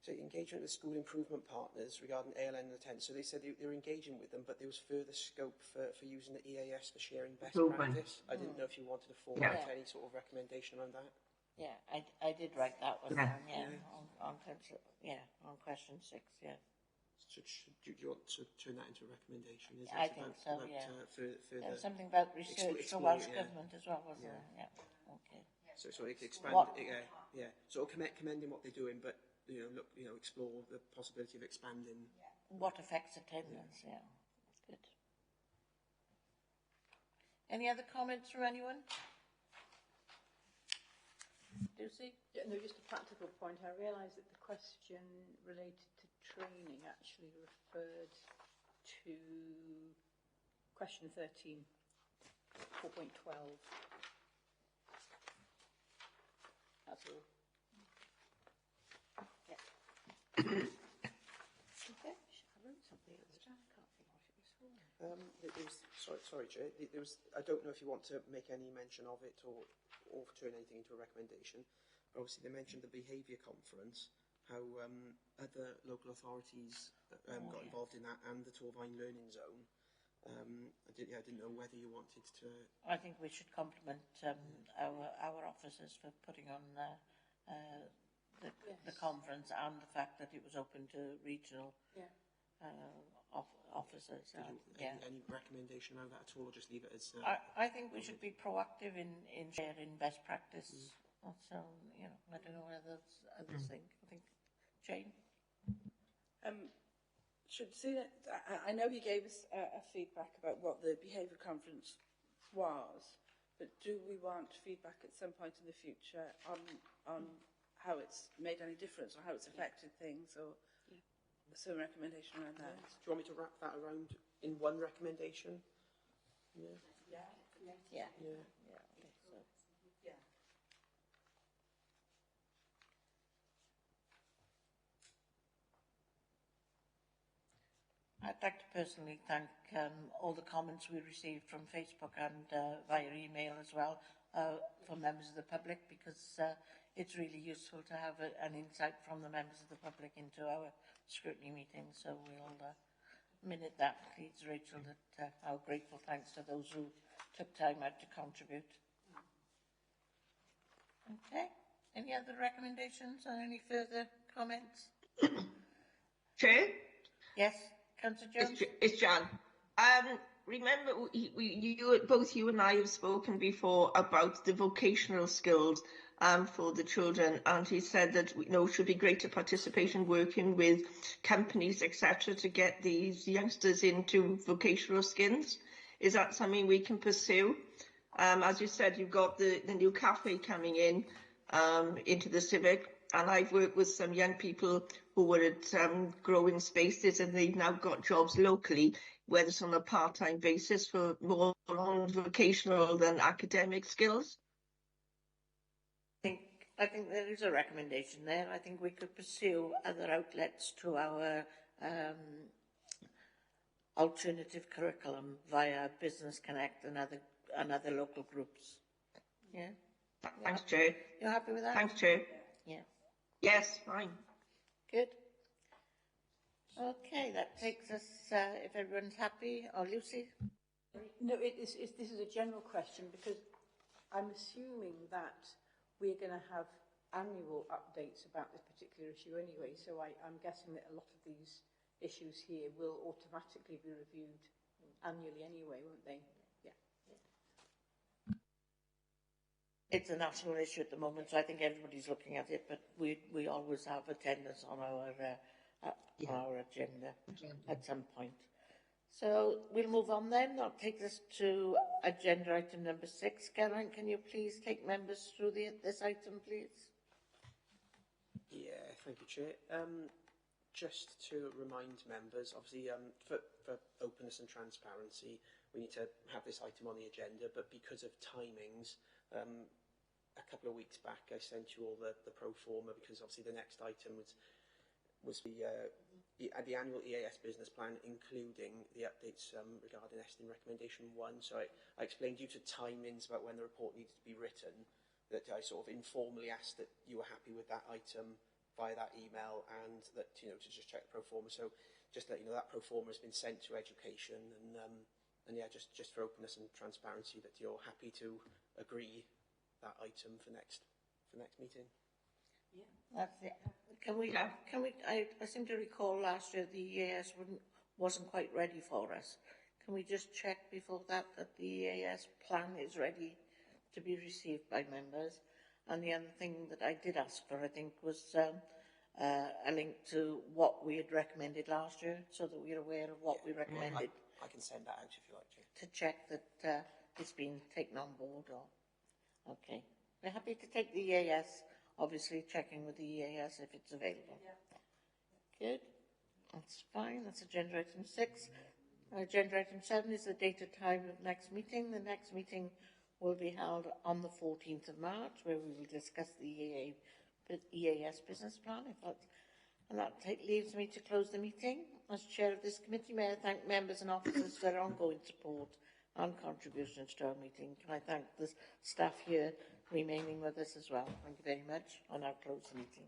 S17: engagement with school improvement partners regarding ALN and attendance. So they said they were engaging with them, but there was further scope for using the EAS for sharing best practice. I didn't know if you wanted to format any sort of recommendation around that.
S1: Yeah, I did write that one down, on question 6, yeah.
S17: So do you want to turn that into a recommendation? Is
S1: I think so,
S17: yeah.
S1: Something about research for Welsh Government as well, wasn't there? Yeah, okay.
S17: So it could expand, So commending what they're doing, but explore the possibility of expanding.
S1: What affects attendance? Yeah, good. Any other comments from anyone? Lucy?
S6: Yeah, no, just a practical point. I realise that the question related to training actually referred to question 13, 4.12. That's all. Yeah. Okay. I wrote something else down. I can't think what it was for.
S17: Sorry, Jay. I don't know if you want to make any mention of it or turn anything into a recommendation. But obviously, they mentioned the behaviour conference, how other local authorities got involved in that, and the Torvine Learning Zone. I didn't know whether you wanted to.
S1: I think we should compliment our officers for putting on the conference and the fact that it was open to regional officers.
S17: Any recommendation around that at all, or just leave it as?
S1: I think we should be proactive in sharing best practice. So, I don't know what others think. I think, Jane?
S12: Should see that. I know he gave us a feedback about what the behaviour conference was, but do we want feedback at some point in the future on how it's made any difference or how it's affected things, or some recommendation around that?
S17: Do you want me to wrap that around in one recommendation?
S1: Yeah. I'd like to personally thank all the comments we received from Facebook and via email as well from members of the public, because it's really useful to have an insight from the members of the public into our scrutiny meetings. So we'll minute that, please, Rachel, that our grateful thanks to those who took time out to contribute. Okay. Any other recommendations or any further comments?
S4: Chair?
S1: Yes. Councillor Jones?
S4: It's Jan. Remember, both you and I have spoken before about the vocational skills for the children, and he said that should be greater participation working with companies, etc., to get these youngsters into vocational skills. Is that something we can pursue? As you said, you've got the new cafe coming in into the Civic. And I've worked with some young people who were at growing spaces, and they've now got jobs locally, whether it's on a part-time basis for more on vocational than academic skills.
S1: I think there is a recommendation there. I think we could pursue other outlets to our alternative curriculum via Business Connect and other local groups. Yeah.
S4: Thanks, Chair.
S1: You're happy with that?
S4: Thanks, Chair.
S1: Yeah.
S4: Yes, fine.
S1: Good. Okay, that takes us, if everyone's happy, or Lucy?
S6: No, this is a general question because I'm assuming that we're going to have annual updates about this particular issue anyway, so I'm guessing that a lot of these issues here will automatically be reviewed annually anyway, won't they? Yeah.
S1: It's a national issue at the moment, so I think everybody's looking at it, but we always have attendance on our agenda at some point. So we'll move on then. I'll take us to agenda item number 6. Caroline, can you please take members through this item, please?
S17: Yeah, thank you, Chair. Just to remind members, obviously, for openness and transparency, we need to have this item on the agenda, but because of timings, a couple of weeks back, I sent you all the pro forma because obviously the next item was the annual EAS business plan, including the updates regarding Estin Recommendation 1. So I explained due to timings about when the report needed to be written, that I sort of informally asked that you were happy with that item via that email, and that, you know, to just check the pro forma. So just that, you know, that pro forma has been sent to education, and yeah, just for openness and transparency, that you're happy to agree that item for next meeting.
S1: Yeah, that's it. Can we? I seem to recall last year the EAS wasn't quite ready for us. Can we just check before that the EAS plan is ready to be received by members? And the other thing that I did ask for, I think, was a link to what we had recommended last year, so that we're aware of what we recommended.
S17: I can send that out if you like to.
S1: To check that it's been taken on board. Or okay, we're happy to take the EAS. Obviously, checking with the EAS if it's available. Yeah. Good. That's fine. That's agenda item 6. Agenda item 7 is the date and time of next meeting. The next meeting will be held on the 14th of March, where we will discuss the EAS business plan. And that leaves me to close the meeting. As chair of this committee, may I thank members and officers for their ongoing support and contributions to our meeting. Can I thank the staff here remaining with us as well? Thank you very much. I'll now close the meeting.